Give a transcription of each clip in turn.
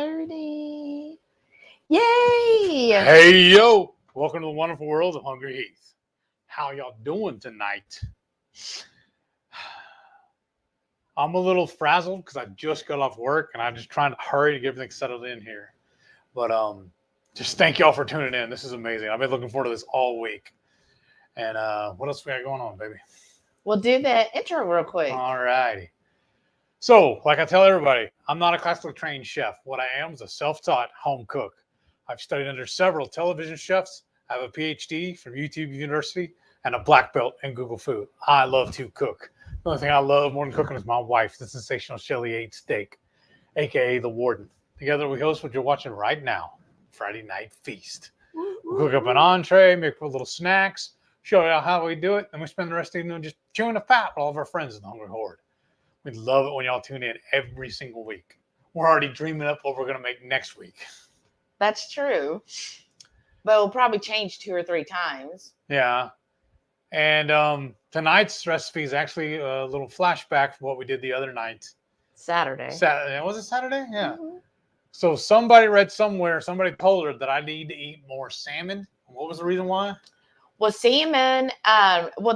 30. Yay! Hey, yo! Welcome to the wonderful world of HungryHeath. How y'all doing tonight? I'm a little frazzled because I just got off work and I'm just trying to hurry to get everything settled in here. But just thank y'all for tuning in. This is amazing. I've been looking forward to this all week. And what else we got going on, baby? We'll do the intro real quick. All righty. So, like I tell everybody, I'm not a classically trained chef. What I am is a self-taught home cook. I've studied under several television chefs. I have a PhD from YouTube University and a black belt in Google Food. I love to cook. The only thing I love more than cooking is my wife, the sensational Shelly Ate Steak, aka the Warden. Together we host what you're watching right now, Friday Night Feast. We cook up an entree, make little snacks, show you how we do it, and we spend the rest of the evening just chewing the fat with all of our friends in the HungryHorde. We love it when y'all tune in every single week. We're already dreaming up what we're going to make next week. That's true. But we'll probably change 2 or 3 times. Yeah. And tonight's recipe is actually a little flashback from what we did the other night. Saturday. Was it Saturday? Yeah. Mm-hmm. So somebody read somewhere, somebody told her that I need to eat more salmon. What was the reason why? Well, salmon,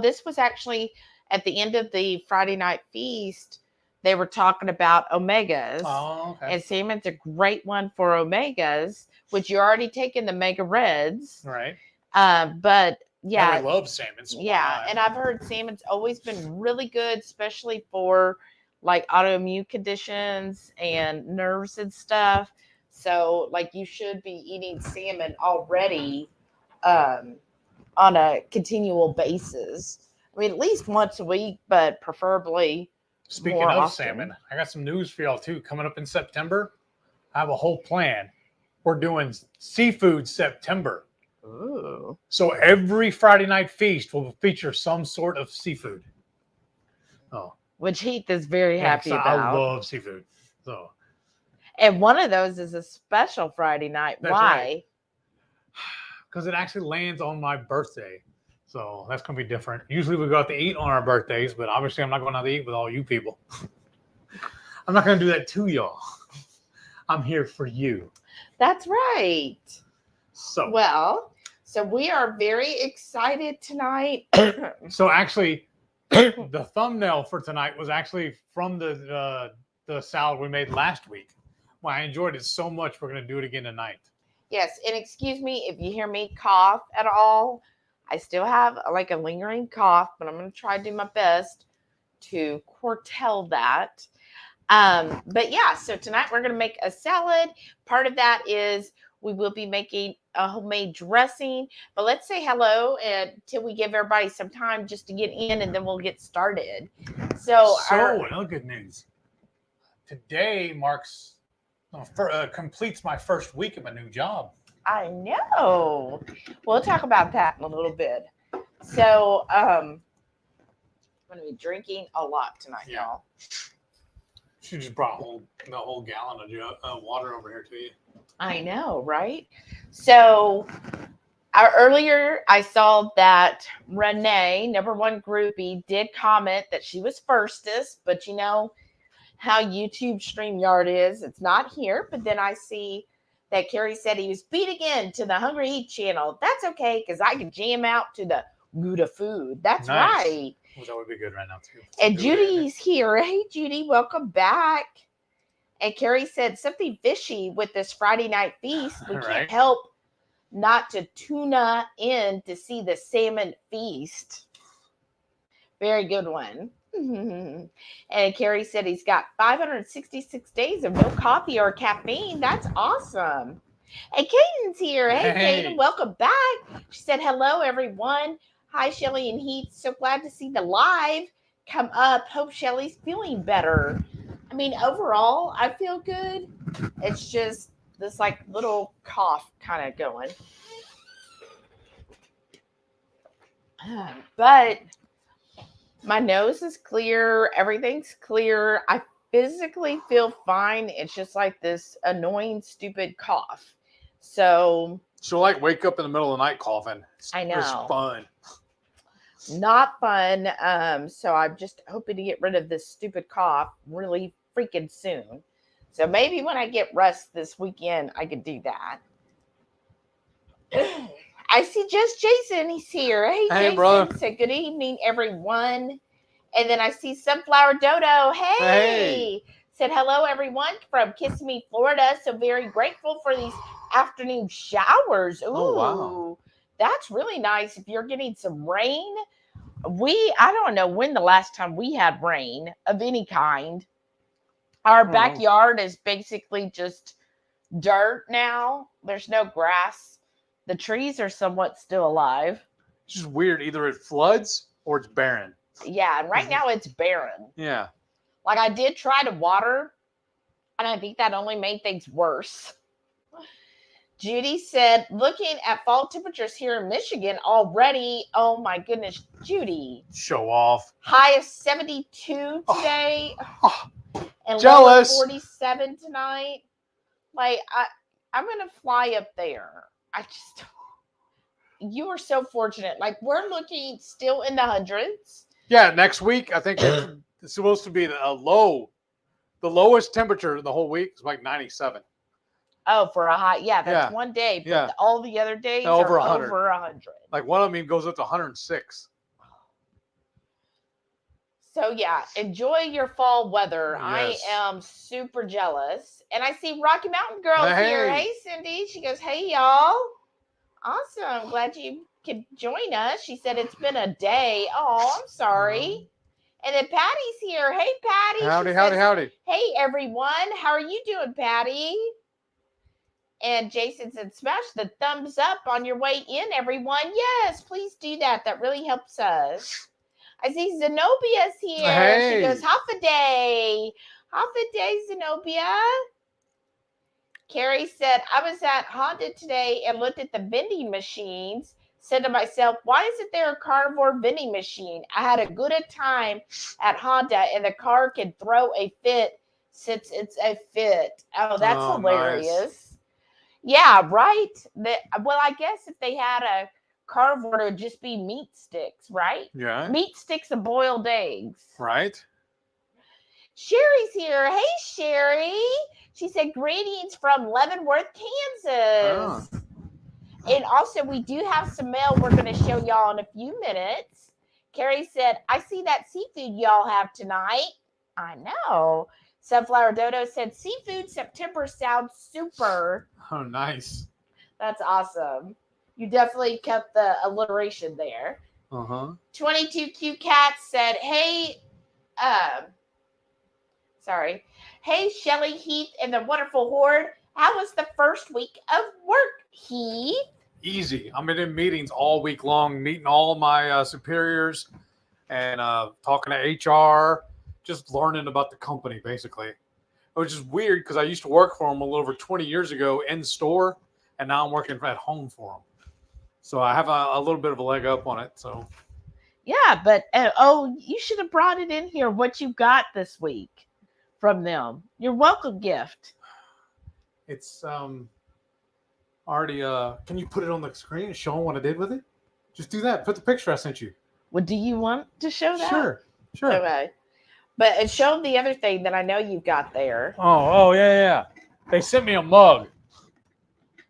this was actually at the end of the Friday night feast. They were talking about omegas. Oh, okay. And salmon's a great one for omegas, which you're already taking the mega reds. Right. But yeah. I love salmon. So yeah. And I've heard salmon's always been really good, especially for like autoimmune conditions and nerves and stuff. So like you should be eating salmon already on a continual basis. I mean, at least once a week, but preferably. Speaking more of often. salmon, I got some news for y'all too. Coming up in September, I have a whole plan. We're doing Seafood September. Ooh. So every Friday night feast will feature some sort of seafood. Oh, which Heath is very happy about. I love seafood. So, and one of those is a special Friday night. That's Why? Because it actually lands on my birthday. So that's going to be different. Usually we go out to eat on our birthdays, but obviously I'm not going out to eat with all you people. I'm not going to do that to y'all. I'm here for you. That's right. So we are very excited tonight. So actually, the thumbnail for tonight was actually from the salad we made last week. Well, I enjoyed it so much, we're going to do it again tonight. Yes, and excuse me if you hear me cough at all. I still have like a lingering cough, but I'm going to try to do my best to curtail that. But yeah, so tonight we're going to make a salad. Part of that is we will be making a homemade dressing. But let's say hello until we give everybody some time just to get in, and then we'll get started. So another good news. Today completes my first week of my new job. I know. We'll talk about that in a little bit. So I'm going to be drinking a lot tonight, y'all. She just brought the whole gallon of water over here to you. I know, right? So earlier I saw that Renee, #1 groupie, did comment that she was firstest, but you know how YouTube StreamYard is. It's not here, but then I see that Carrie said he was beat again to the HungryHeath channel. That's okay, because I can jam out to the Gouda food. That's nice. right. Well, that would be good right now, too. And Judy's here. Hey, Judy, welcome back. And Carrie said something fishy with this Friday night feast. We can't help not to tuna in to see the salmon feast. Very good one. And Carrie said he's got 566 days of no coffee or caffeine. That's awesome. And Caden's here. Hey, Caden, welcome back. She said, hello, everyone. Hi, Shelly and Heath. So glad to see the live come up. Hope Shelly's feeling better. I mean, overall, I feel good. It's just this like little cough kind of going. But my nose is clear. Everything's clear. I physically feel fine. It's just like this annoying, stupid cough. So like wake up in the middle of the night coughing. I know. It's fun. Not fun. So I'm just hoping to get rid of this stupid cough really freaking soon. So maybe when I get rest this weekend, I could do that. I see just Jason. He's here. Hey Jason. Brother. Say good evening, everyone. And then I see Sunflower Dodo. Hey. Said hello, everyone, from Kiss Me, Florida. So very grateful for these afternoon showers. Ooh, wow. That's really nice. If you're getting some rain, I don't know when the last time we had rain of any kind. Our backyard is basically just dirt now. There's no grass. The trees are somewhat still alive. It's just weird. Either it floods or it's barren. Yeah, and right now it's barren. Yeah. Like I did try to water, and I think that only made things worse. Judy said, looking at fall temperatures here in Michigan already. Oh my goodness, Judy. Show off. High of 72 today. And jealous. Low of 47 tonight. Like, I'm going to fly up there. You are so fortunate. Like, we're looking still in the hundreds. Yeah, next week, I think it's supposed to be the lowest temperature the whole week is like 97. Oh, for a high. Yeah, that's one day. But all the other days over are 100. over 100. Like one of them goes up to 106. So, yeah, enjoy your fall weather. Yes. I am super jealous. And I see Rocky Mountain Girls here. Hey, Cindy. She goes, hey, y'all. Awesome. Glad you could join us. She said it's been a day. Oh, I'm sorry. And then Patty's here. Hey, Patty. Howdy. Hey, everyone. How are you doing, Patty? And Jason said, smash the thumbs up on your way in, everyone. Yes, please do that. That really helps us. I see Zenobia's here. Hey. She goes, half a day. Half a day, Zenobia. Carrie said, I was at Honda today and looked at the vending machines. Said to myself, why isn't there a carnivore vending machine? I had a good time at Honda and the car can throw a fit since it's a fit. Oh, that's hilarious. Nice. Yeah, right? Well, I guess if they had a carnivore, it would just be meat sticks, right? Yeah. Meat sticks and boiled eggs. Right. Sherry's here. Hey, Sherry. She said, greetings from Leavenworth, Kansas. Oh. And also, we do have some mail we're going to show y'all in a few minutes. Carrie said, I see that seafood y'all have tonight. I know. Sunflower Dodo said, seafood September sounds super. Oh, nice. That's awesome. You definitely kept the alliteration there. 22Q Cat said, hey, hey, Shelly, Heath, and the wonderful Horde. How was the first week of work, Heath? Easy. I've been in meetings all week long, meeting all my superiors and talking to HR, just learning about the company, basically. Which is weird because I used to work for them a little over 20 years ago in store, and now I'm working at home for them. So I have a little bit of a leg up on it. So, yeah, but you should have brought it in here. What you got this week from them? Your welcome gift. It's already. Can you put it on the screen and show them what I did with it? Just do that. Put the picture I sent you. Well, do you want to show that? Sure. Okay. But show them the other thing that I know you've got there. Oh yeah. They sent me a mug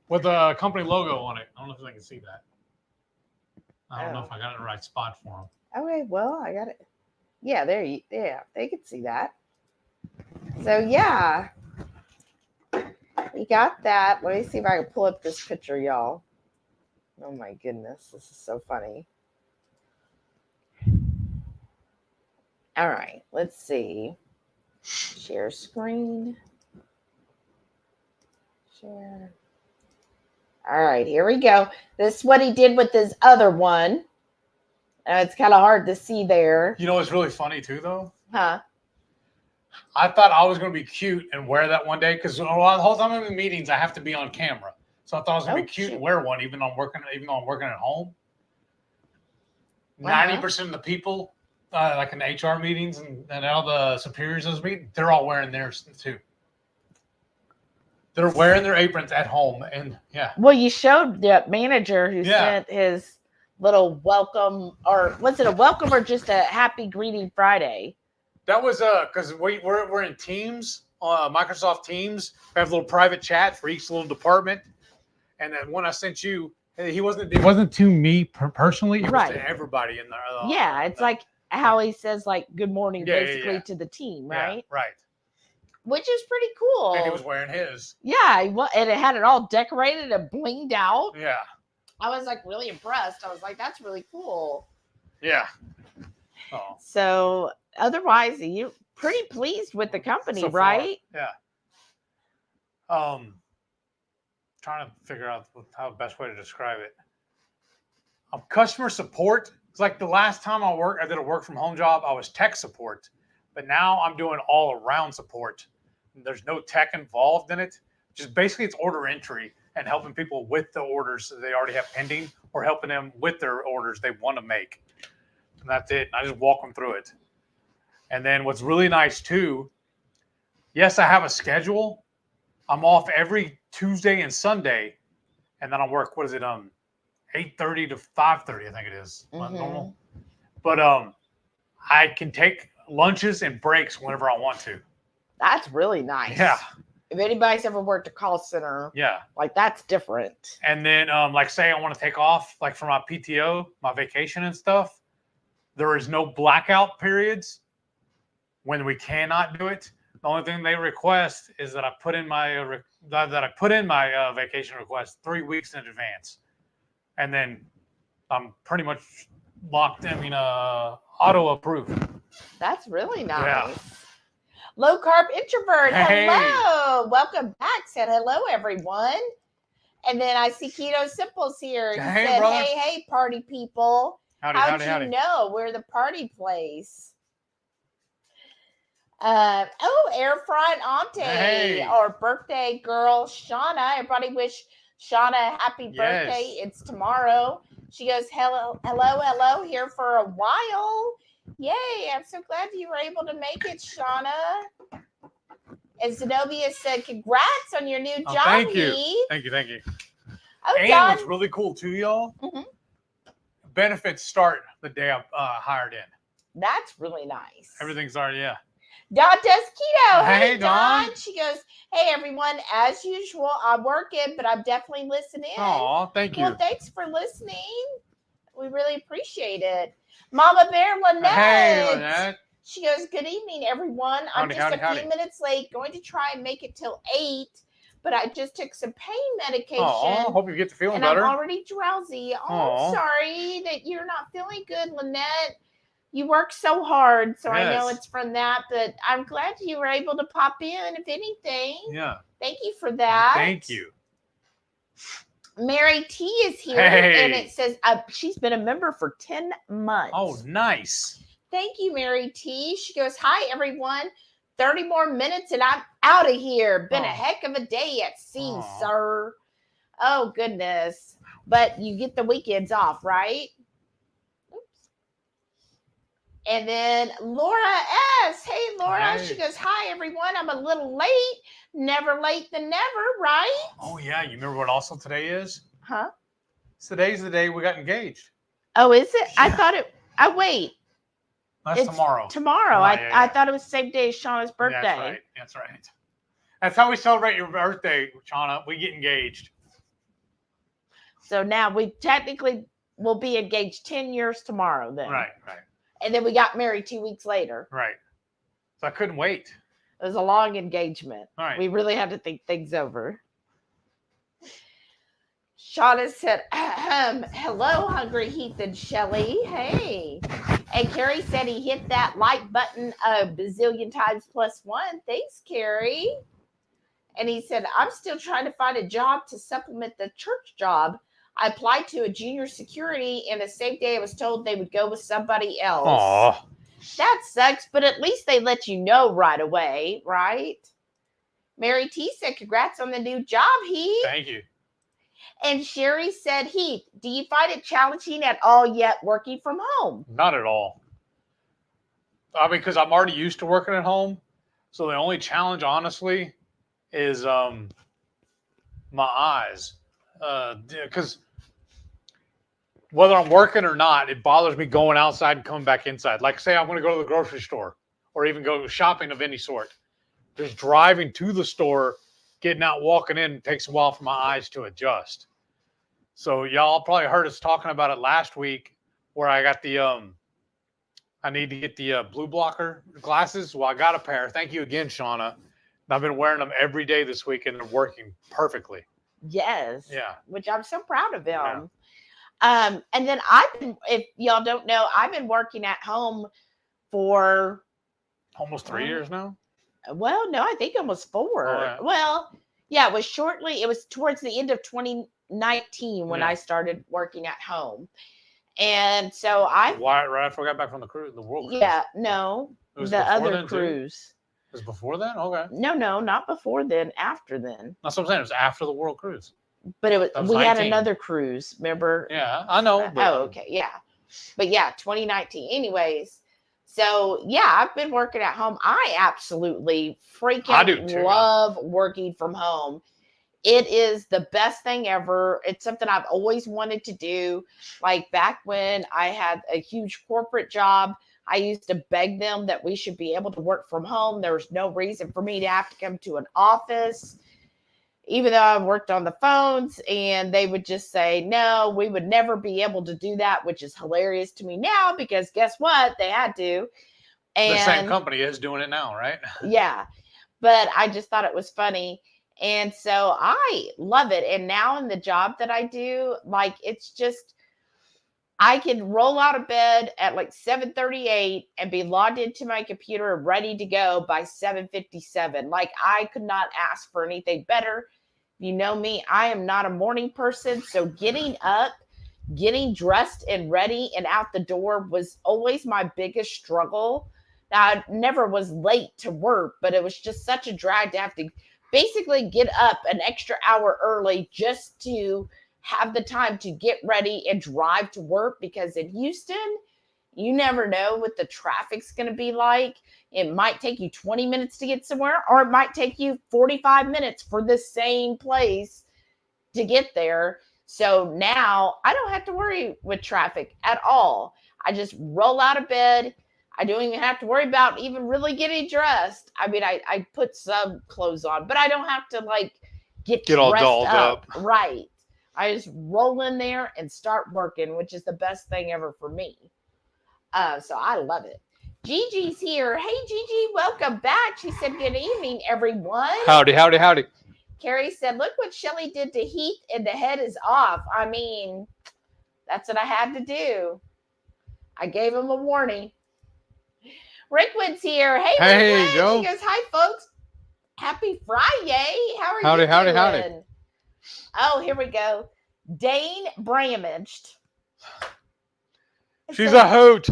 with a company logo on it. I don't know if I can see that. I don't know if I got it in the right spot for them. Okay, well, I got it. Yeah, they can see that. So, yeah. We got that. Let me see if I can pull up this picture, y'all. Oh, my goodness. This is so funny. All right, let's see. Share screen. Share. All right, here we go. This is what he did with his other one. It's kind of hard to see there. You know what's really funny too, though? Huh? I thought I was going to be cute and wear that one day because the whole time I'm in meetings, I have to be on camera. So I thought I was going to be cute and wear one, even though I'm working at home. 90% of the people, like in HR meetings and all the superiors of those meetings, they're all wearing theirs too. They're wearing their aprons at home, and yeah. Well, you showed the manager who sent his little welcome, or was it a welcome or just a happy greeting Friday? That was because we're in teams Microsoft Teams. We have a little private chat for each little department. And then one I sent you, it wasn't to me personally. It was to everybody in there. It's like how he says like good morning basically yeah. to the team, right? Yeah, right. Which is pretty cool. And he was wearing his. Yeah, and it had it all decorated and blinged out. Yeah. I was like really impressed. I was like, that's really cool. Yeah. Oh. So otherwise, you're pretty pleased with the company, so right? Yeah. Trying to figure out how the best way to describe it. Customer support. It's like the last time I did a work from home job, I was tech support, but now I'm doing all around support. There's no tech involved in it. Just basically it's order entry and helping people with the orders that they already have pending or helping them with their orders they want to make. And that's it. And I just walk them through it. And then what's really nice too, yes, I have a schedule. I'm off every Tuesday and Sunday, and then I work, 8:30 to 5:30, I think it is. Normal. But I can take lunches and breaks whenever I want to. That's really nice. Yeah. If anybody's ever worked a call center, like that's different. And then like say I want to take off like for my PTO, my vacation and stuff, there is no blackout periods when we cannot do it. The only thing they request is that I put in my vacation request 3 weeks in advance, and then I'm pretty much locked. Auto approved. That's really nice. Yeah. Low carb introvert. Hey. Hello, welcome back. Said hello, everyone. And then I see Keto Simples here. He said, brother. hey, party people. How'd you know we're the party place? Air Front Auntie or birthday girl Shauna. Everybody wish Shauna a happy birthday. It's tomorrow. She goes, hello, here for a while. Yay, I'm so glad you were able to make it, Shauna. And Zenobia said, congrats on your new job. Thank you. Thank you. Oh, and Don. what's really cool too, y'all, benefits start the day I'm hired in. That's really nice. Everything's already, Dawn does keto. Hey, Dawn. She goes, hey, everyone. As usual, I'm working, but I'm definitely listening. Aw, thank you. Well, thanks for listening. We really appreciate it. Mama Bear Lynette. Hey, Lynette. She goes, good evening, everyone. I'm just a few minutes late, going to try and make it till 8, but I just took some pain medication. Oh, hope you get to feeling and better. I'm already drowsy. Oh, I'm sorry that you're not feeling good, Lynette. You work so hard, so I know it's from that, but I'm glad you were able to pop in, if anything. Yeah. Thank you for that. Thank you. Mary T is here, and it says she's been a member for 10 months. Oh, nice. Thank you, Mary T. She goes, hi, everyone. 30 more minutes, and I'm out of here. Been a heck of a day at sea, sir. Oh, goodness. But you get the weekends off, right? And then Laura S. Hey, Laura. Hey. She goes, hi, everyone. I'm a little late. Never late than never, right? Oh, yeah. You remember what also today is? Huh? Today's the day we got engaged. Oh, is it? Yeah. I thought it. Wait. That's tomorrow. Tomorrow. I thought it was the same day as Shauna's birthday. Yeah, that's right. That's how we celebrate your birthday, Shauna. We get engaged. So now we technically will be engaged 10 years tomorrow then. Right. And then we got married 2 weeks later. Right. So I couldn't wait. It was a long engagement. All right. We really had to think things over. Shauna said, hello, HungryHeath and Shelly. Hey. And Carrie said he hit that like button a bazillion times +1. Thanks, Carrie. And he said, I'm still trying to find a job to supplement the church job. I applied to a junior security, and the same day I was told they would go with somebody else. Aww. That sucks, but at least they let you know right away, right? Mary T said, congrats on the new job, Heath. Thank you. And Sherry said, Heath, do you find it challenging at all yet working from home? Not at all. I mean, because I'm already used to working at home. So the only challenge, honestly, is my eyes. Because whether I'm working or not, it bothers me going outside and coming back inside. Like, say I'm going to go to the grocery store or even go shopping of any sort. Just driving to the store, getting out, walking in, takes a while for my eyes to adjust. So y'all probably heard us talking about it last week, where I got the I need to get the blue blocker glasses. Well, I got a pair. Thank you again, Shauna. I've been wearing them every day this week, and they're working perfectly. Yes. Yeah. Which I'm so proud of him. Yeah. And then I've been, if y'all don't know, I've been working at home for almost 3 years now. Well, no, I think almost 4. Oh, yeah. Well, yeah, it was towards the end of 2019 when I started working at home. And so right after I got back from the cruise, the world cruise. Yeah, no, the other cruise. It was before then? Okay. No, not before then, after then. That's what I'm saying. It was after the world cruise. But we had another cruise, remember? Yeah, I know. Okay, yeah. But yeah, 2019. Anyways, so yeah, I've been working at home. I absolutely freaking love working from home. It is the best thing ever. It's something I've always wanted to do. Like back when I had a huge corporate job, I used to beg them that we should be able to work from home. There was no reason for me to have to come to an office, even though I worked on the phones, and they would just say, no, we would never be able to do that, which is hilarious to me now because guess what? They had to. And the same company is doing it now, right? Yeah. But I just thought it was funny. And so I love it. And now in the job that I do, like, it's just, I can roll out of bed at like 7:38 and be logged into my computer ready to go by 7:57. Like, I could not ask for anything better. You know me, I am not a morning person. So getting up, getting dressed and ready and out the door was always my biggest struggle. Now, I never was late to work, but it was just such a drag to have to basically get up an extra hour early just to have the time to get ready and drive to work, because in Houston, you never know what the traffic's going to be like. It might take you 20 minutes to get somewhere, or it might take you 45 minutes for the same place to get there. So now I don't have to worry with traffic at all. I just roll out of bed. I don't even have to worry about even really getting dressed. I mean, I put some clothes on, but I don't have to like get all dolled up. Right. I just roll in there and start working, which is the best thing ever for me. So I love it. Gigi's here. Hey, Gigi, welcome back. She said, good evening, everyone. Howdy, howdy, howdy. Carrie said, look what Shelly did to Heath, and the head is off. I mean, that's what I had to do. I gave him a warning. Rickwood's here. Hey, Rickwood. Joe. She goes, hi, folks. Happy Friday. How are howdy, you doing? Howdy. Oh, here we go. Dane Bramaged. She's a hoot.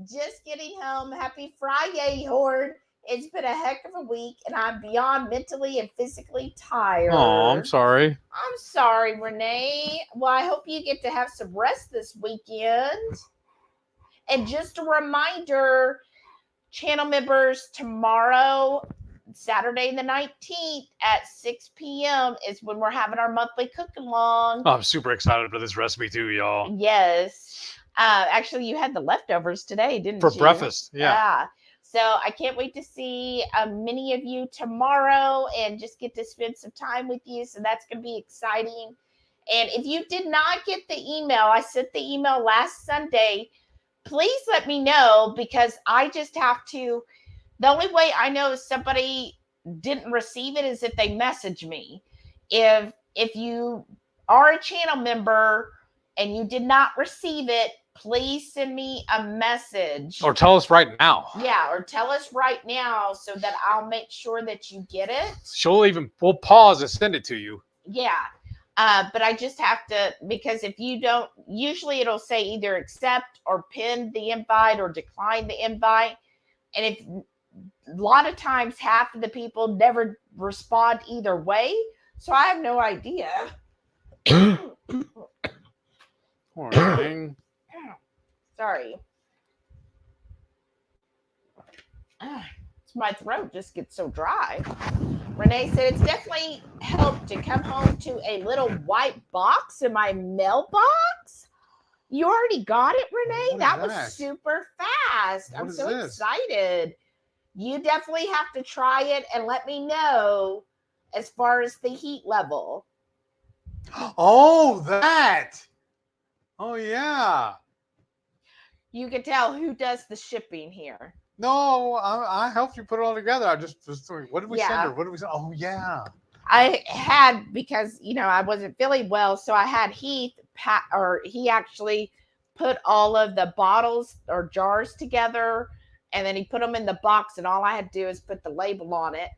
Just getting home. Happy Friday, Horde. It's been a heck of a week, and I'm beyond mentally and physically tired. Oh, I'm sorry. I'm sorry, Renee. Well, I hope you get to have some rest this weekend. And just a reminder, channel members, tomorrow, Saturday the 19th at 6 p.m. is when we're having our monthly cook-along. Oh, I'm super excited for this recipe too, y'all. Yes. Actually, you had the leftovers today, didn't you? For breakfast, yeah. So I can't wait to see many of you tomorrow and just get to spend some time with you. So that's going to be exciting. And if you did not get the email, I sent the email last Sunday. Please let me know, because I just have to. The only way I know if somebody didn't receive it is if they message me. If you are a channel member and you did not receive it, please send me a message. Or tell us right now. Yeah, or tell us right now so that I'll make sure that you get it. We'll pause and send it to you. Yeah. But I just have to, because if you don't, usually it'll say either accept or pin the invite or decline the invite. And if a lot of times half of the people never respond either way. So I have no idea. Morning. Sorry. My throat just gets so dry. Renee said it's definitely helped to come home to a little white box in my mailbox. You already got it, Renee? That was super fast. I'm so excited. You definitely have to try it and let me know as far as the heat level. Oh, that. Oh, yeah. You can tell who does the shipping here. No, I helped you put it all together. I just was thinking, what did we send her? What did we send? Oh, yeah. I had, because, I wasn't feeling well, so I had Heath, he actually put all of the bottles or jars together, and then he put them in the box, and all I had to do is put the label on it.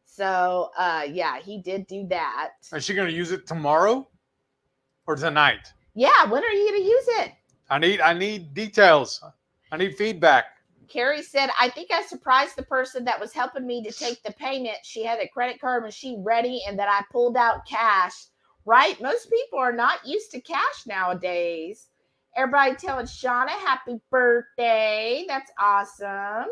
So, yeah, he did do that. Is she going to use it tomorrow or tonight? Yeah, when are you going to use it? I need details. I need feedback. Carrie said, I think I surprised the person that was helping me to take the payment. She had a credit card machine ready and that I pulled out cash. Right? Most people are not used to cash nowadays. Everybody telling Shauna happy birthday. That's awesome.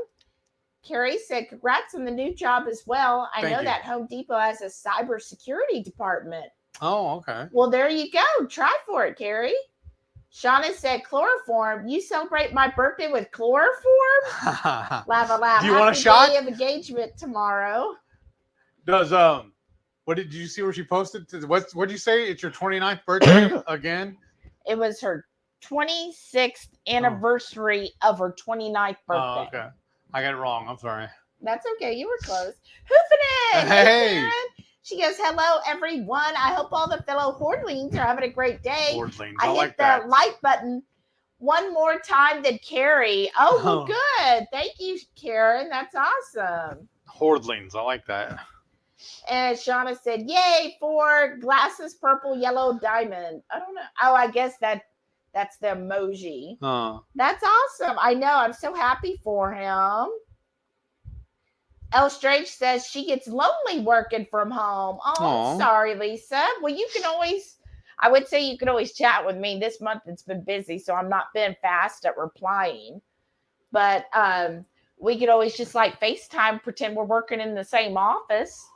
Carrie said, congrats on the new job as well. I know that Home Depot has a cybersecurity department. Oh, okay. Well, there you go. Try for it, Carrie. Shauna said, chloroform. You celebrate my birthday with chloroform? Laugh. Do you want a shot? Day of engagement tomorrow. Does what did you see where she posted? What did you say? It's your 29th birthday again? It was her 26th anniversary of her 29th birthday. Oh, okay. I got it wrong. I'm sorry. That's okay. You were close. Hoofing it. Hey. Sharon. She goes, hello, everyone. I hope all the fellow Hordelings are having a great day. Hordelings. I hit like the that. like button one more time than Carrie. Oh, well, good. Thank you, Karen. That's awesome. Hordelings. I like that. And Shauna said, yay for glasses, purple, yellow, diamond. I don't know. Oh, I guess that's the emoji. That's awesome. I know. I'm so happy for him. L Strange says she gets lonely working from home. Oh, sorry, Lisa. Well, I would say you could always chat with me. This month it's been busy, so I'm not been fast at replying. But we could always just FaceTime, pretend we're working in the same office.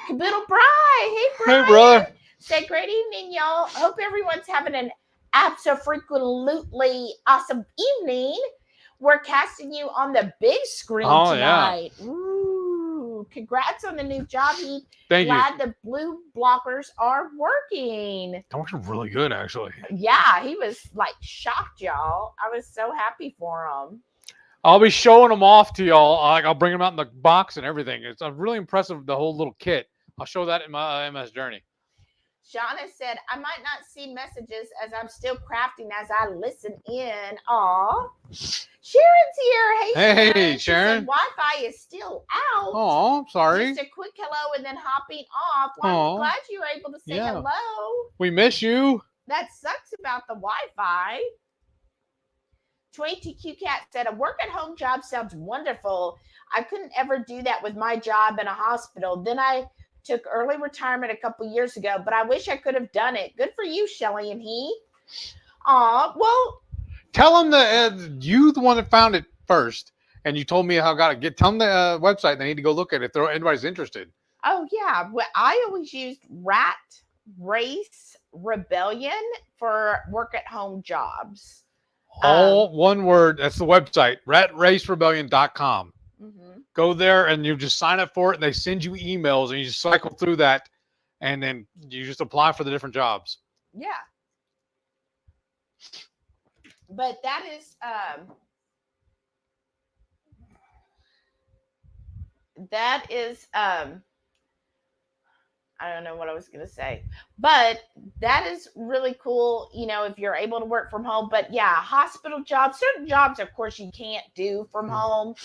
Caboodle Bry. Hey, brother. Say great evening, y'all. Hope everyone's having an absolutely awesome evening. We're casting you on the big screen tonight. Yeah. Ooh, congrats on the new job, Heath. Thank you. Glad the blue blockers are working. That works really good, actually. Yeah, he was shocked, y'all. I was so happy for him. I'll be showing them off to y'all. I'll bring them out in the box and everything. It's really impressive, the whole little kit. I'll show that in my MS Journey. Shauna said, I might not see messages as I'm still crafting as I listen in. Aw. Sharon's here. Hey, Sharon. Said, Wi-Fi is still out. Oh, I'm sorry. Just a quick hello and then hopping off. Well, I'm glad you were able to say hello. We miss you. That sucks about the Wi-Fi. 22Q Cat said, a work-at-home job sounds wonderful. I couldn't ever do that with my job in a hospital. Then I took early retirement a couple years ago, but I wish I could have done it. Good for you, Shelly and he. Well. Tell them that you the one that found it first, and you told me how I got it. Tell them the website. They need to go look at it if anybody's interested. Oh, yeah. Well, I always used Rat Race Rebellion for work-at-home jobs. All one word. That's the website, ratracerebellion.com. Mm-hmm. Go there and you just sign up for it, and they send you emails, and you just cycle through that, and then you just apply for the different jobs. Yeah. But that is I don't know what I was going to say, but that is really cool, if you're able to work from home. But yeah, hospital jobs, certain jobs, of course, you can't do from home.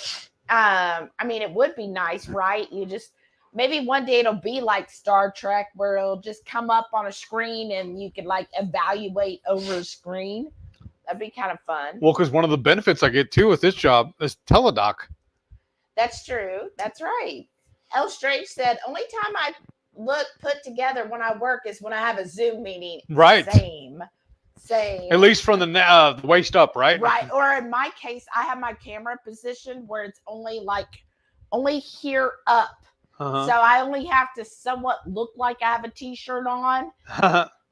I mean, it would be nice, right? You just, maybe one day it'll be like Star Trek where it'll just come up on a screen and you can evaluate over a screen. That'd be kind of fun. Well, because one of the benefits I get too with this job is teledoc. That's true. That's right. L Strange said, only time I look put together when I work is when I have a Zoom meeting. Right. Same. At least from the waist up, right? Right. Or in my case, I have my camera positioned where it's only here up. Uh-huh. So I only have to somewhat look like I have a t-shirt on.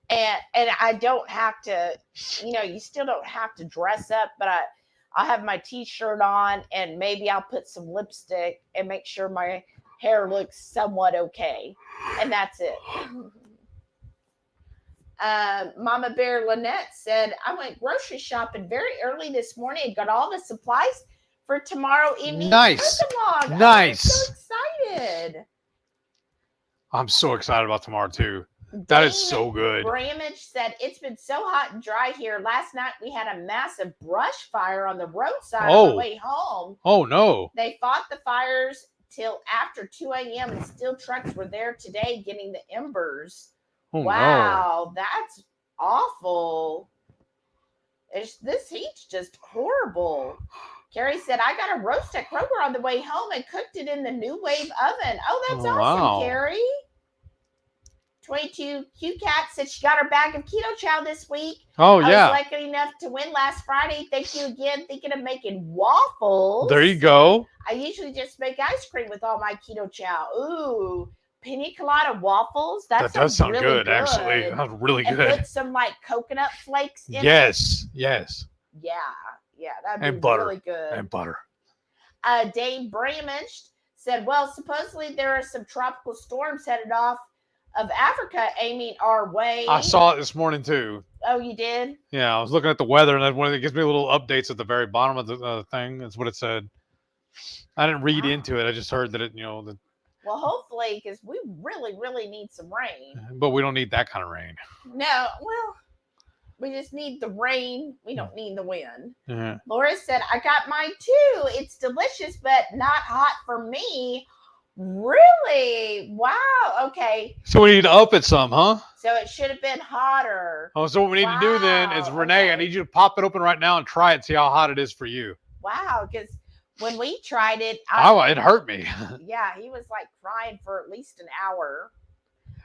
And I don't have to, you still don't have to dress up, but I'll have my t-shirt on and maybe I'll put some lipstick and make sure my hair looks somewhat okay. And that's it. Mama Bear Lynette said, I went grocery shopping very early this morning and got all the supplies for tomorrow evening's cook-along. Nice. I'm so excited. I'm so excited about tomorrow too. That is so good. Bramage said, it's been so hot and dry here. Last night we had a massive brush fire on the roadside on the way home. Oh no. They fought the fires till after 2 a.m. and still trucks were there today getting the embers. Oh, wow, that's awful. This heat's just horrible. Carrie said, I got a roast at Kroger on the way home and cooked it in the New Wave oven. Oh, that's awesome, Carrie. 22 Q Cat said she got her bag of Ketochow this week. Oh, yeah. I was lucky enough to win last Friday. Thank you again. Thinking of making waffles. There you go. I usually just make ice cream with all my Ketochow. Ooh, pina colada waffles. That does sound really good, actually. That's really good. And put some like coconut flakes in it. Yes. Yeah, that'd be really good. And butter. Dave Bramage said, well, supposedly there are some tropical storms headed off of Africa aiming our way. I saw it this morning too. Oh, you did? Yeah, I was looking at the weather, and then it gives me little updates at the very bottom of the thing. That's what it said. I didn't read into it. I just heard that it, well, hopefully, because we really, really need some rain. But we don't need that kind of rain. No, well, we just need the rain. We don't need the wind. Yeah. Laura said, I got mine too. It's delicious, but not hot for me. Really? Wow. Okay. So we need to up it some, huh? So it should have been hotter. Oh, so what we need to do then is, Renee, I need you to pop it open right now and try it, see how hot it is for you. Wow, because when we tried it, it hurt me. Yeah, he was like crying for at least an hour.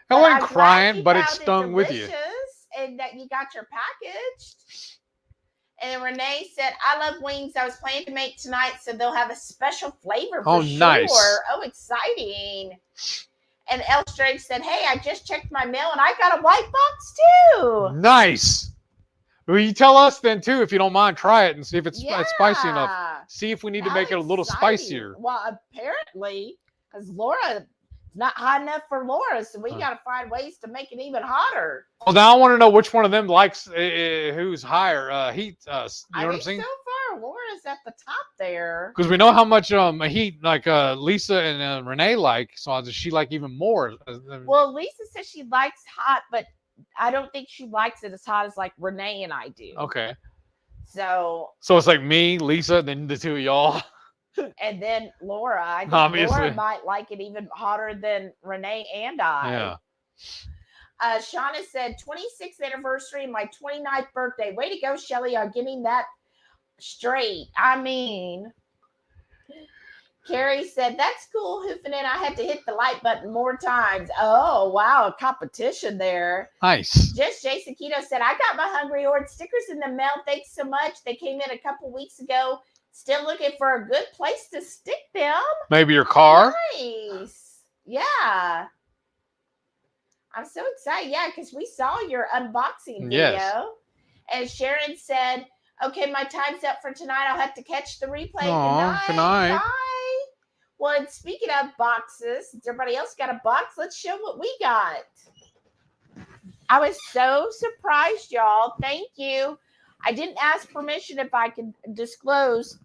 I wasn't crying, but it stung with you. And that you got your package. And Renee said, I love wings. I was planning to make tonight, so they'll have a special flavor for sure. Nice. Oh, exciting. And Elstrade said, hey, I just checked my mail, and I got a white box, too. Nice. Well, you tell us then, too, if you don't mind. Try it and see if it's spicy enough. See if we need to make it a little spicier. Well, apparently, because Laura... It's not hot enough for Laura, so we got to find ways to make it even hotter. Well, now I want to know which one of them likes who's higher. Heat, you know what I'm saying? So far, Laura's at the top there. Because we know how much heat like Lisa and Renee like, so does she like even more? Well, Lisa says she likes hot, but I don't think she likes it as hot as like Renee and I do. Okay. So it's like me, Lisa, then the two of y'all. And then Laura. I think obviously Laura might like it even hotter than Renee and I. Yeah. Shauna said, 26th anniversary and my 29th birthday. Way to go, Shelly, on getting that straight. I mean, Carrie said, that's cool, Hoofing in. I had to hit the like button more times. Oh, wow, a competition there. Nice. Just Jason Keto said, I got my HungryHorde stickers in the mail. Thanks so much. They came in a couple weeks ago. Still looking for a good place to stick them. Maybe your car. Nice. Yeah. I'm so excited. Yeah, because we saw your unboxing video. Yes. And Sharon said, okay, my time's up for tonight. I'll have to catch the replay. Good night. Bye. Well, and speaking of boxes, since everybody else got a box, let's show what we got. I was so surprised, y'all. Thank you. I didn't ask permission if I could disclose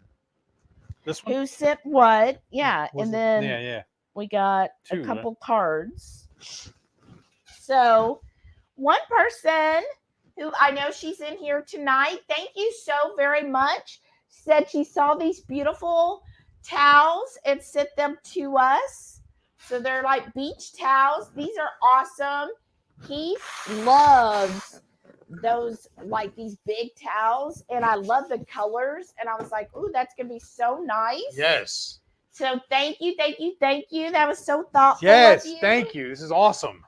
this one? Who sent what. Yeah. And then we got two, a couple cards. So one person who I know she's in here tonight, thank you so very much, said she saw these beautiful towels and sent them to us. So they're like beach towels. These are awesome. He loves those, like these big towels, and I love the colors, and I was like, ooh, that's gonna be so nice. Yes. So thank you. That was so thoughtful. Yes, of you. thank you. This is awesome.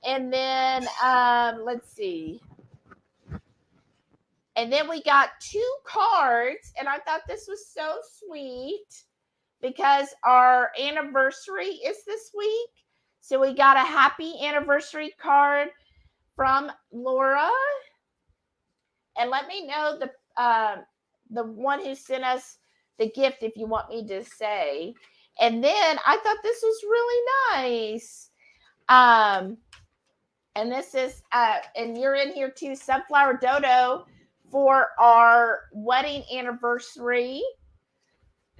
And then let's see. And then we got 2 cards, and I thought this was so sweet because our anniversary is this week. So we got a happy anniversary card from Laura. And let me know the one who sent us the gift, if you want me to say. And then I thought this was really nice. And this is, and you're in here too, Sunflower Dodo, for our wedding anniversary.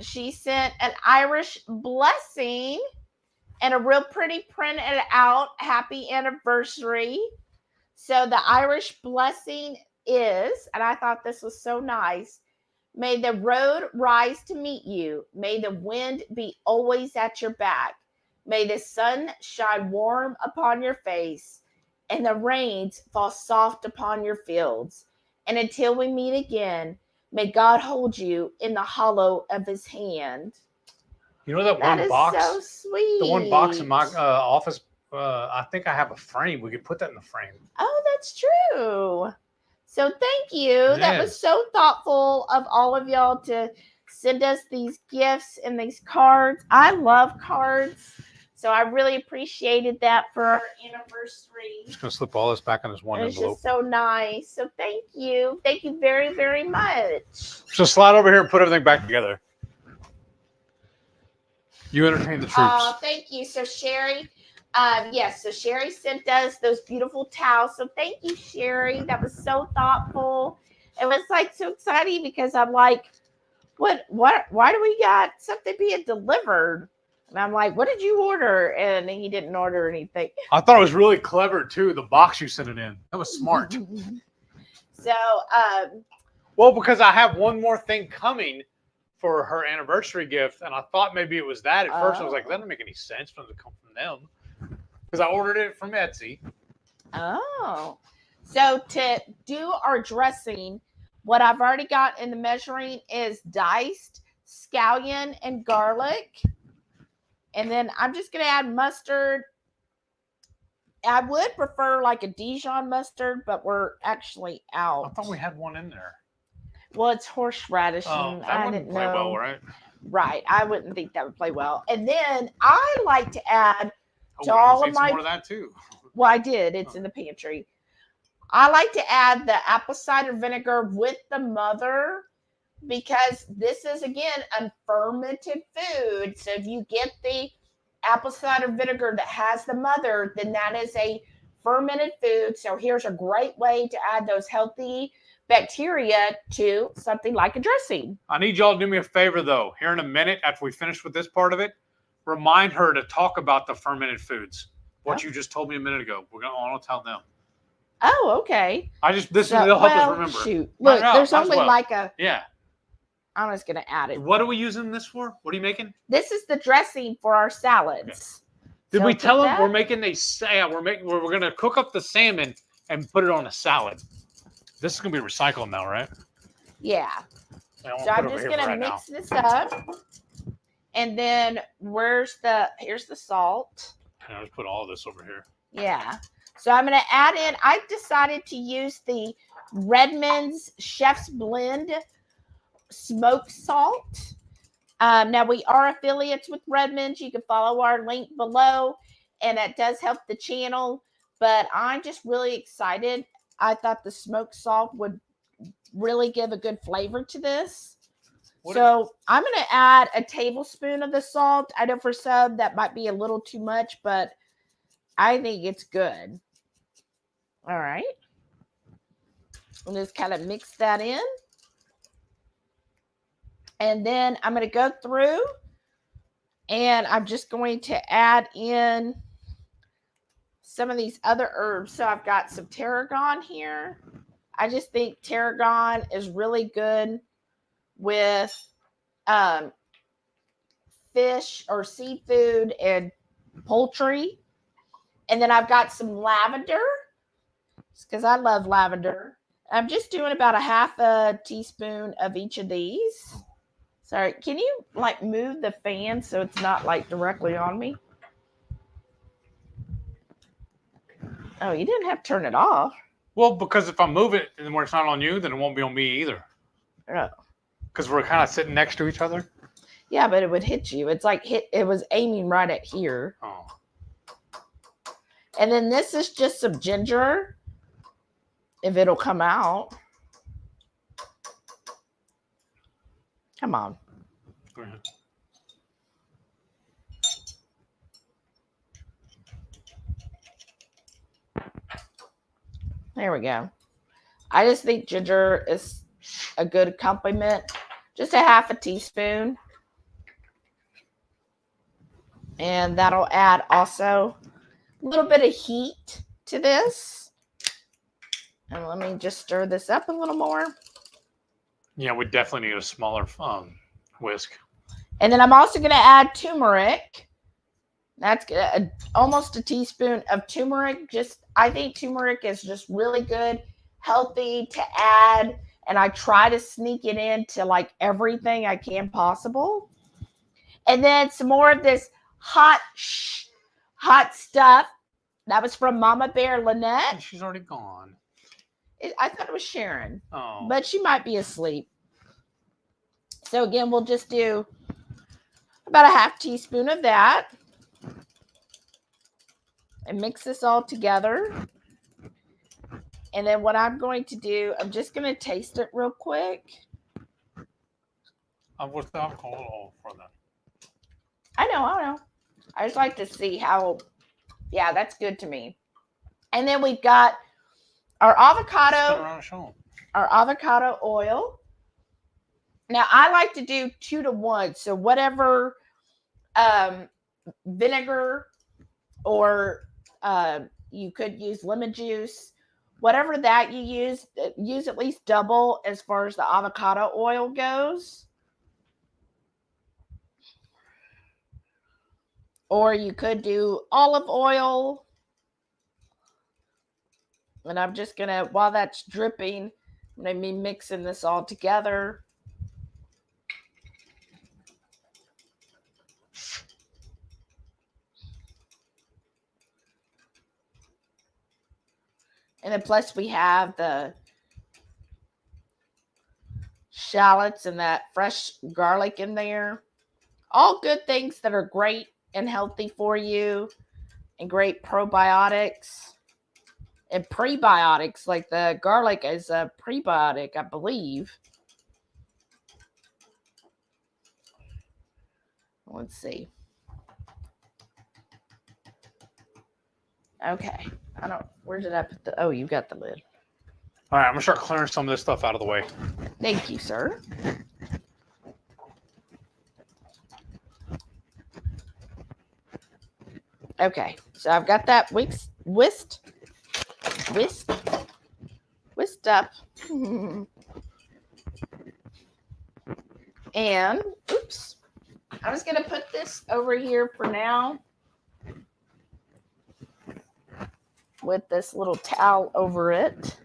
She sent an Irish blessing and a real pretty printed out happy anniversary. So the Irish blessing is, and I thought this was so nice, may the road rise to meet you. May the wind be always at your back. May the sun shine warm upon your face and the rains fall soft upon your fields. And until we meet again, may God hold you in the hollow of his hand. You know that one box? So sweet. The one box in my office, I think I have a frame. We could put that in the frame. Oh, that's true. So thank you. Yes. That was so thoughtful of all of y'all to send us these gifts and these cards. I love cards. So I really appreciated that for our anniversary. I'm just going to slip all this back in this one envelope. It's just so nice. So thank you. Thank you very, very much. So slide over here and put everything back together. You entertain the troops. Oh, thank you. So Sherry, yes, so Sherry sent us those beautiful towels. So thank you, Sherry. That was so thoughtful. It was like so exciting because I'm like, why do we got something being delivered? And I'm like, what did you order? And he didn't order anything. I thought it was really clever too, the box you sent it in. That was smart. So, well, because I have one more thing coming for her anniversary gift, and I thought maybe it was that at first. I was like, that doesn't make any sense for them to come from them, because I ordered it from Etsy. Oh, so to do our dressing, what I've already got in the measuring is diced scallion and garlic, and then I'm just gonna add mustard. I would prefer like a Dijon mustard, but we're actually out. I thought we had one in there. Well, it's horseradish, and I didn't know. Well, right? Right. I wouldn't think that would play well. And then I like to add to all of my. More of that too. Well, I did. It's in the pantry. I like to add the apple cider vinegar with the mother because this is again a fermented food. So if you get the apple cider vinegar that has the mother, then that is a fermented food. So here's a great way to add those healthy bacteria to something like a dressing. I need y'all to do me a favor though. Here in a minute, after we finish with this part of it, remind her to talk about the fermented foods. What you just told me a minute ago. We're gonna tell them. Oh, okay. They'll help us remember. Shoot. Look, there's only like a. Yeah. I'm just gonna add it. What are we using this for? What are you making? This is the dressing for our salads. Okay. Did we tell them we're making we're gonna cook up the salmon and put it on a salad? This is gonna be recycled now, right? Yeah. So I'm just gonna mix this up, and then here's the salt. I'll just put all of this over here. Yeah. So I'm gonna add in. I decided to use the Redmond's Chef's Blend smoked salt. Now we are affiliates with Redmond's. You can follow our link below, and that does help the channel. But I'm just really excited. I thought the smoked salt would really give a good flavor to this. So I'm going to add a tablespoon of the salt. I know for some that might be a little too much, but I think it's good. All right. And just kind of mix that in. And then I'm going to go through and I'm just going to add in some of these other herbs. So I've got some tarragon here. I just think tarragon is really good with fish or seafood and poultry. And then I've got some lavender because I love lavender. I'm just doing about a half a teaspoon of each of these. Sorry, can you like move the fan so it's not like directly on me? Oh, you didn't have to turn it off. Well, because if I move it and when it's not on you, then it won't be on me either. Oh. Because we're kind of sitting next to each other. Yeah, but it would hit you. It's like it was aiming right at here. Oh. And then this is just some ginger, if it'll come out. Come on. There we go. I just think ginger is a good accompaniment. Just a half a teaspoon. And that'll add also a little bit of heat to this. And let me just stir this up a little more. Yeah, we definitely need a smaller whisk. And then I'm also going to add turmeric. That's almost a teaspoon of turmeric. I think turmeric is just really good, healthy to add. And I try to sneak it into like everything I can possible. And then some more of this hot stuff. That was from Mama Bear Lynette. She's already gone. I thought it was Sharon. Oh. But she might be asleep. So again, we'll just do about a half teaspoon of that. And mix this all together. And then what I'm going to do, I'm just going to taste it real quick. What's the alcohol for that? I know. I just like to see how, yeah, that's good to me. And then we've got our avocado oil. Now, I like to do 2 to 1. So whatever vinegar or you could use lemon juice, whatever that you use at least double as far as the avocado oil goes. Or you could do olive oil. And I'm just going to, while that's dripping, I'm going to be mixing this all together. And then plus we have the shallots and that fresh garlic in there. All good things that are great and healthy for you. And great probiotics. And prebiotics, like the garlic is a prebiotic, I believe. Let's see. Okay. Where did I put oh, you got the lid. All right, I'm going to start clearing some of this stuff out of the way. Thank you, sir. Okay, so I've got that whisked up. And, oops, I'm just going to put this over here for now with this little towel over it.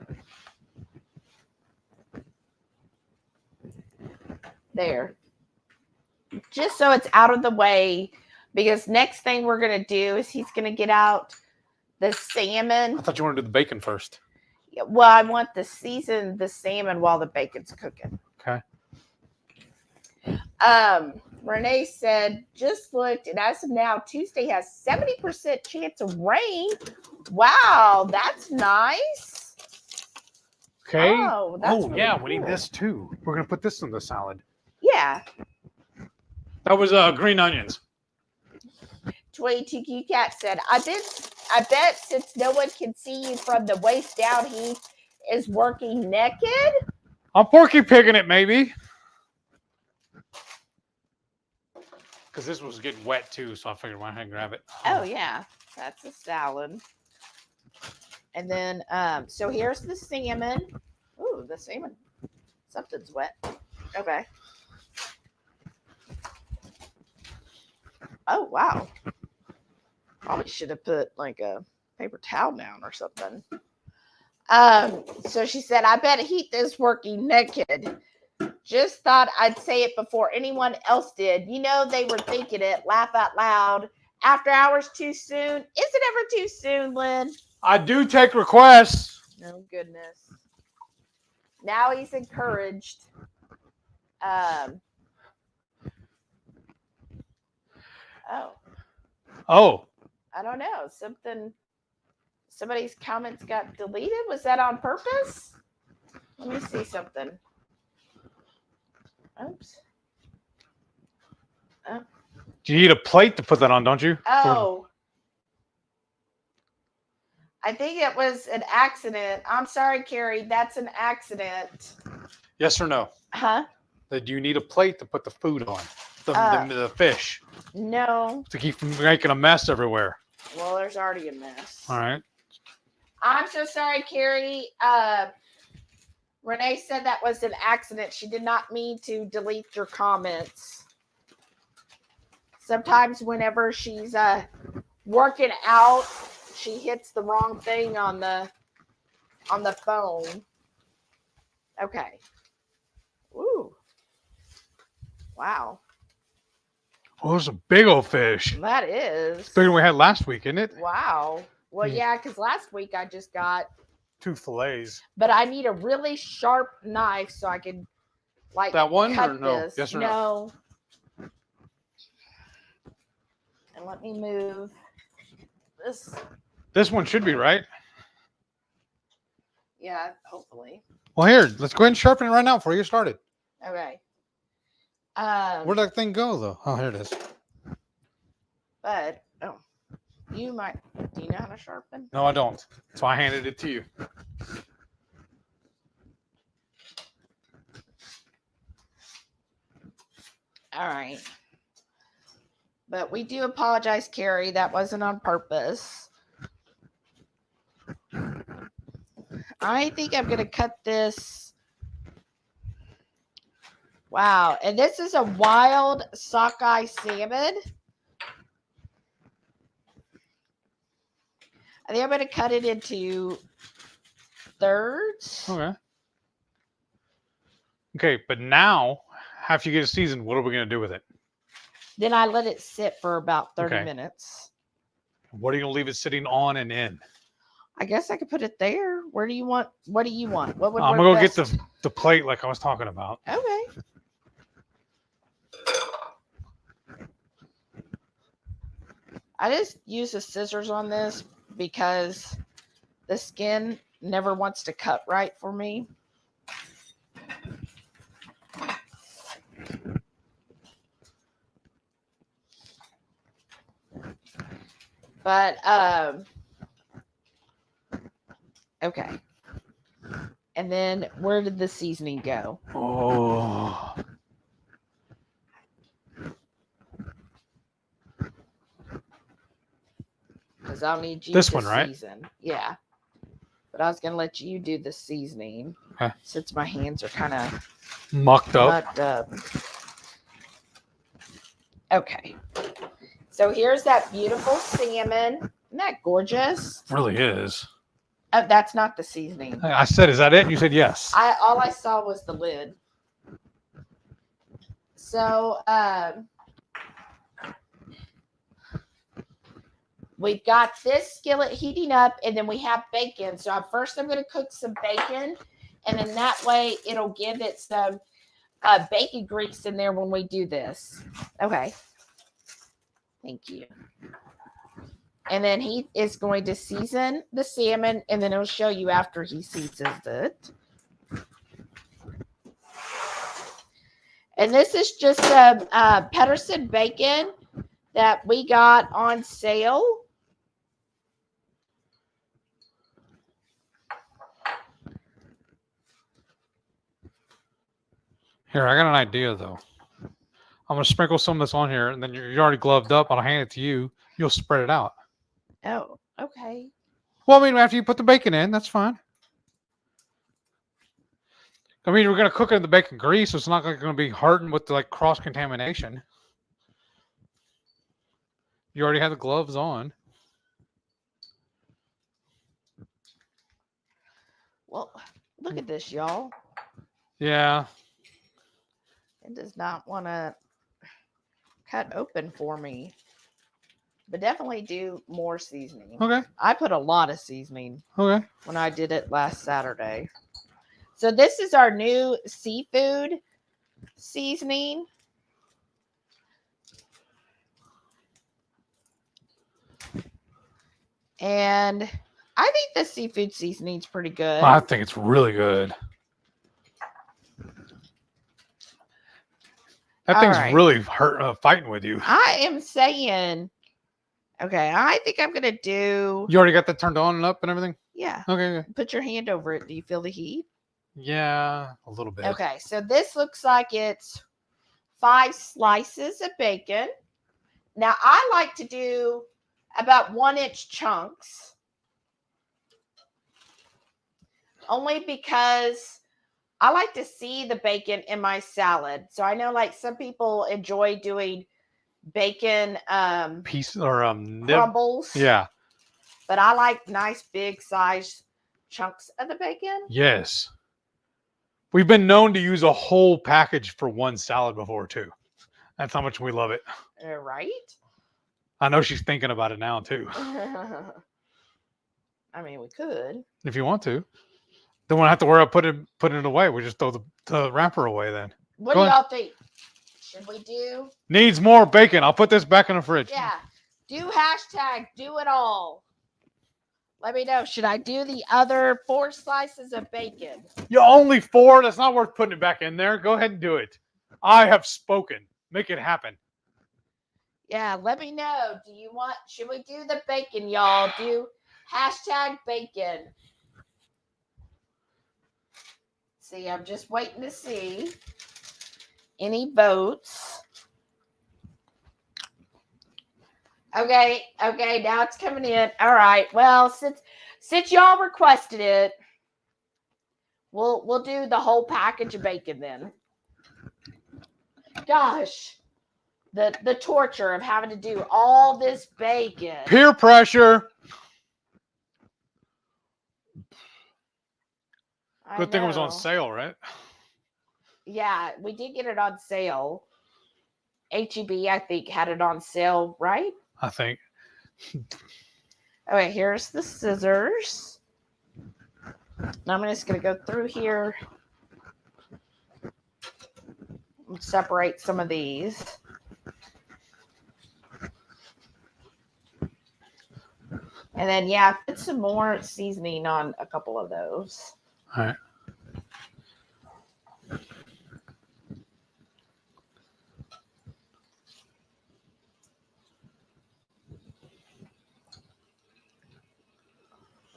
There. Just so it's out of the way, because next thing we're going to do is he's going to get out the salmon. I thought you wanted to do the bacon first. Well, I want to season the salmon while the bacon's cooking. Okay. Renee said, just looked, and as of now, Tuesday has 70% chance of rain. Wow, that's nice. Okay. Oh, that's really yeah, cool. we need this too. We're going to put this in the salad. Yeah. That was green onions. 22Q Cat said, I bet since no one can see you from the waist down, he is working naked. I'm porky pigging it, maybe. Because this was getting wet too, so I figured why not grab it. Oh yeah, that's a salad. And then, so here's the salmon. Ooh, the salmon. Something's wet. Okay. Oh wow. Probably should have put like a paper towel down or something. So she said, I bet Heath is working naked. Just thought I'd say it before anyone else did. You know, they were thinking it. Laugh out loud. After hours too soon. Is it ever too soon, Lynn? I do take requests. Oh, goodness. Now he's encouraged. Oh. I don't know. Somebody's comments got deleted. Was that on purpose? Let me see something. Oops. You need a plate to put that on, don't you? Oh. I think it was an accident. I'm sorry, Carrie. That's an accident. Yes or no? Huh? That you need a plate to put the food on. The fish. No. To keep from making a mess everywhere. Well, there's already a mess. All right. I'm so sorry, Carrie. Renee said that was an accident. She did not mean to delete your comments. Sometimes whenever she's working out, she hits the wrong thing on the phone. Okay. Ooh. Wow. Oh, it's a big old fish. That is. It's bigger than we had last week, isn't it? Wow. Well, yeah, because last week I just got 2 fillets. But I need a really sharp knife so I can like that one cut or no? this. Yes or no? And let me move this. This one should be right. Yeah, hopefully. Well, here, let's go ahead and sharpen it right now before you get started. Okay. Where'd that thing go, though? Oh, here it is. But, you might. Do you know how to sharpen? No, I don't. So I handed it to you. All right. But we do apologize, Carrie. That wasn't on purpose. I think I'm going to cut this. Wow. And this is a wild sockeye salmon. I think I'm going to cut it into thirds. Okay. Okay, but now, after you get it seasoned, what are we going to do with it? Then I let it sit for about 30 minutes. What are you going to leave it sitting on and in? I guess I could put it there. Where do you want? What do you want? What would I'm going to go get the plate like I was talking about. Okay. I just use the scissors on this because the skin never wants to cut right for me. But, okay. And then where did the seasoning go? Oh. Because I'll need you this to one, right? season. Yeah. But I was going to let you do the seasoning since my hands are kind of mucked up. Okay. So here's that beautiful salmon. Isn't that gorgeous? It really is. Oh, that's not the seasoning. I said, is that it? And you said yes. All I saw was the lid. So we've got this skillet heating up, and then we have bacon. So first I'm going to cook some bacon, and then that way it'll give it some bacon grease in there when we do this. Okay. Thank you. And then he is going to season the salmon, and then he'll show you after he seasons it. And this is just some Pedersen bacon that we got on sale. Here, I got an idea, though. I'm going to sprinkle some of this on here, and then you're already gloved up. I'll hand it to you. You'll spread it out. Oh, okay. Well, I mean, after you put the bacon in, that's fine. I mean, we're going to cook it in the bacon grease, so it's not going to be hardened with the cross-contamination. You already have the gloves on. Well, look at this, y'all. Yeah. It does not want to cut open for me. But definitely do more seasoning. Okay. I put a lot of seasoning. Okay. When I did it last Saturday. So this is our new seafood seasoning. And I think the seafood seasoning is pretty good. I think it's really good. That All thing's right. really fighting with you. I am saying, okay, I think I'm going to do. You already got that turned on and up and everything? Yeah. Okay. Put your hand over it. Do you feel the heat? Yeah, a little bit. Okay, so this looks like it's 5 slices of bacon. Now, I like to do about 1-inch chunks. Only because I like to see the bacon in my salad. So I know like some people enjoy doing bacon Piece or crumbles. Yeah. But I like nice big size chunks of the bacon. Yes. We've been known to use a whole package for one salad before too. That's how much we love it. Right? I know she's thinking about it now too. I mean, we could. If you want to. Then we don't have to worry about putting it away. We just throw the wrapper away then. What do y'all think? Should we do? Needs more bacon. I'll put this back in the fridge. Yeah. Do hashtag do it all. Let me know. Should I do the other 4 slices of bacon? You only 4? That's not worth putting it back in there. Go ahead and do it. I have spoken. Make it happen. Yeah, let me know. Should we do the bacon, y'all? Do hashtag bacon. See, I'm just waiting to see any votes. Okay, now it's coming in. All right. Well, since y'all requested it, we'll do the whole package of bacon then. Gosh, the torture of having to do all this bacon. Peer pressure. Good thing it was on sale, right? Yeah, we did get it on sale. HEB, I think, had it on sale, right? I think. Okay, here's the scissors. Now I'm just going to go through here and separate some of these. And then, yeah, put some more seasoning on a couple of those. All right.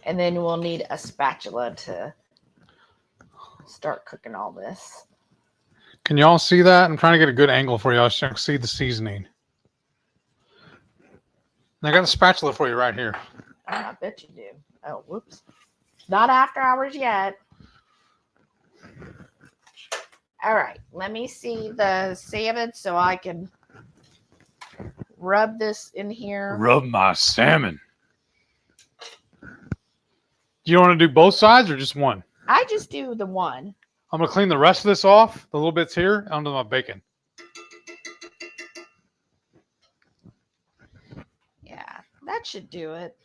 And then we'll need a spatula to start cooking all this. Can y'all see that? I'm trying to get a good angle for y'all so you can see the seasoning. I got a spatula for you right here. Oh, I bet you do. Oh, whoops. Not after hours yet. All right. Let me see the salmon so I can rub this in here. Rub my salmon. Do you want to do both sides or just one? I just do the one. I'm going to clean the rest of this off, the little bits here, onto my bacon. Yeah, that should do it.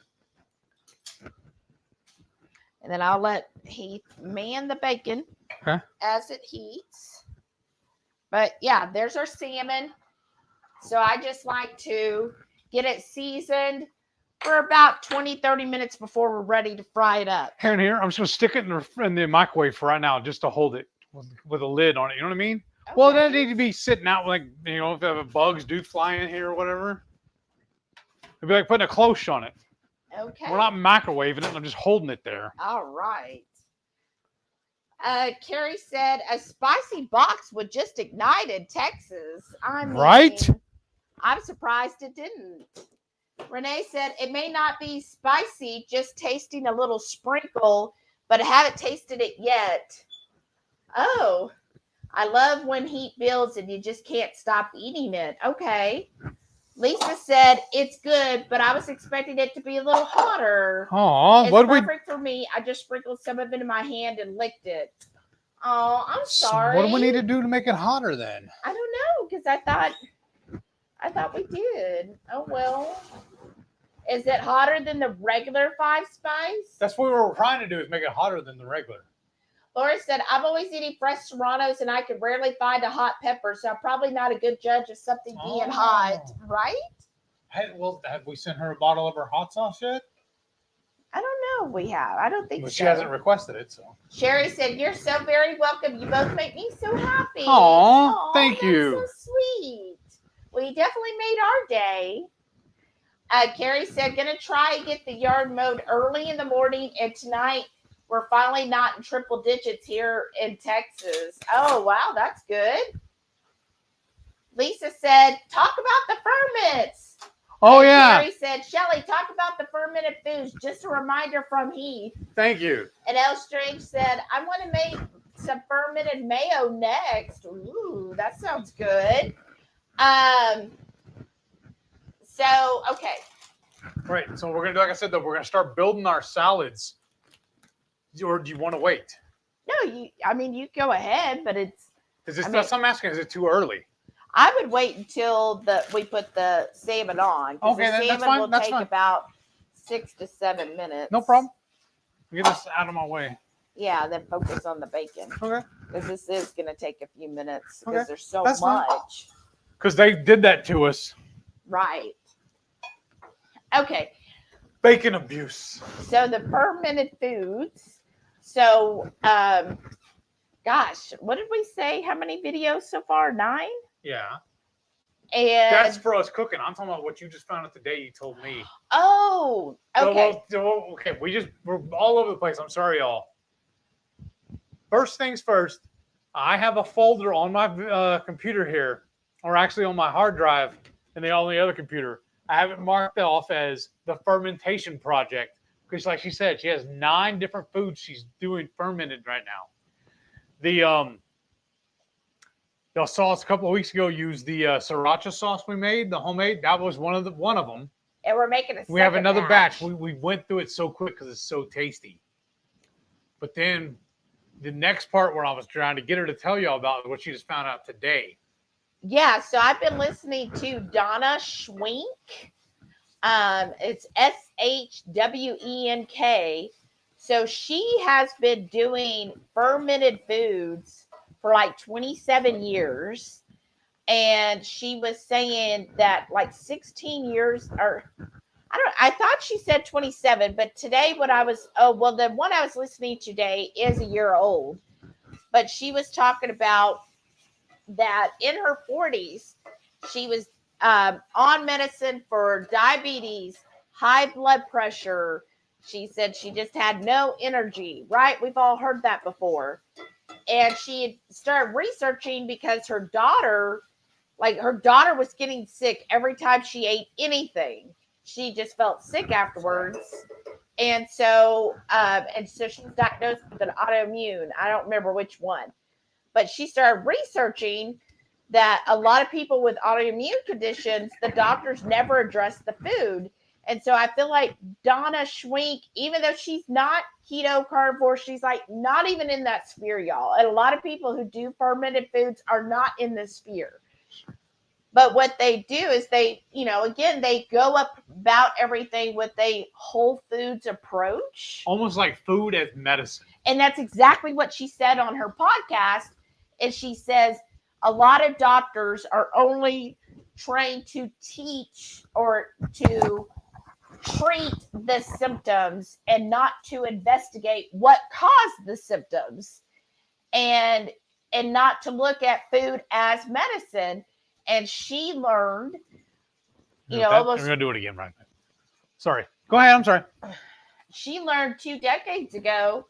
And then I'll let Heath man the bacon as it heats. But yeah, there's our salmon. So I just like to get it seasoned for about 20-30 minutes before we're ready to fry it up. Here, I'm just going to stick it in the microwave for right now just to hold it with a lid on it. You know what I mean? Okay. Well, it doesn't need to be sitting out like, if you have bugs do fly in here or whatever. It'd be like putting a cloche on it. Okay. We're not microwaving it. I'm just holding it there. All right. Carrie said a spicy box would just ignite in Texas. I mean, right? I'm surprised it didn't. Renee said it may not be spicy, just tasting a little sprinkle, but I haven't tasted it yet. Oh, I love when heat builds and you just can't stop eating it. Okay. Lisa said it's good, but I was expecting it to be a little hotter. Oh, it's perfect for me. I just sprinkled some of it in my hand and licked it. Oh, I'm sorry. What do we need to do to make it hotter then? I don't know, because I thought we did. Oh well. Is it hotter than the regular 5 spice? That's what we were trying to do, is make it hotter than the regular. Laura said, I'm always eating fresh serranos and I can rarely find a hot pepper, so I'm probably not a good judge of something being hot, right? Hey, well, have we sent her a bottle of her hot sauce yet? I don't know if we have. I don't think But so. she hasn't requested it, so. Sherry said, "You're so very welcome. You both make me so happy." Aw, thank that's you. So sweet. Well, you definitely made our day. Carrie said, "Gonna try and get the yard mowed early in the morning, and tonight we're finally not in triple digits here in Texas." Oh, wow, that's good. Lisa said, "Talk about the ferments." Oh, and yeah. Carrie said, "Shelly, talk about the fermented foods. Just a reminder from Heath." Thank you. And L Strange said, "I want to make some fermented mayo next." Ooh, that sounds good. So, okay. Right. So we're going to do, like I said, though, we're going to start building our salads. Or do you want to wait? No, you go ahead, but it's. That's I'm asking, is it too early? I would wait until we put the salmon on. Okay, the that's fine. Will That's take fine. about 6 to 7 minutes. No problem. Get this out of my way. Yeah, then focus on the bacon. Okay. Because this is going to take a few minutes because Okay. there's so That's much. Because they did that to us. Right. Okay. Bacon abuse. So the fermented foods. So, gosh, what did we say? How many videos so far? 9? Yeah. And that's for us cooking. I'm talking about what you just found out today. You told me. Oh, okay. Okay. We're all over the place. I'm sorry, y'all. First things first. I have a folder on my computer here, or actually on my hard drive, and the only other computer. I have it marked off as the fermentation project because, like she said, she has 9 different foods she's doing fermented right now. Y'all saw us a couple of weeks ago use the sriracha sauce we made, the homemade. That was one of them. And we're making We have another batch. We went through it so quick because it's so tasty. But then the next part where I was trying to get her to tell y'all about what she just found out today. Yeah, so I've been listening to Donna Schwenk. It's SHWENK. So she has been doing fermented foods for like 27 years. And she was saying that like 16 years, or I thought she said 27, but today the one I was listening to today is a year old. But she was talking about that in her 40s, she was on medicine for diabetes, high blood pressure. She said she just had no energy, right? We've all heard that before. And she started researching because her daughter was getting sick every time she ate anything. She just felt sick afterwards. And so she was diagnosed with an autoimmune. I don't remember which one. But she started researching that a lot of people with autoimmune conditions, the doctors never address the food. And so I feel like Donna Schwenk, even though she's not keto carnivore, she's like not even in that sphere, y'all. And a lot of people who do fermented foods are not in this sphere. But what they do is they go up about everything with a whole foods approach. Almost like food as medicine. And that's exactly what she said on her podcast. And she says a lot of doctors are only trained to teach or to treat the symptoms and not to investigate what caused the symptoms and not to look at food as medicine. And she learned, I'm going to do it again right now. Sorry. Go ahead. I'm sorry. She learned 2 decades ago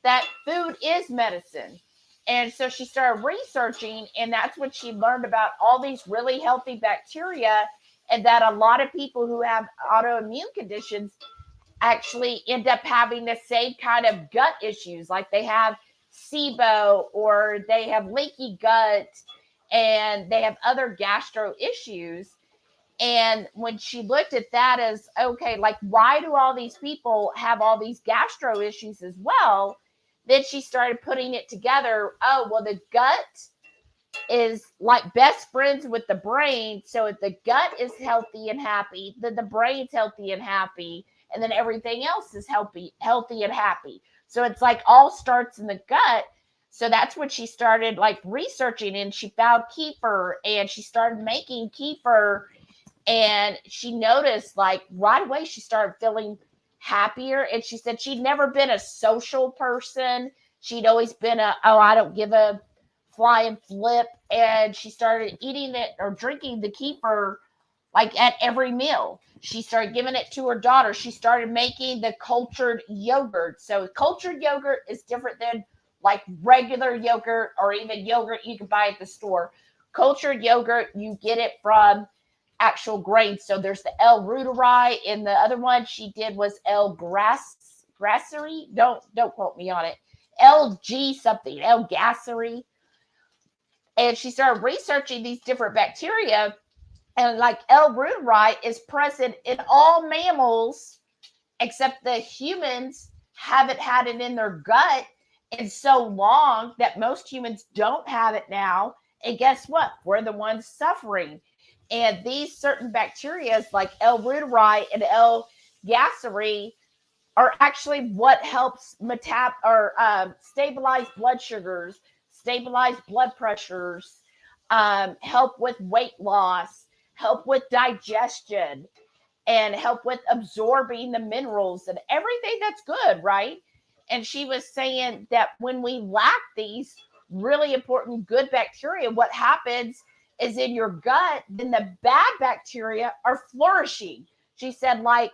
that food is medicine. And so she started researching, and that's when she learned about all these really healthy bacteria, and that a lot of people who have autoimmune conditions actually end up having the same kind of gut issues. Like they have SIBO, or they have leaky gut, and they have other gastro issues. And when she looked at that as, okay, like, why do all these people have all these gastro issues as well? Then she started putting it together. Oh, well, the gut is like best friends with the brain. So if the gut is healthy and happy, then the brain's healthy and happy. And then everything else is healthy and happy. So it's like all starts in the gut. So that's when she started like researching, and she found kefir, and she started making kefir. And she noticed like right away, she started feeling happier. And she said she'd never been a social person. She'd always been I don't give a flying flip. And she started eating it or drinking the kefir like at every meal. She started giving it to her daughter. She started making the cultured yogurt. So cultured yogurt is different than like regular yogurt or even yogurt you can buy at the store. Cultured yogurt, you get it from actual grains. So there's the L Ruderai, and the other one she did was L Grassery. Don't quote me on it. LG something, L Gassery. And she started researching these different bacteria. And like L. reuteri is present in all mammals, except the humans haven't had it in their gut in so long that most humans don't have it now. And guess what? We're the ones suffering. And these certain bacteria, like L. reuteri and L. gasseri, are actually what helps stabilize blood sugars, stabilize blood pressures, help with weight loss, help with digestion, and help with absorbing the minerals and everything that's good, right? And she was saying that when we lack these really important good bacteria, what happens is in your gut, then the bad bacteria are flourishing. She said, like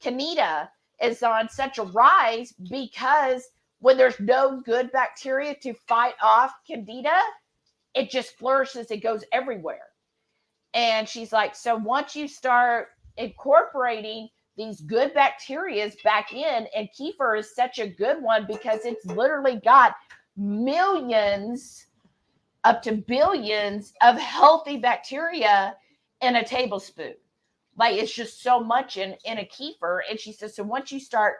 Candida is on such a rise because when there's no good bacteria to fight off Candida, it just flourishes. It goes everywhere. And she's like, so once you start incorporating these good bacteria back in, and kefir is such a good one because it's literally got millions up to billions of healthy bacteria in a tablespoon. Like it's just so much in a kefir. And she says, so once you start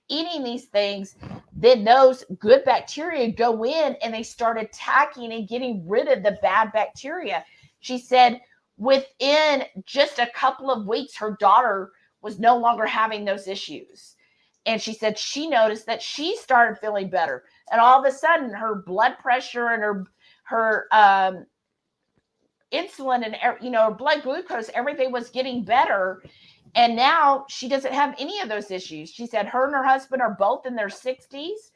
eating these things, then those good bacteria go in and they start attacking and getting rid of the bad bacteria. She said within just a couple of weeks, her daughter was no longer having those issues. And she said she noticed that she started feeling better. And all of a sudden, her blood pressure and her insulin and her blood glucose, everything was getting better. And now she doesn't have any of those issues. She said her and her husband are both in their 60s.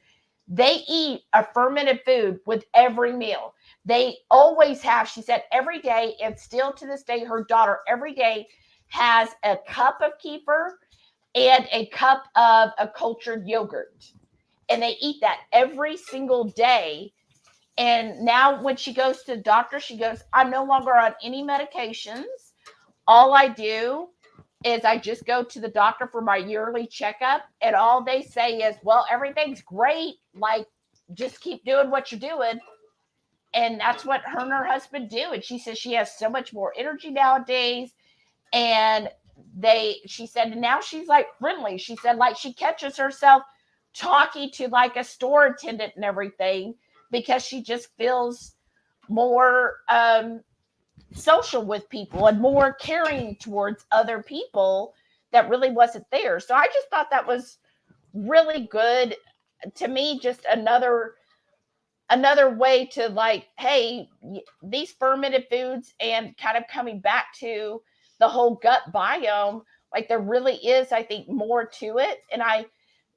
They eat a fermented food with every meal. They always have, she said, every day, and still to this day, her daughter every day has a cup of kefir and a cup of a cultured yogurt. And they eat that every single day. And now when she goes to the doctor, she goes, I'm no longer on any medications. All I do is I just go to the doctor for my yearly checkup. And all they say is, well, everything's great. Like, just keep doing what you're doing. And that's what her and her husband do. And she says she has so much more energy nowadays. And she said, now she's like friendly. She said, like, she catches herself talking to like a store attendant and everything because she just feels more social with people and more caring towards other people that really wasn't there. So I just thought that was really good to me. Just another way to like, hey, these fermented foods and kind of coming back to the whole gut biome, like there really is, I think, more to it. And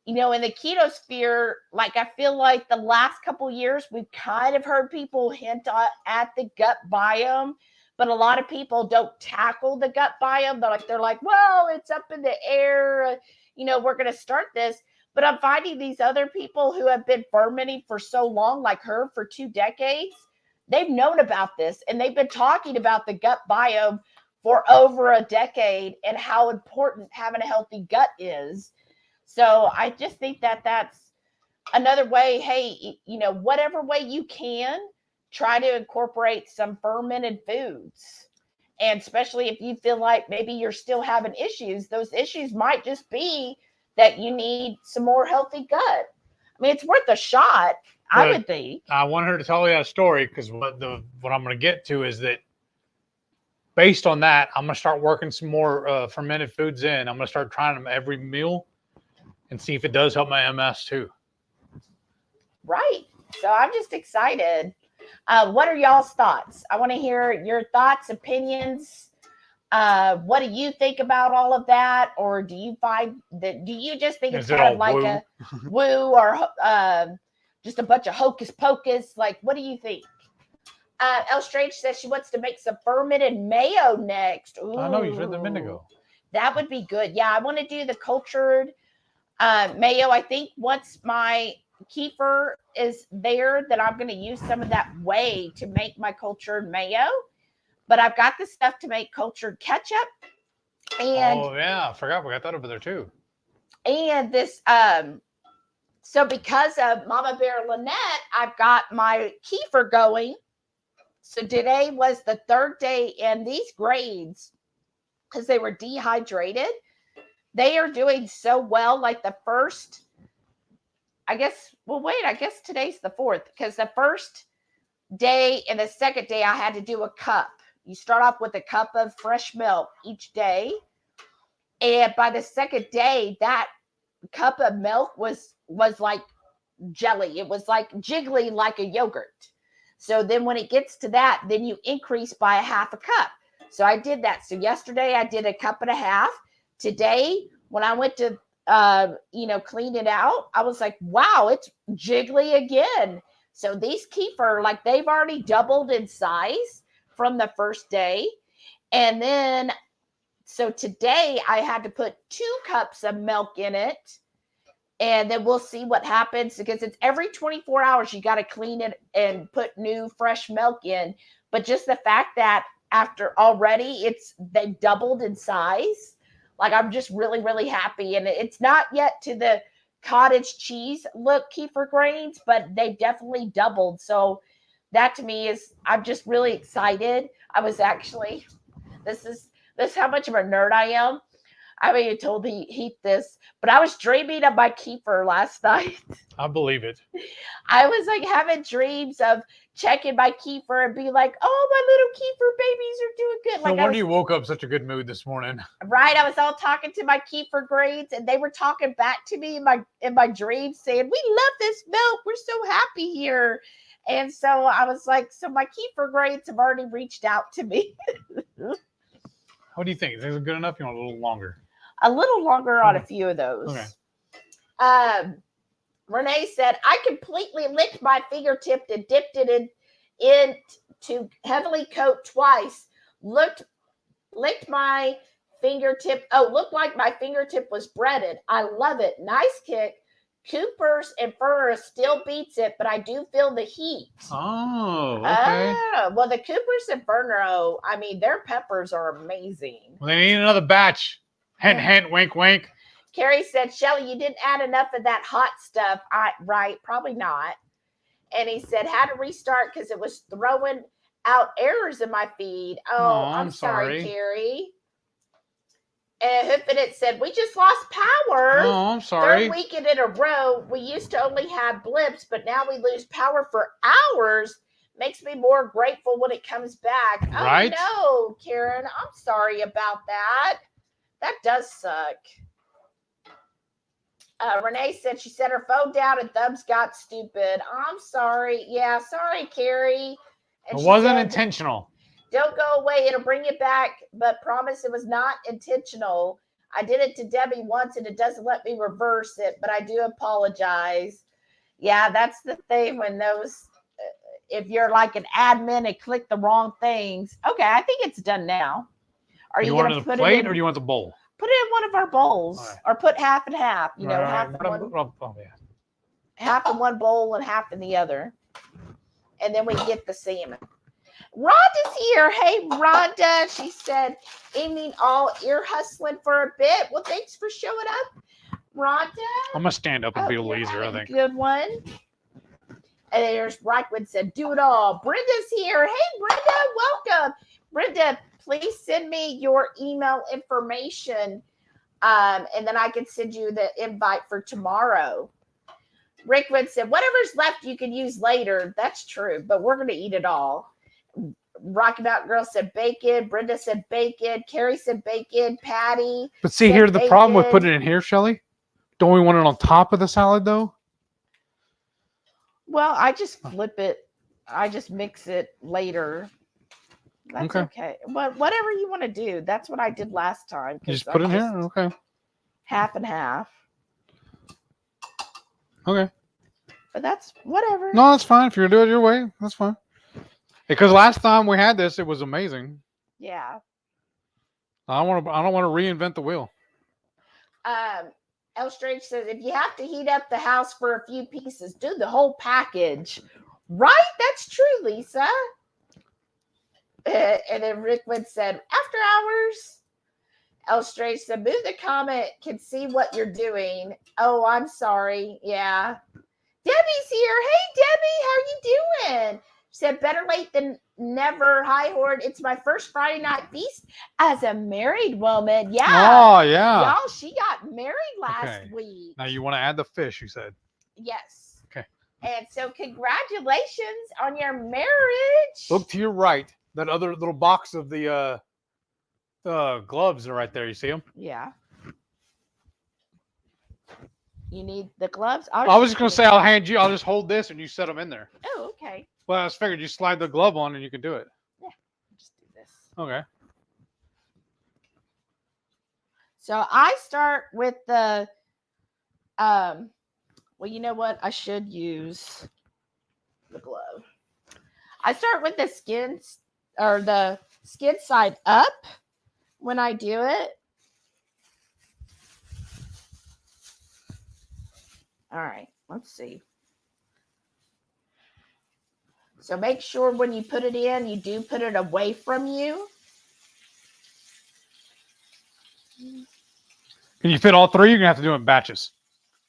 in the keto sphere, like I feel like the last couple of years, we've kind of heard people hint at the gut biome, but a lot of people don't tackle the gut biome. They're like, well, it's up in the air. We're going to start this. But I'm finding these other people who have been fermenting for so long, like her for 2 decades, they've known about this and they've been talking about the gut biome for over a decade and how important having a healthy gut is. So I just think that that's another way. Hey, whatever way you can, try to incorporate some fermented foods. And especially if you feel like maybe you're still having issues, those issues might just be that you need some more healthy gut. I mean, it's worth a shot, I would think. I want her to tell you that story because what I'm going to get to is that based on that, I'm going to start working some more fermented foods in. I'm going to start trying them every meal and see if it does help my MS too. Right. So I'm just excited. What are y'all's thoughts? I want to hear your thoughts, opinions. What do you think about all of that? Or do you find that, do you just think it's kind of like woo? a woo or just a bunch of hocus pocus? Like, what do you think? El Strange says she wants to make some fermented mayo next. Ooh, I know, you said the minute ago. That would be good. Yeah, I want to do the cultured mayo. I think once my kefir is there, that I'm going to use some of that whey to make my cultured mayo. But I've got the stuff to make cultured ketchup. And oh yeah, I forgot we got that over there too. And this so because of Mama Bear Lynette, I've got my kefir going. So today was the third day, and these grades, because they were dehydrated, they are doing so well. Like the first, I guess today's the fourth, because the first day and the second day I had to do a cup. You start off with a cup of fresh milk each day. And by the second day, that cup of milk was like jelly. It was like jiggly like a yogurt. So then when it gets to that, then you increase by a half a cup. So I did that. So yesterday I did a cup and a half. Today, when I went to clean it out, I was like, wow, it's jiggly again. So these kefir, like, they've already doubled in size from the first day. And then so today I had to put 2 cups of milk in it. And then we'll see what happens, because it's every 24 hours you got to clean it and put new fresh milk in. But just the fact that after already they've doubled in size, like, I'm just really, really happy. And it's not yet to the cottage cheese look kefir grains, but they've definitely doubled. So that to me I'm just really excited. I was actually, this is how much of a nerd I am. I mean, I told Heath this, but I was dreaming of my kefir last night. I believe it. I was like having dreams of checking my kefir and be like, oh, my little kefir babies are doing good. No wonder you woke up such a good mood this morning. Right. I was all talking to my kefir grades, and they were talking back to me in my dreams saying, we love this milk. We're so happy here. And so I was like, so my kefir grades have already reached out to me. What do you think? Is it good enough? You want a little longer? A little longer on a few of those. Okay. Renee said, I completely licked my fingertip and dipped it in to heavily coat twice. Licked my fingertip. Oh, looked like my fingertip was breaded. I love it. Nice kick. Cooper's Inferno still beats it, but I do feel the heat. Oh, okay. Well, the Cooper's Inferno, I mean, their peppers are amazing. Well, they need another batch. Hint, hint, wink, wink. Carrie said, Shelly, you didn't add enough of that hot stuff. Right, probably not. And he said, had to restart because it was throwing out errors in my feed. Oh, I'm sorry, Carrie. And Hoofit said, we just lost power. Oh, I'm sorry. 3rd weekend in a row. We used to only have blips, but now we lose power for hours. Makes me more grateful when it comes back. Right? Oh, no, Karen. I'm sorry about that. That does suck. Renee said she set her phone down and thumbs got stupid. I'm sorry. Yeah, sorry, Carrie. And it wasn't intentional. Don't go away. It'll bring you back, but promise it was not intentional. I did it to Debbie once, and it doesn't let me reverse it, but I do apologize. Yeah, that's the thing when those, if you're like an admin and click the wrong things. Okay, I think it's done now. Are you want it in a plate or do you want the bowl? Put it in one of our bowls, or put half and half. You know, half in one, half in one bowl and half in the other, and then we get the salmon. Rhonda's here. Hey, Rhonda. She said, evening all ear hustling for a bit. Well, thanks for showing up, Rhonda. I'm going to stand up and be a little easier, I think. Good one. And there's Reichman said, do it all. Brenda's here. Hey, Brenda, welcome. Brenda, please send me your email information, and then I can send you the invite for tomorrow. Rickwood said, whatever's left you can use later. That's true, but we're going to eat it all. Rocky Mountain Girl said bacon. Brenda said bacon. Carrie said bacon. Patty. But see, here's the problem with putting it in here, Shelly. Don't we want it on top of the salad, though? Well, I just flip it. I just mix it later. That's okay. But whatever you want to do, that's what I did last time. You just put it in here? Okay. Half and half. Okay. But that's whatever. No, that's fine. If you're going to do it your way, that's fine. Because last time we had this, it was amazing. Yeah. I don't want to reinvent the wheel. L Strange says, if you have to heat up the house for a few pieces, do the whole package. Right? That's true, Lisa. And then Rickwood said, after hours. L Strange said, move the comment, can see what you're doing. Oh, I'm sorry. Yeah. Debbie's here. Hey, Debbie, how you doing? She said, better late than never. Hi, Horde. It's my first Friday night feast as a married woman. Yeah. Oh, yeah. Y'all, she got married last week. Now you want to add the fish, you said. Yes. Okay. And so congratulations on your marriage. Look to your right. That other little box of the gloves are right there. You see them? Yeah. You need the gloves? I was just going to say, I'll just hold this and you set them in there. Oh, okay. Well, I just figured you slide the glove on and you can do it. Yeah. Just do this. Okay. So I start with the, well, you know what? I should use the glove. I start with the skin side up when I do it. All right, let's see. So make sure when you put it in, you do put it away from you. Can you fit all three? You're going to have to do it in batches.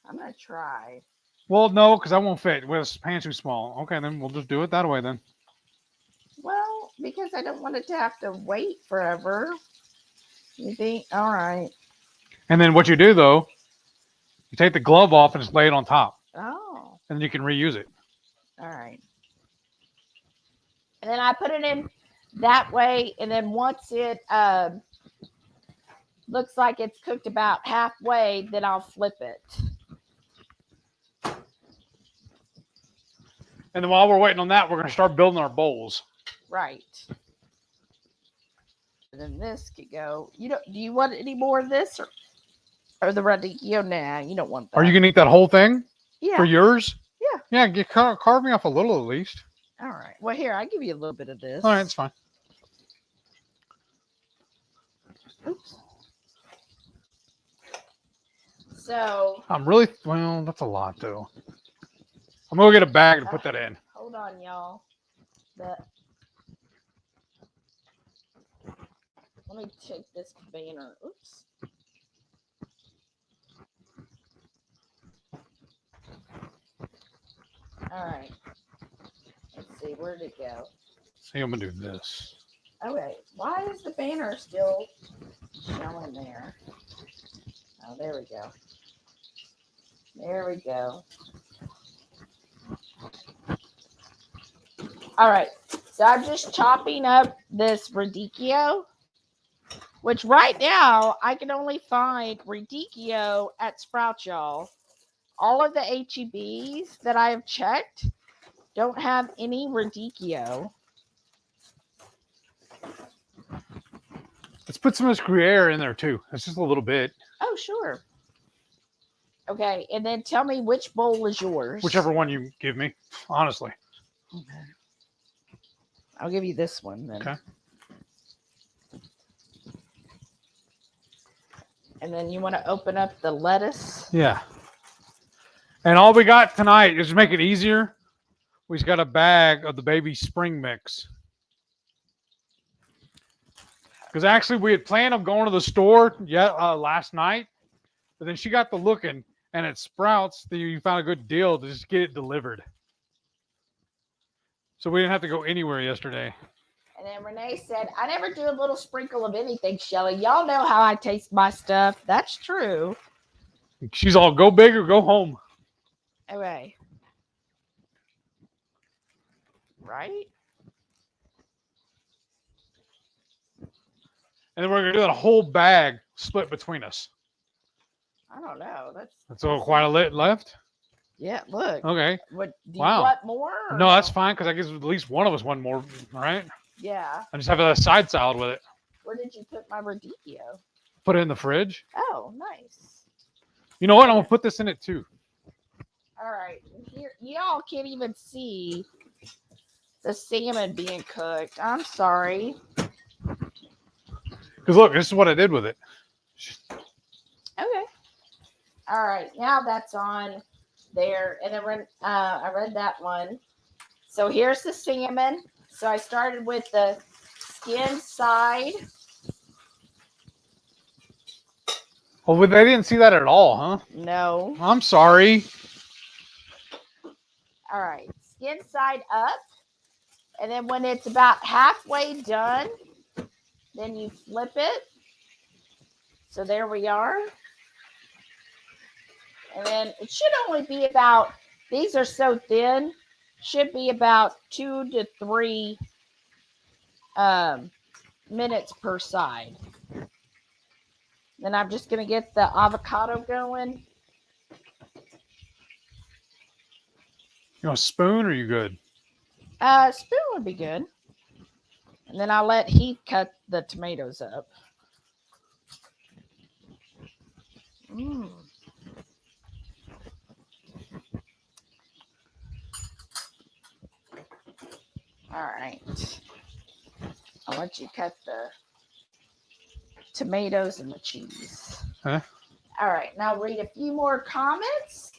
I'm going to try. Well, no, because I won't fit. Well, this pan's too small. Okay, then we'll just do it that way then. Well, because I don't want it to have to wait forever. You think? All right. And then what you do, though, you take the glove off and just lay it on top. Oh. And then you can reuse it. All right. And then I put it in that way. And then once it looks like it's cooked about halfway, then I'll flip it. And then while we're waiting on that, we're going to start building our bowls. Right. And then this could go. Do you want any more of this or the radicchio? Nah, you don't want that. Are you going to eat that whole thing? Yeah. For yours? Yeah. Yeah, carve me off a little at least. All right. Well, here, I'll give you a little bit of this. All right, it's fine. Oops. So. Well, that's a lot, though. I'm going to get a bag and put that in. Hold on, y'all. Let me take this banner. Oops. All right. Let's see. Where did it go? See, I'm going to do this. Okay. Why is the banner still showing there? Oh, there we go. There we go. All right. So I'm just chopping up this radicchio, which right now I can only find radicchio at Sprout, y'all. All of the HEBs that I have checked don't have any radicchio. Let's put some of this Gruyere in there too. It's just a little bit. Oh, sure. Okay, and then tell me which bowl is yours. Whichever one you give me, honestly. Okay. I'll give you this one then. Okay. And then you want to open up the lettuce? Yeah. And all we got tonight, is to make it easier, we just got a bag of the baby spring mix. Because actually we had planned on going to the store last night, but then she got to looking, and at Sprouts, you found a good deal to just get it delivered. So we didn't have to go anywhere yesterday. And then Renee said, I never do a little sprinkle of anything, Shelly. Y'all know how I taste my stuff. That's true. She's all, go big or go home. Okay. Right? And then we're going to do that whole bag split between us. I don't know. That's all quite a lit left? Yeah, look. Okay. What, do you Wow. want more? No, that's fine, because I guess at least one of us want more, right? Yeah. I just have a side salad with it. Where did you put my radicchio? Put it in the fridge. Oh, nice. You know what? I'm gonna put this in it too. All right. Here, y'all can't even see the salmon being cooked. I'm sorry. Because look, this is what I did with it. Okay. All right. Now that's on there. And then I read that one. So here's the salmon. So I started with the skin side. Oh, but they didn't see that at all, huh? No. I'm sorry. All right. Skin side up. And then when it's about halfway done, then you flip it. So there we are. And then it should only be about, these are so thin, should be about 2 to 3 minutes per side. Then I'm just going to get the avocado going. You want a spoon or are you good? Spoon would be good. And then I'll let Heath cut the tomatoes up. All right. I'll let you cut the tomatoes and the cheese. Huh? All right. Now read a few more comments.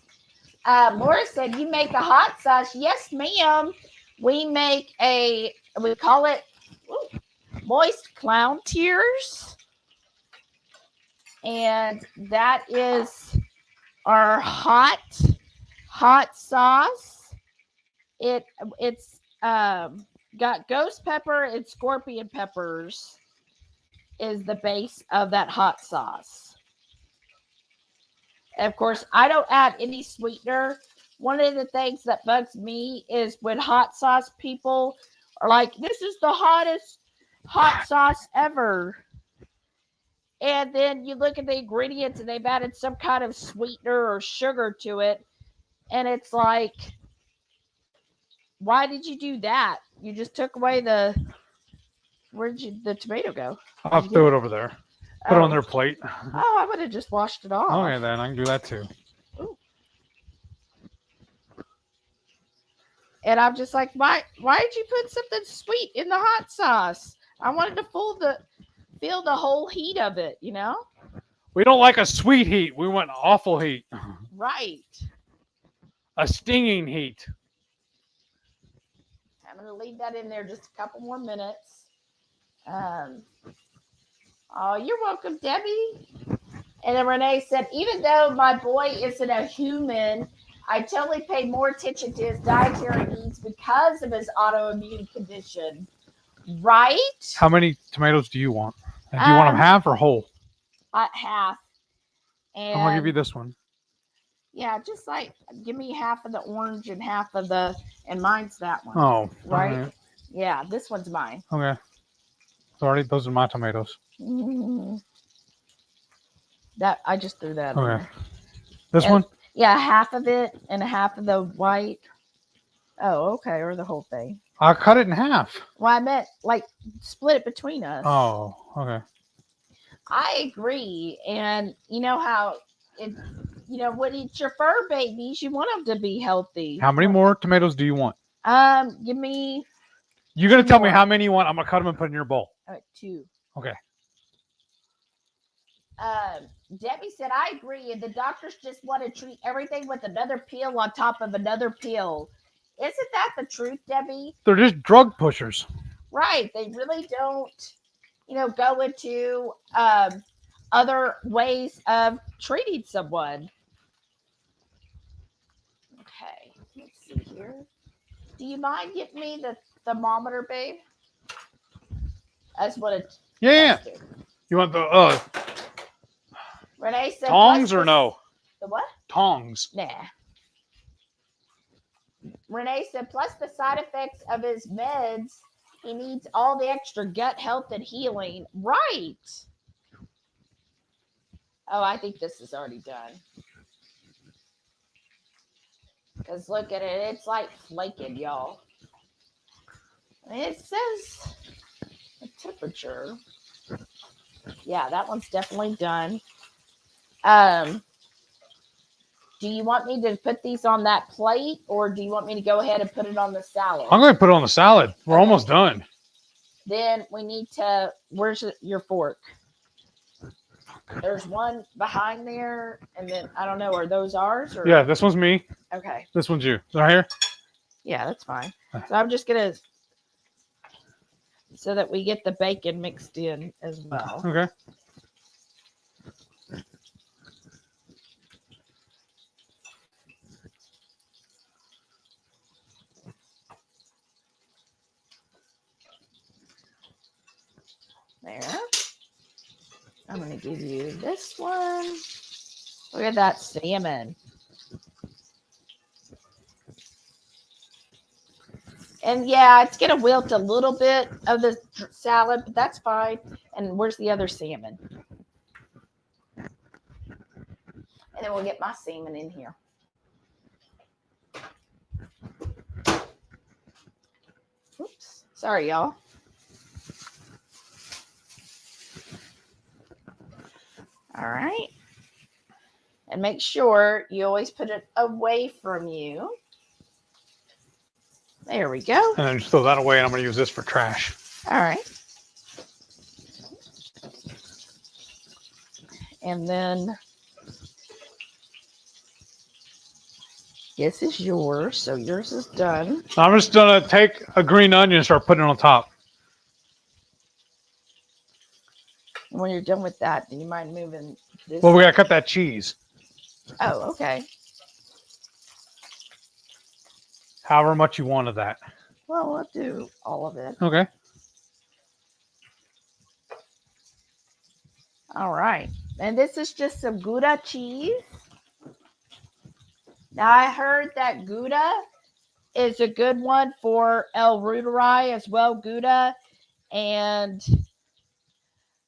Laura said, you make a hot sauce. Yes, ma'am. We call it moist clown tears. And that is our hot sauce. It's got ghost pepper and scorpion peppers is the base of that hot sauce. And of course, I don't add any sweetener. One of the things that bugs me is when hot sauce people are like, this is the hottest hot sauce ever. And then you look at the ingredients and they've added some kind of sweetener or sugar to it. And it's like, why did you do that? You just took away where'd the tomato go? I'll throw it over there. Put it on their plate. Oh, I would have just washed it off. Okay, then I can do that too. Ooh. And I'm just like, why did you put something sweet in the hot sauce? I wanted to feel the whole heat of it, you know? We don't like a sweet heat. We want awful heat. Right. A stinging heat. I'm going to leave that in there just a couple more minutes. Oh, you're welcome, Debbie. And then Renee said, even though my boy isn't a human, I totally pay more attention to his dietary needs because of his autoimmune condition. Right? How many tomatoes do you want? And do you want them half or whole? Half. And I'm going to give you this one. Yeah, just like give me half of the orange and half of and mine's that one. Oh. Right? Yeah, this one's mine. Okay. Sorry, those are my tomatoes. That I just threw that. Okay. This one? Yeah, half of it and half of the white. Oh, okay, or the whole thing. I'll cut it in half. Well, I meant like split it between us. Oh, okay. I agree, and you know how when it's your fur babies, you want them to be healthy. How many more tomatoes do you want? Give me. You're gonna tell me how many you want. I'm gonna cut them and put in your bowl. 2. Okay. Debbie said, I agree. And the doctors just want to treat everything with another pill on top of another pill. Isn't that the truth, Debbie? They're just drug pushers. Right. They really don't, go into other ways of treating someone. Okay. Let's see here. Do you mind giving me the thermometer, babe? That's what it. Yeah. You want the Renee said tongs or no? The what? Tongs. Nah. Renee said, plus the side effects of his meds, he needs all the extra gut health and healing. Right. Oh, I think this is already done. Because look at it. It's like flaking, y'all. It says the temperature. Yeah, that one's definitely done. Do you want me to put these on that plate, or do you want me to go ahead and put it on the salad? I'm going to put it on the salad. We're almost done. Then we need to, where's your fork? There's one behind there, and then, I don't know, are those ours? Or? Yeah, this one's me. Okay. This one's you. Right here? Yeah, that's fine. So I'm just going to, so that we get the bacon mixed in as well. Okay. There. I'm going to give you this one. Look at that salmon. And yeah, it's going to wilt a little bit of the salad, but that's fine. And where's the other salmon? And then we'll get my salmon in here. Oops. Sorry, y'all. All right. And make sure you always put it away from you. There we go. And then just throw that away, and I'm going to use this for trash. All right. And then this is yours. So yours is done. I'm just going to take a green onion and start putting it on top. And when you're done with that, do you mind moving this? Well, we got to cut that cheese. Oh, okay. However much you want of that. Well, we'll do all of it. Okay. All right. And this is just some Gouda cheese. Now, I heard that Gouda is a good one for El Ruderai as well. Gouda and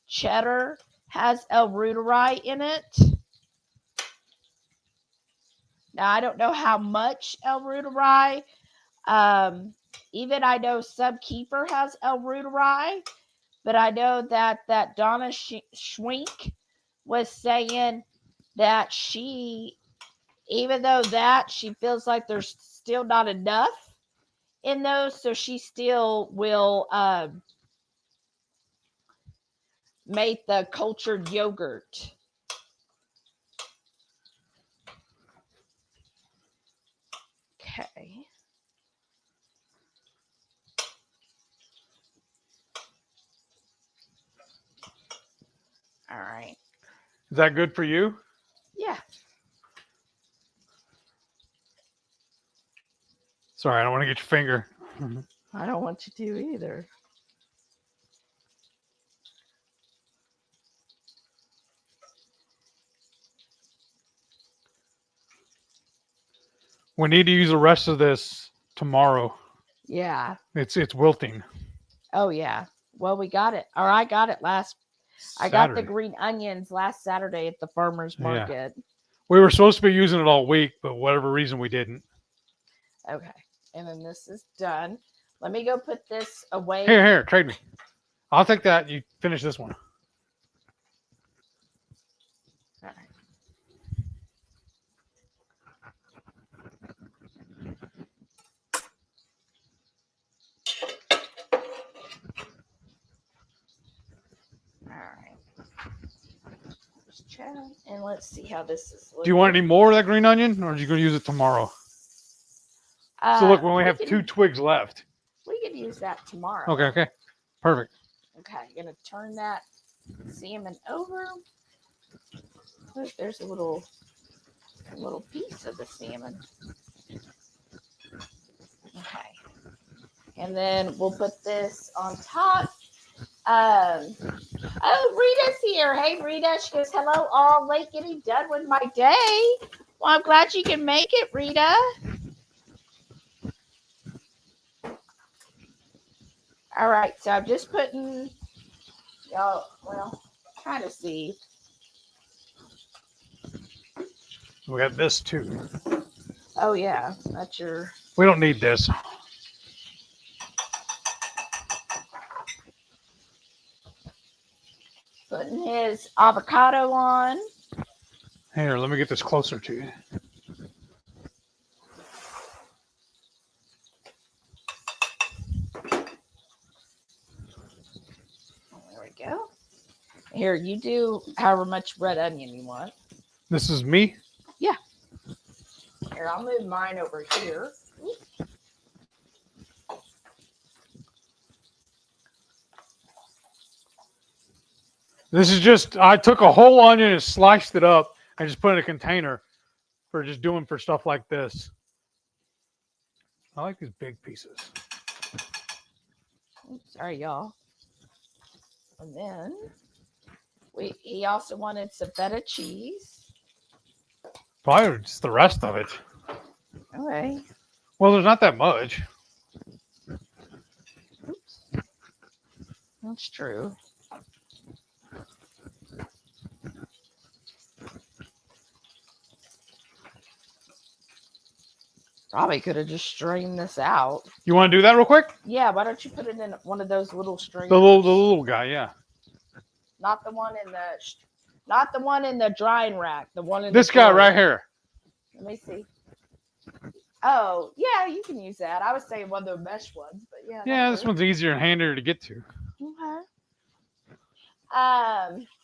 cheddar has El Ruderai in it. Now, I don't know how much El Ruderai. Even I know Sub Kiefer has El Ruderai, but I know that Donna Schwink was saying that she, even though that, she feels like there's still not enough in those, so she still will make the cultured yogurt. Okay. All right. Is that good for you? Yeah. Sorry, I don't want to get your finger. I don't want you to either. We need to use the rest of this tomorrow. Yeah. It's wilting. Oh, yeah. Well, we got it. Or I got it last. I got the green onions last Saturday at the farmer's market. Yeah. We were supposed to be using it all week, but whatever reason we didn't. Okay. And then this is done. Let me go put this away. Here, trade me. I'll take that. You finish this one. All right. And let's see how this is looking. Do you want any more of that green onion, or are you going to use it tomorrow? So look, we only have 2 twigs left. We could use that tomorrow. Okay. Perfect. Okay, I'm going to turn that salmon over. Look, there's a little piece of the salmon. Okay. And then we'll put this on top. Oh, Rita's here. Hey, Rita. She goes, hello, all. Late getting done with my day. Well, I'm glad you can make it, Rita. All right, so I'm just putting, trying to see. We got this too. Oh, yeah. That's your. We don't need this. Putting his avocado on. Here, let me get this closer to you. There we go. Here, you do however much red onion you want. This is me? Yeah. Here, I'll move mine over here. This is just, I took a whole onion and sliced it up and just put it in a container for just doing for stuff like this. I like these big pieces. Oops, sorry, y'all. And then he also wanted some feta cheese. Probably just the rest of it. Okay. Well, there's not that much. Oops. That's true. Probably could have just strained this out. You want to do that real quick? Yeah, why don't you put it in one of those little strainers? The little guy, yeah. Not the one in the drying rack. The one in this guy right here. Let me see. Oh, yeah, you can use that. I was saying one of the mesh ones, but yeah. Yeah, this one's easier and handier to get to. Okay.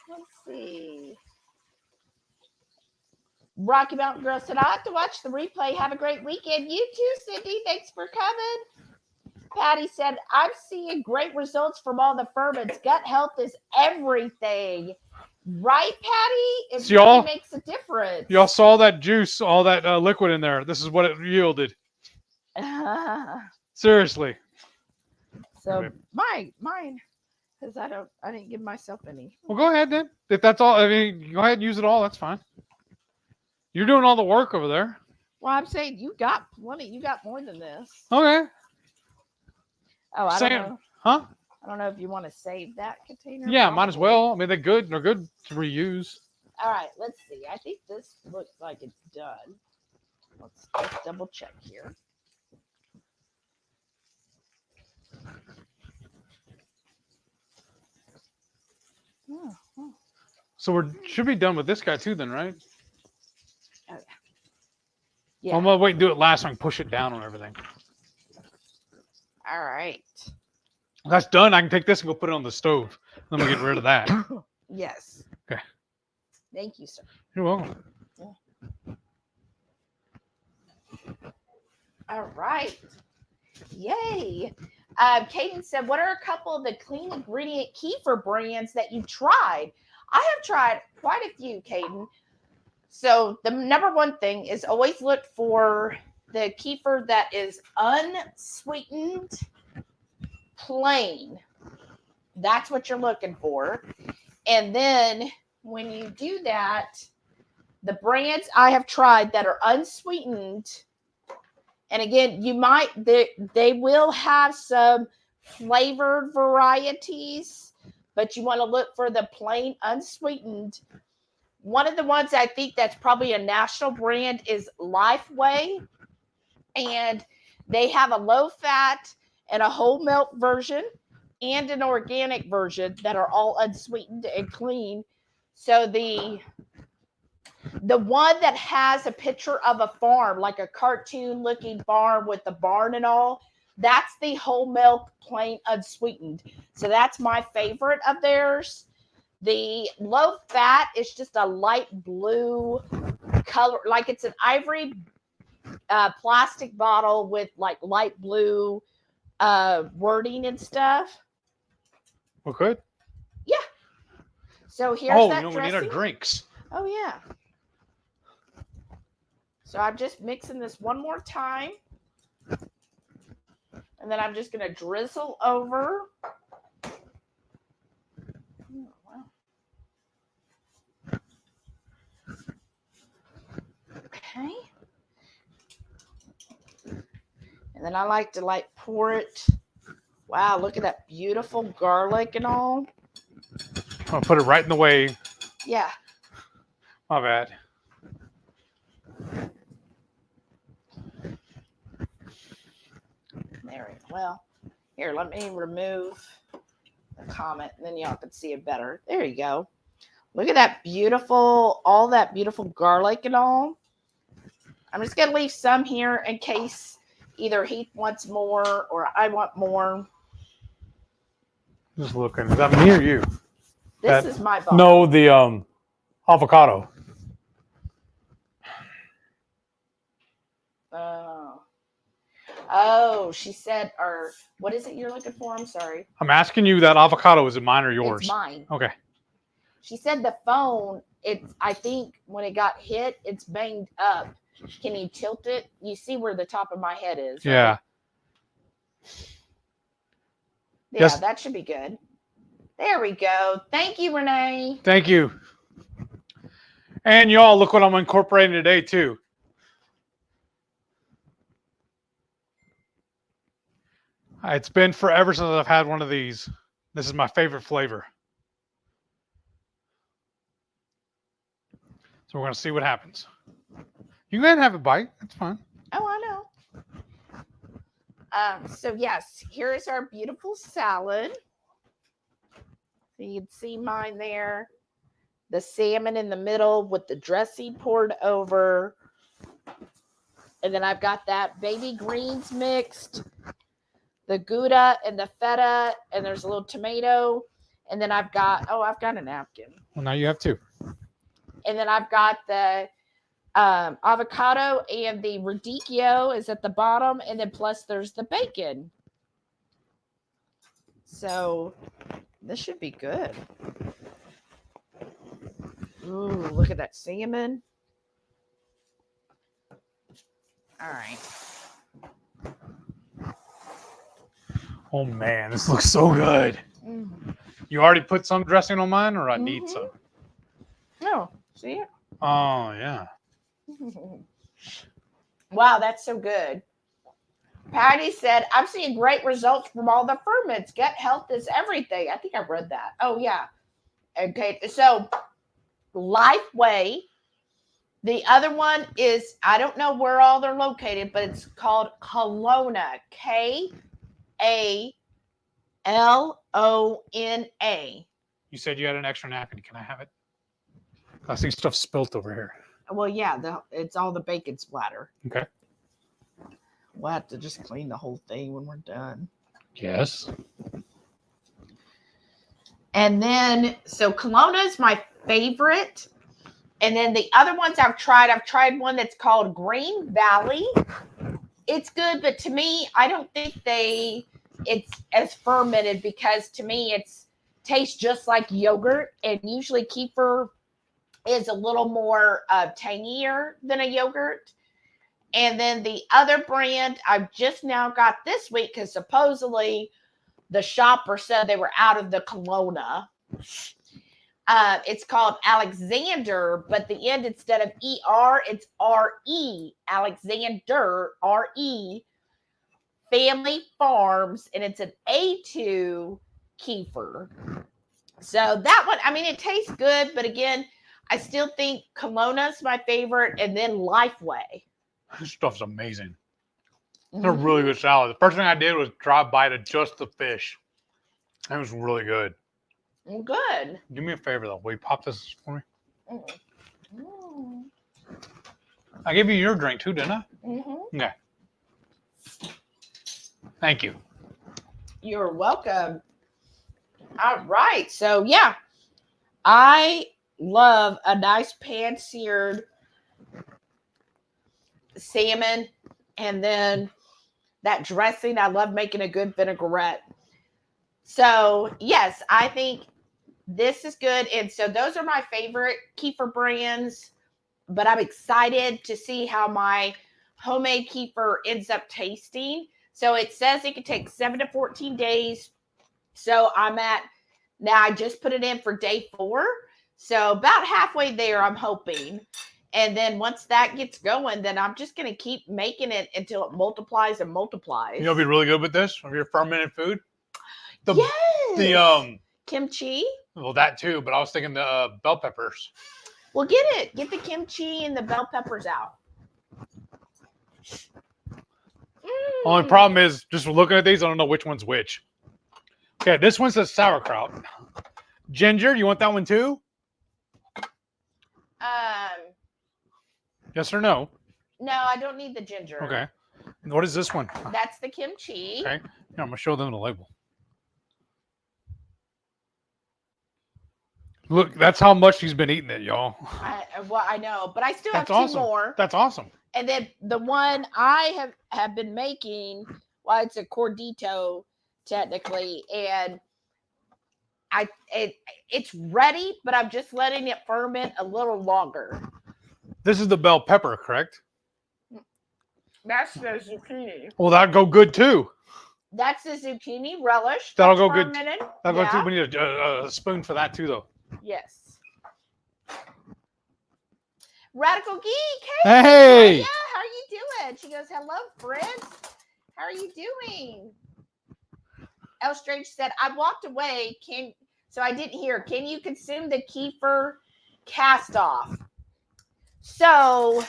Let's see. Rocky Mountain Girl said, I have to watch the replay. Have a great weekend. You too, Cindy. Thanks for coming. Patty said, I'm seeing great results from all the ferments. Gut health is everything. Right, Patty? It really makes a difference. Y'all saw that juice, all that liquid in there. This is what it yielded. Seriously. So mine, because I didn't give myself any. Well, go ahead then. If that's all, I mean, go ahead and use it all. That's fine. You're doing all the work over there. Well, I'm saying you got plenty. You got more than this. Okay. Oh, I don't know. Huh? I don't know if you want to save that container. Yeah, might as well. I mean, they're good. They're good to reuse. All right, let's see. I think this looks like it's done. Let's double check here. So we should be done with this guy too then, right? Oh, yeah. Well, I'm going to wait and do it last so I can push it down on everything. All right. That's done. I can take this and go put it on the stove. Let me get rid of that. Yes. Okay. Thank you, sir. You're welcome. Yeah. All right. Yay. Kaden said, what are a couple of the clean ingredient kefir brands that you've tried? I have tried quite a few, Kaden. So the number one thing is always look for the kefir that is unsweetened, plain. That's what you're looking for. And then when you do that, the brands I have tried that are unsweetened, and again, they will have some flavored varieties, but you want to look for the plain unsweetened. One of the ones I think that's probably a national brand is Lifeway, and they have a low fat and a whole milk version and an organic version that are all unsweetened and clean. So the one that has a picture of a farm, like a cartoon looking farm with the barn and all, that's the whole milk plain unsweetened. So that's my favorite of theirs. The low fat is just a light blue color, like it's an ivory plastic bottle with like light blue wording and stuff. Okay. Yeah. So here's that dressing. We need our drinks. Oh, yeah. So I'm just mixing this one more time. And then I'm just going to drizzle over. Oh, wow. Okay. And then I like to pour it. Wow, look at that beautiful garlic and all. I'll put it right in the way. Yeah. My bad. There we go. Well, here, let me remove comment, and then y'all can see it better. There you go. Look at that beautiful, all that beautiful garlic and all. I'm just going to leave some here in case either Heath wants more or I want more. Just looking. Is that me or you? This is my box. No, the avocado. Oh, she said, or what is it you're looking for? I'm sorry. I'm asking you that avocado. Is it mine or yours? It's mine. Okay. She said the phone, I think when it got hit, it's banged up. Can you tilt it? You see where the top of my head is, right? Yeah. Yeah, yes. That should be good. There we go. Thank you, Renee. Thank you. And y'all, look what I'm incorporating today, too. It's been forever since I've had one of these. This is my favorite flavor. So we're going to see what happens. You can have a bite. That's fine. Oh, I know. So, yes, here is our beautiful salad. So you can see mine there. The salmon in the middle with the dressing poured over. And then I've got that baby greens mixed. The Gouda and the feta, and there's a little tomato. And then I've got a napkin. Well, now you have two. And then I've got the avocado and the radicchio is at the bottom. And then plus there's the bacon. So this should be good. Ooh, look at that salmon. All right. Oh, man, this looks so good. You already put some dressing on mine, or I need some? No, see it? Oh, yeah. Wow, that's so good. Patty said, I'm seeing great results from all the ferments. Gut health is everything. I think I read that. Oh, yeah. Okay, so Lifeway. The other one is, I don't know where all they're located, but it's called Kelowna. K-A-L-O-N-A. You said you had an extra napkin. Can I have it? I see stuff spilt over here. Well, yeah, it's all the bacon splatter. Okay. We'll have to just clean the whole thing when we're done. Yes. And then, so Kelowna is my favorite. And then the other ones I've tried one that's called Green Valley. It's good, but to me, I don't think it's as fermented because to me, tastes just like yogurt. And usually kefir is a little more tangier than a yogurt. And then the other brand I've just now got this week because supposedly the shopper said they were out of the Kelowna. It's called Alexander, but the end instead of ER, it's RE. Alexander, RE. Family Farms, and it's an A2 kefir. So that one, I mean, it tastes good, but again, I still think Kelowna's my favorite, and then Lifeway. This stuff's amazing. It's a really good salad. The first thing I did was try a bite of just the fish. It was really good. Good. Do me a favor, though. Will you pop this for me? I gave you your drink, too, didn't I? Okay. Thank you. You're welcome. All right. So, yeah. I love a nice pan-seared salmon. And then that dressing. I love making a good vinaigrette. So, yes, I think this is good. And so those are my favorite kefir brands. But I'm excited to see how my homemade kefir ends up tasting. So it says it can take 7 to 14 days. So now I just put it in for day 4. So about halfway there, I'm hoping. And then once that gets going, then I'm just going to keep making it until it multiplies and multiplies. You know, be really good with this of your fermented food. Yes. The kimchi. Well, that too, but I was thinking the bell peppers. Well, get it. Get the kimchi and the bell peppers out. Only problem is, just looking at these, I don't know which one's which. Okay, this one says sauerkraut. Ginger, you want that one too? Yes or no? No, I don't need the ginger. Okay. And what is this one? That's the kimchi. Okay. Here, I'm gonna show them the label. Look, that's how much he's been eating it, y'all. I know, but I still have That's two more. That's awesome. And then the one I have been making, well, it's a cordito technically, and it's ready, but I'm just letting it ferment a little longer. This is the bell pepper, correct? That's the zucchini. Well, that'd go good too. That's the zucchini relish. That'll go good. Fermented. That'll go too. We need a spoon for that too, though. Yes. Radical Geek. Hey. Yeah, how are you doing? She goes, hello, friends. How are you doing? El Strange said, I walked away. So I didn't hear. Can you consume the kefir cast off? So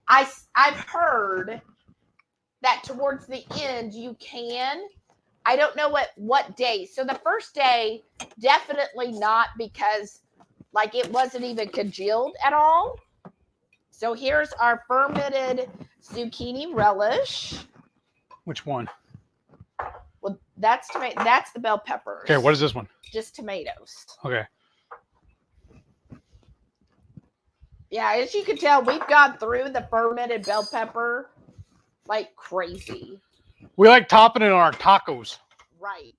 I've heard that towards the end you can. I don't know what day. So the first day, definitely not, because like it wasn't even congealed at all. So here's our fermented zucchini relish. Which one? Well, that's tomato. That's the bell peppers. Okay, what is this one? Just tomatoes. Okay. Yeah, as you can tell, we've gone through the fermented bell pepper like crazy. We like topping it on our tacos. Right.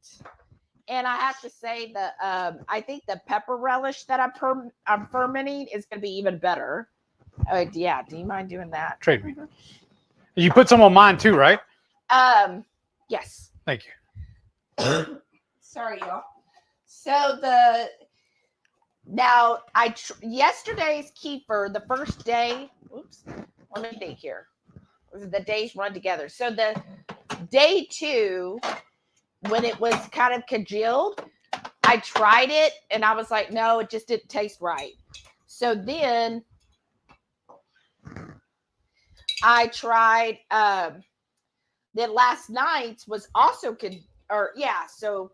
And I have to say that I think the pepper relish that I'm fermenting is going to be even better. Yeah, do you mind doing that? Trade me. You put some on mine too, right? Yes. Thank you. Sorry, y'all. So yesterday's kefir, the first day. Oops. Let me think here. The days run together. So the day 2, when it was kind of congealed, I tried it and I was like, no, it just didn't taste right. So then I tried. Then last night's was also so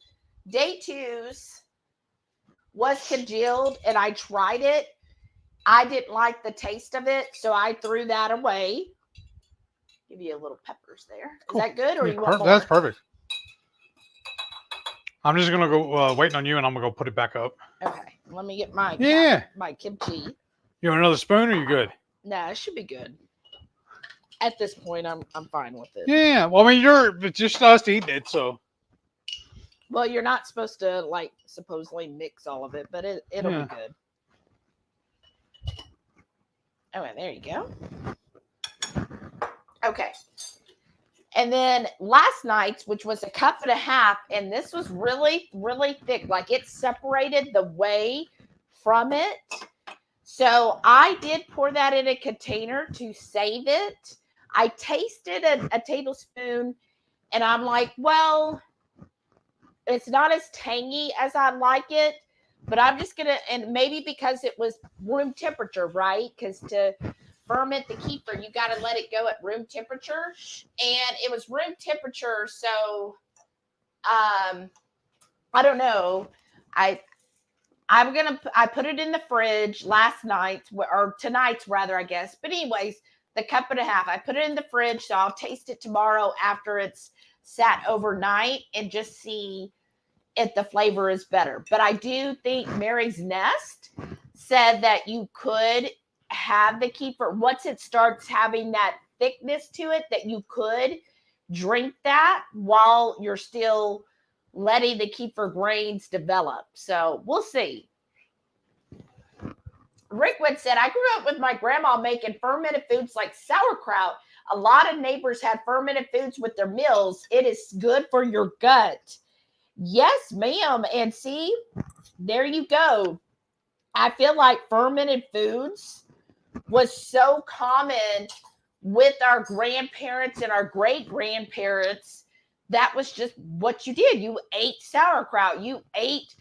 day 2's was congealed and I tried it. I didn't like the taste of it, so I threw that away. Give you a little peppers there. Is that good, or you want more? That's perfect. I'm just gonna go waiting on you, and I'm gonna go put it back up. Okay, let me get my kimchi. You want another spoon, or you good? Nah, it should be good. At this point, I'm fine with it. Yeah, well, I mean, it's just us eating it, so. Well, you're not supposed to supposedly mix all of it, but it'll be good. Oh, and there you go. Okay. And then last night's, which was a cup and a half, and this was really, really thick. Like it separated the whey from it. So I did pour that in a container to save it. I tasted a tablespoon and I'm like, well, it's not as tangy as I like it, but I'm just going to, and maybe because it was room temperature, right? Because to ferment the kefir, you got to let it go at room temperature. And it was room temperature. So, I don't know. I put it in the fridge last night, or tonight's rather, I guess. But anyways, the cup and a half, I put it in the fridge. So I'll taste it tomorrow after it's sat overnight and just see if the flavor is better. But I do think Mary's Nest said that you could have the kefir once it starts having that thickness to it, that you could drink that while you're still letting the kefir grains develop. So we'll see. Rickwood said, I grew up with my grandma making fermented foods like sauerkraut. A lot of neighbors had fermented foods with their meals. It is good for your gut. Yes, ma'am. And see, there you go. I feel like fermented foods was so common with our grandparents and our great-grandparents. That was just what you did. You ate sauerkraut. You ate,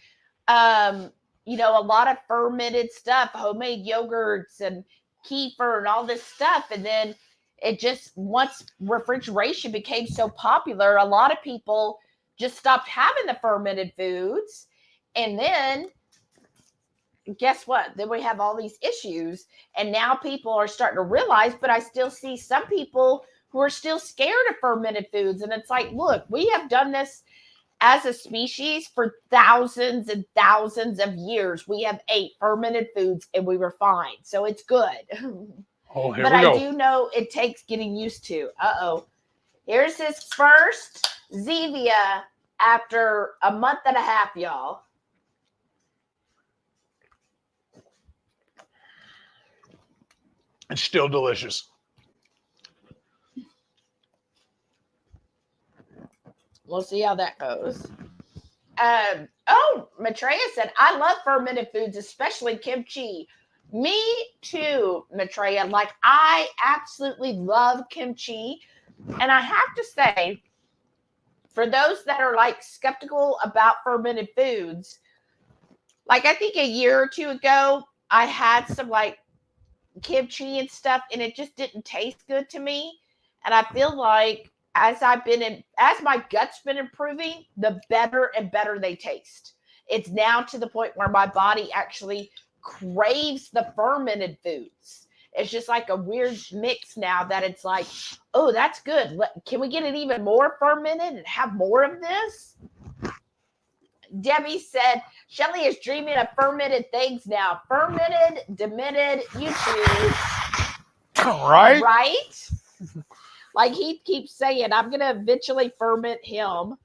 a lot of fermented stuff, homemade yogurts and kefir and all this stuff. And then it just, once refrigeration became so popular, a lot of people just stopped having the fermented foods. And then guess what? Then we have all these issues. And now people are starting to realize, but I still see some people who are still scared of fermented foods. And it's like, look, we have done this as a species for thousands and thousands of years. We have ate fermented foods and we were fine. So it's good. Oh, here but we go. I do know it takes getting used to. Here's his first Zevia after a month and a half, y'all. It's still delicious. We'll see how that goes. Maitreya said, I love fermented foods, especially kimchi. Me too, Maitreya. Like, I absolutely love kimchi. And I have to say, for those that are like skeptical about fermented foods, like I think a year or two ago, I had some like kimchi and stuff, and it just didn't taste good to me. And I feel like as my gut's been improving, the better and better they taste. It's now to the point where my body actually craves the fermented foods. It's just like a weird mix now that it's like, oh, that's good. Can we get it even more fermented and have more of this? Debbie said, Shelly is dreaming of fermented things now. Fermented, demented, you choose. Right? Right? Like he keeps saying, I'm going to eventually ferment him.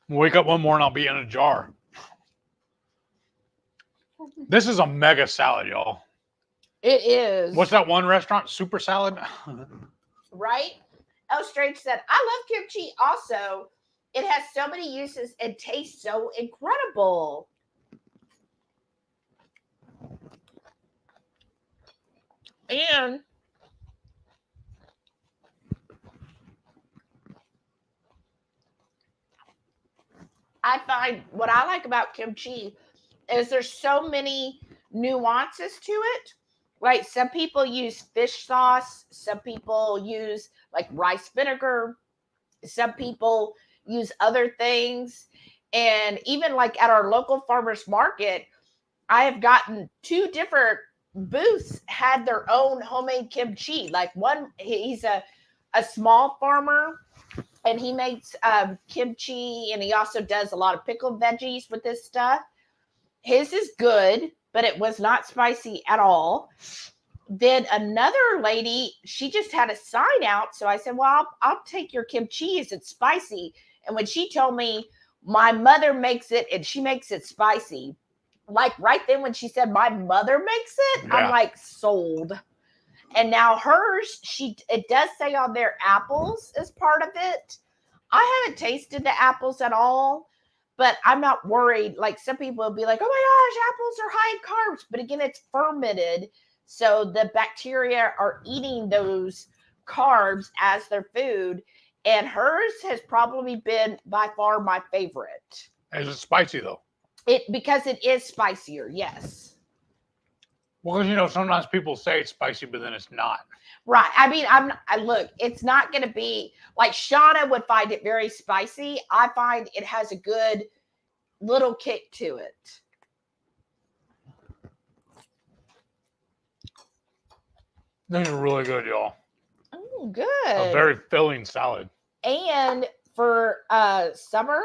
Wake up one morning, I'll be in a jar. This is a mega salad, y'all. It is. What's that one restaurant? Super salad? Right? Oh, Strange said, I love kimchi also. It has so many uses and tastes so incredible. And I find what I like about kimchi is there's so many nuances to it. Like some people use fish sauce, some people use like rice vinegar, some people use other things. And even like at our local farmers market, I have gotten 2 different booths had their own homemade kimchi. Like one, he's a small farmer and he makes kimchi, and he also does a lot of pickled veggies with this stuff. His is good, but it was not spicy at all. Then another lady, she just had a sign out. So I said, well, I'll take your kimchi. Is it spicy? And when she told me my mother makes it and she makes it spicy, like right then when she said my mother makes it, yeah. I'm like sold. And now hers, it does say on there apples is part of it. I haven't tasted the apples at all, but I'm not worried. Like some people will be like, oh my gosh, apples are high in carbs. But again, it's fermented. So the bacteria are eating those carbs as their food. And hers has probably been by far my favorite. Is it spicy though? Because it is spicier, yes. Well, you know, sometimes people say it's spicy, but then it's not. Right. I mean, look, it's not going to be like Shauna would find it very spicy. I find it has a good little kick to it. These are really good, y'all. Oh, good. A very filling salad. And for summer.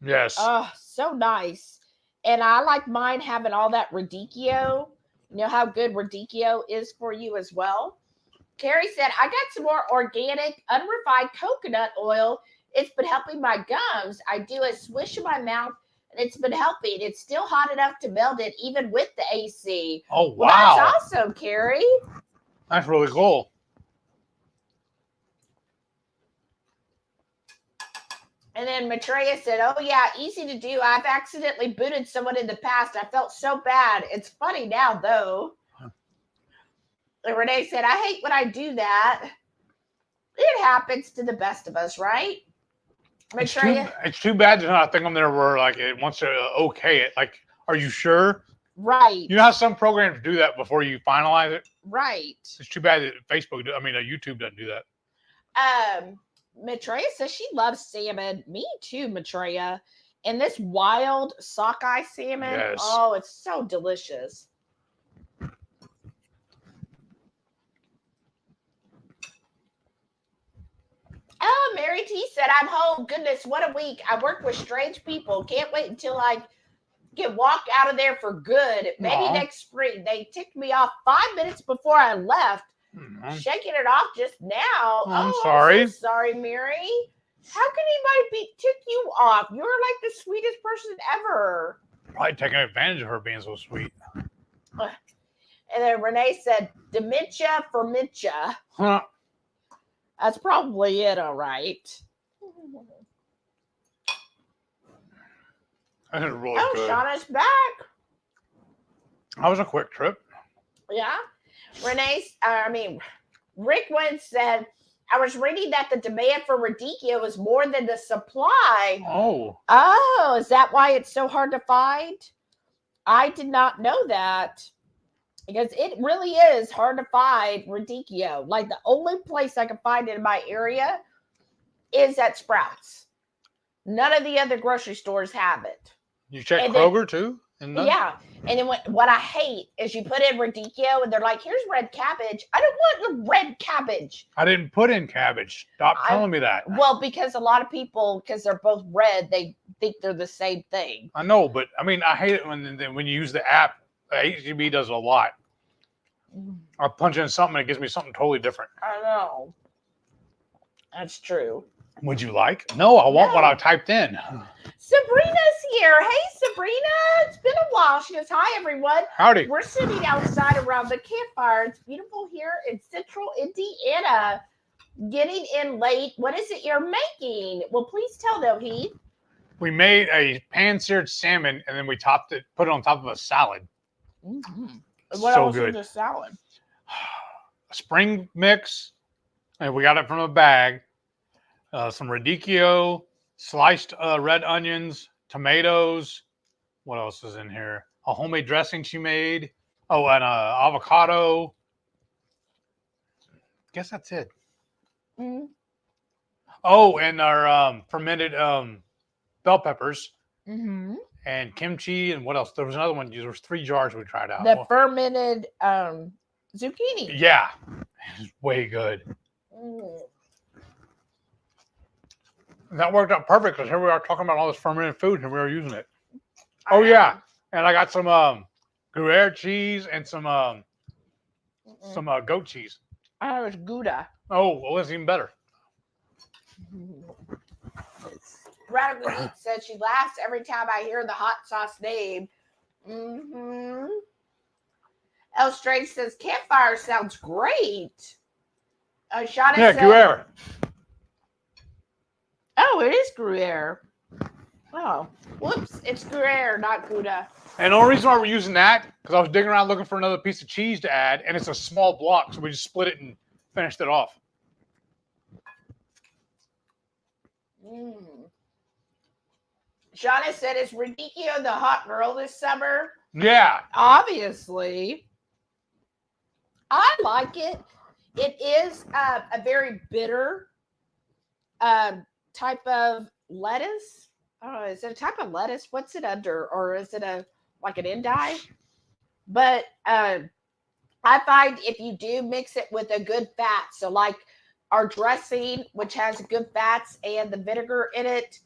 Yes. Oh, so nice. And I like mine having all that radicchio. You know how good radicchio is for you as well. Carrie said, I got some more organic, unrefined coconut oil. It's been helping my gums. I do a swish in my mouth, and it's been helping. It's still hot enough to melt it, even with the AC. Oh, wow. Well, that's awesome, Carrie. That's really cool. And then Maitreya said, oh, yeah, easy to do. I've accidentally booted someone in the past. I felt so bad. It's funny now, though. And Renee said, I hate when I do that. It happens to the best of us, right? Maitreya? It's too bad there's not a thing on there where like it wants to okay it. Like, are you sure? Right. You know how some programs do that before you finalize it? Right. It's too bad that YouTube doesn't do that. Maitreya says she loves salmon. Me too, Maitreya. And this wild sockeye salmon, Yes. oh, it's so delicious. Oh, Mary T said, I'm home. Goodness, what a week. I work with strange people. Can't wait until I get walked out of there for good. Maybe next spring. They ticked me off 5 minutes before I left. Shaking it off just now. I'm sorry. I'm so sorry, Mary. How can anybody tick you off? You're like the sweetest person ever. Probably taking advantage of her being so sweet. And then Renee said, dementia fermentia. Huh. That's probably it, all right. That is really good. Shauna's back. That was a quick trip. Yeah. Rick once said, I was reading that the demand for radicchio is more than the supply. Oh, is that why it's so hard to find? I did not know that. Because it really is hard to find radicchio. Like the only place I can find it in my area is at Sprouts. None of the other grocery stores have it. You check Kroger too? Yeah. And then what I hate is you put in radicchio and they're like, here's red cabbage. I don't want your red cabbage. I didn't put in cabbage. Stop telling me that. Well, because a lot of people, because they're both red, they think they're the same thing. I know, but I mean, I hate it when you use the app. HGB does a lot. I punch in something and it gives me something totally different. I know. That's true. Would you like? No, I want what I typed in. Sabrina's here. Hey, Sabrina. It's been a while. She goes, hi, everyone. Howdy. We're sitting outside around the campfire. It's beautiful here in central Indiana. Getting in late. What is it you're making? Well, please tell them, Heath. We made a pan-seared salmon, and then we put it on top of a salad. Mm-hmm. What else is the salad? A spring mix, and we got it from a bag. Some radicchio, sliced red onions, tomatoes. What else is in here? A homemade dressing she made. Oh, and avocado. Guess that's it. Mm-hmm. Oh, and our fermented bell peppers. Mm-hmm. And kimchi, and what else? There was another one. There was 3 jars we tried out. The fermented zucchini. Yeah, it's way good. Mm. That worked out perfect because here we are talking about all this fermented food and we were using it. Oh yeah, and I got some Gruyere cheese and some goat cheese. Oh, it's Gouda. Oh, well, it's even better. Radical Heat said she laughs every time I hear the hot sauce name. Mm-hmm. El Strange says campfire sounds great. Sharon said, Gruyere. Oh, it is Gruyere. Oh, whoops. It's Gruyere, not Gouda. And the only reason why we're using that, because I was digging around looking for another piece of cheese to add, and it's a small block, so we just split it and finished it off. Shauna said, is radicchio the hot girl this summer? Yeah. Obviously. I like it. It is a very bitter type of lettuce. Oh, is it a type of lettuce? What's it under? Or is it like an endive? But I find if you do mix it with a good fat, so like our dressing, which has good fats and the vinegar in it,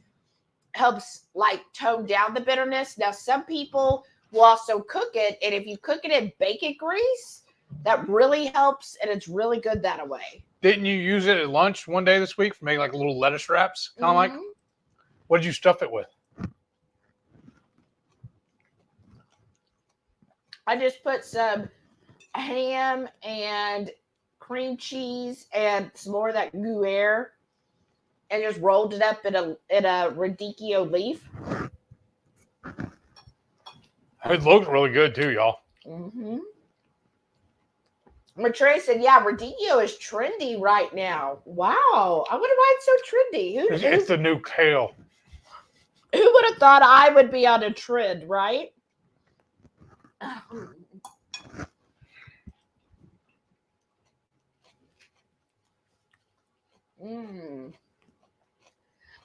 helps like tone down the bitterness. Now, some people will also cook it, and if you cook it in bacon grease, that really helps, and it's really good that way. Didn't you use it at lunch one day this week for making like little lettuce wraps? Kind of like? What did you stuff it with? I just put some ham and cream cheese and some more of that Gruyere, and just rolled it up in a radicchio leaf. It looks really good too, y'all. Maitreya said, yeah, radicchio is trendy right now. Wow. I wonder why it's so trendy. It's the new kale. Who would have thought I would be on a trend, right?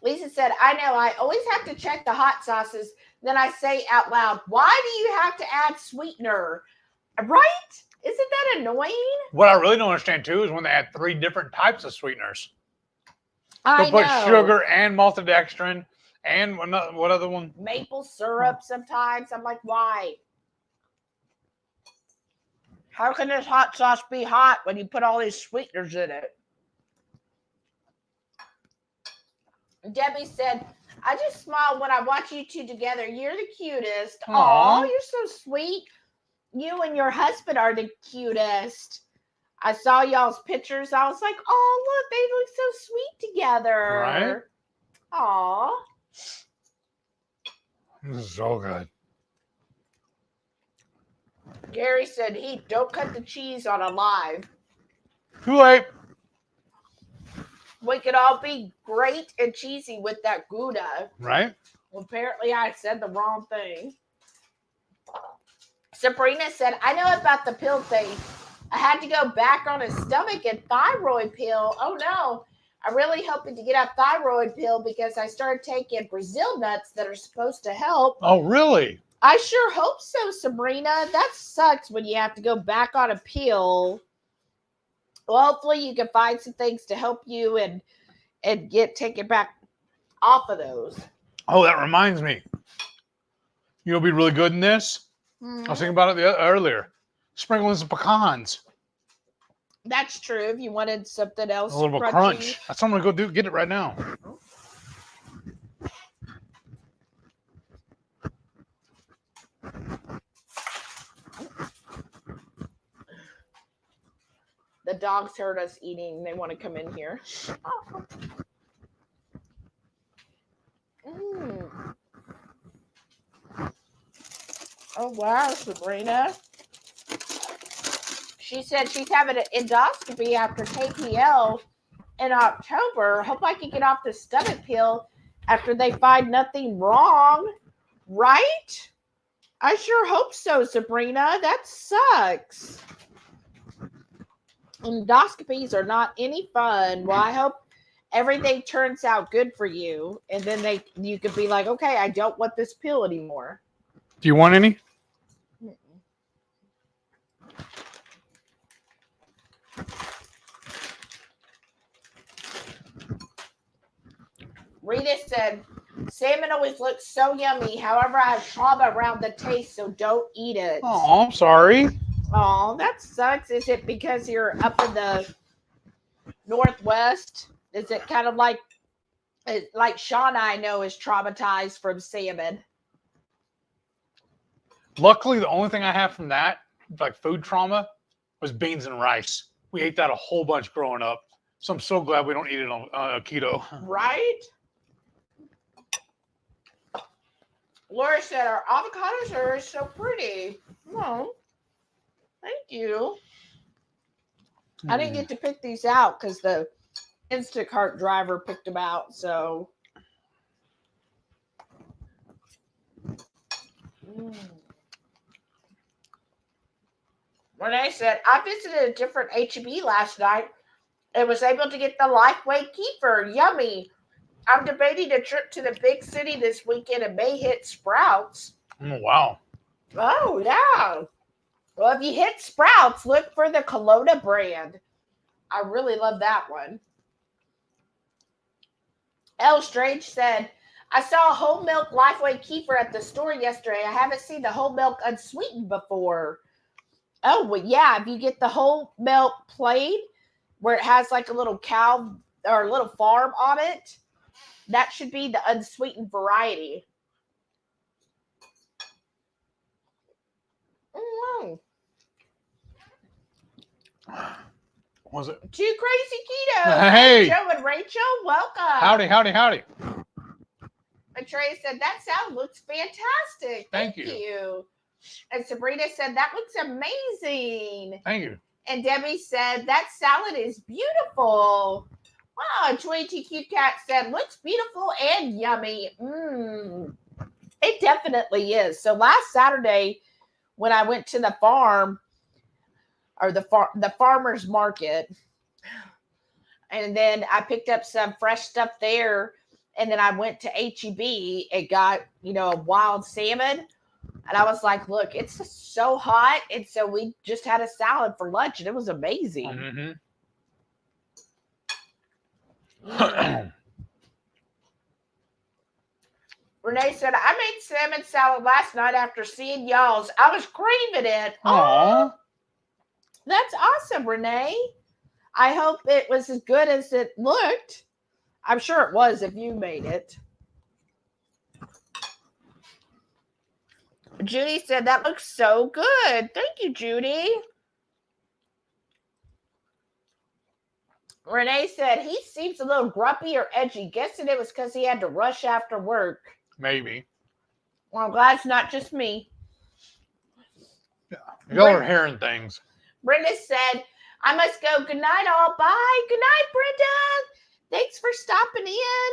Lisa said, I know, I always have to check the hot sauces. Then I say out loud, why do you have to add sweetener? Right? Isn't that annoying? What I really don't understand, too, is when they add 3 different types of sweeteners. I They'll put know. sugar and maltodextrin and what other one? Maple syrup sometimes. I'm like, why? How can this hot sauce be hot when you put all these sweeteners in it? Debbie said, I just smile when I watch you two together. You're the cutest. Aw, you're so sweet. You and your husband are the cutest. I saw y'all's pictures. I was like, oh, look, they look so sweet together. Right? Aw. This is so good. Gary said, don't cut the cheese on a live. Too late. We could all be great and cheesy with that Gouda. Right? Well, apparently I said the wrong thing. Sabrina said, I know about the pill thing. I had to go back on a stomach and thyroid pill. Oh, no. I'm really hoping to get a thyroid pill because I started taking Brazil nuts that are supposed to help. Oh, really? I sure hope so, Sabrina. That sucks when you have to go back on a pill. Well, hopefully you can find some things to help you and take it back off of those. Oh, that reminds me. You'll be really good in this. Mm-hmm. I was thinking about it earlier. Sprinkling some pecans. That's true. If you wanted something else, a little bit crunch. That's what I'm gonna go get it right now. The dogs heard us eating. They want to come in here. Oh, wow, Sabrina. She said she's having an endoscopy after KPL in October. Hope I can get off the stomach pill after they find nothing wrong. Right? I sure hope so, Sabrina. That sucks. Endoscopies are not any fun. Well, I hope everything turns out good for you. And then you could be like, okay, I don't want this pill anymore. Do you want any? Rita said, salmon always looks so yummy. However, I have trauma around the taste, so don't eat it. Oh, I'm sorry. Oh, that sucks. Is it because you're up in the Northwest? Is it kind of like Sean I know is traumatized from salmon? Luckily, the only thing I have from that, like food trauma, was beans and rice. We ate that a whole bunch growing up. So I'm so glad we don't eat it on keto. Right? Laura said, our avocados are so pretty. Oh, thank you. I didn't get to pick these out because the Instacart driver picked them out. So. Renee said, I visited a different HEB last night and was able to get the Lifeway Kefir. Yummy. I'm debating a trip to the big city this weekend and may hit Sprouts. Oh, wow. Oh, yeah. Well, if you hit Sprouts, look for the Kelowna brand. I really love that one. L. Strange said, I saw a whole milk Lifeway Kefir at the store yesterday. I haven't seen the whole milk unsweetened before. Oh, well, yeah. If you get the whole milk plain, where it has like a little cow or a little farm on it, that should be the unsweetened variety. What was it? Too Crazy Keto. Hey. Joe and Rachel, welcome. Howdy. And Trey said, that salad looks fantastic. Thank you. And Sabrina said, that looks amazing. Thank you. And Debbie said, that salad is beautiful. Wow. And 22 Cute Cat said, looks beautiful and yummy. It definitely is. So last Saturday, when I went to the farm, or the farmer's market, and then I picked up some fresh stuff there, And then I went to HEB and got, a wild salmon. And I was like, look, it's so hot. And so we just had a salad for lunch, and it was amazing. Renee said, I made salmon salad last night after seeing y'all's. I was craving it. Aww. That's awesome, Renee. I hope it was as good as it looked. I'm sure it was if you made it. Judy said, that looks so good. Thank you, Judy. Renee said, he seems a little grumpy or edgy. Guessing it was because he had to rush after work. Maybe. Well, I'm glad it's not just me. Yeah. Y'all are hearing things. Brenda said, I must go. Good night, all. Bye. Good night, Brenda. Thanks for stopping in.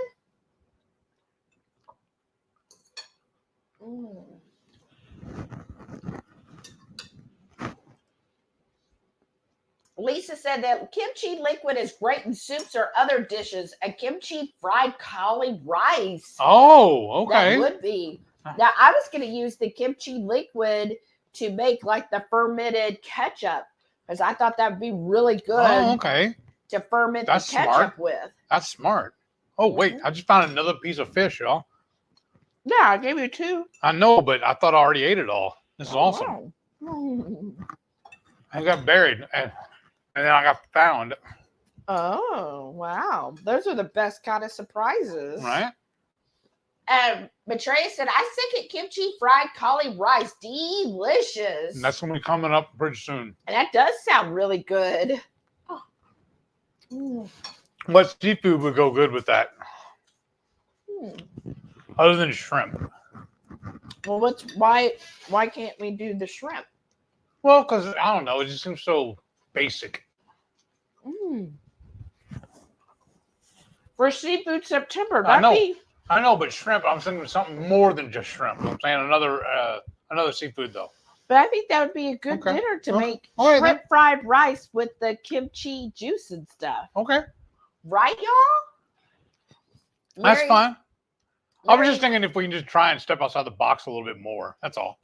Lisa said that kimchi liquid is great in soups or other dishes. A kimchi fried cauli rice. Oh, okay. That would be. Now, I was going to use the kimchi liquid to make like the fermented ketchup, because I thought that would be really good. Oh, okay. To ferment the ketchup with. That's smart. Oh, wait. I just found another piece of fish, y'all. Yeah, I gave you 2. I know, but I thought I already ate it all. This is awesome. Wow. I got buried, and then I got found. Oh, wow. Those are the best kind of surprises. Right? Maitreya said, I second kimchi fried cauli rice. Delicious. And that's going to be coming up pretty soon. And that does sound really good. Oh. What seafood would go good with that? Other than shrimp. Well, why can't we do the shrimp? Well, because, I don't know, it just seems so basic. For Seafood September, I know, but shrimp, I'm thinking something more than just shrimp. I'm saying another seafood, though. But I think that would be a good dinner to make shrimp fried rice with the kimchi juice and stuff. Okay. Right, y'all? That's fine. I was just thinking if we can just try and step outside the box a little bit more. That's all.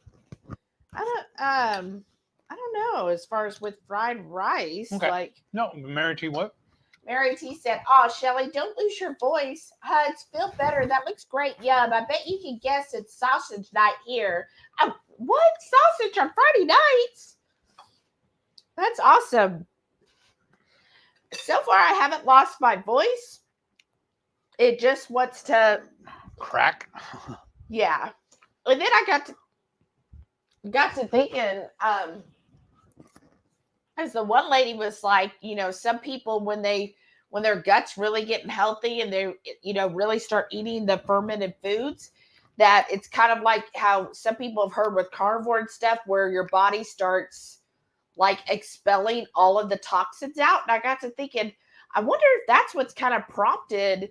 I don't know. As far as with fried rice, no, Mary T. What? Mary T. said, "Oh, Shelly, don't lose your voice. Hugs, feel better. That looks great. Yum. I bet you can guess it's sausage night here. What sausage on Friday nights? That's awesome. So far, I haven't lost my voice. It just wants to crack. Yeah, and then I got to thinking. As the one lady was like, some people when their guts really getting healthy and they, really start eating the fermented foods, that it's kind of like how some people have heard with carnivore and stuff, where your body starts like expelling all of the toxins out. And I got to thinking, I wonder if that's what's kind of prompted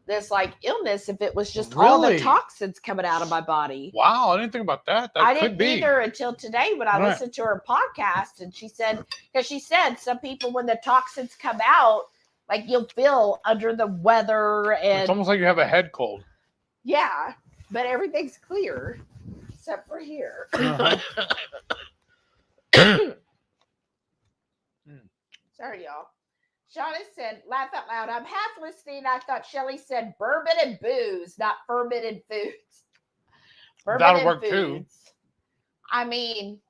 this like illness, if it was just all the toxins coming out of my body. Wow, I didn't think about that. I didn't either until today when I listened to her podcast, and she said some people, when the toxins come out, like you'll feel under the weather, and it's almost like you have a head cold. Yeah, but everything's clear except for here. Sorry, y'all. Shauna said, laugh out loud. I'm half listening. I thought Shelly said bourbon and booze, not fermented foods. That'll work too. I mean,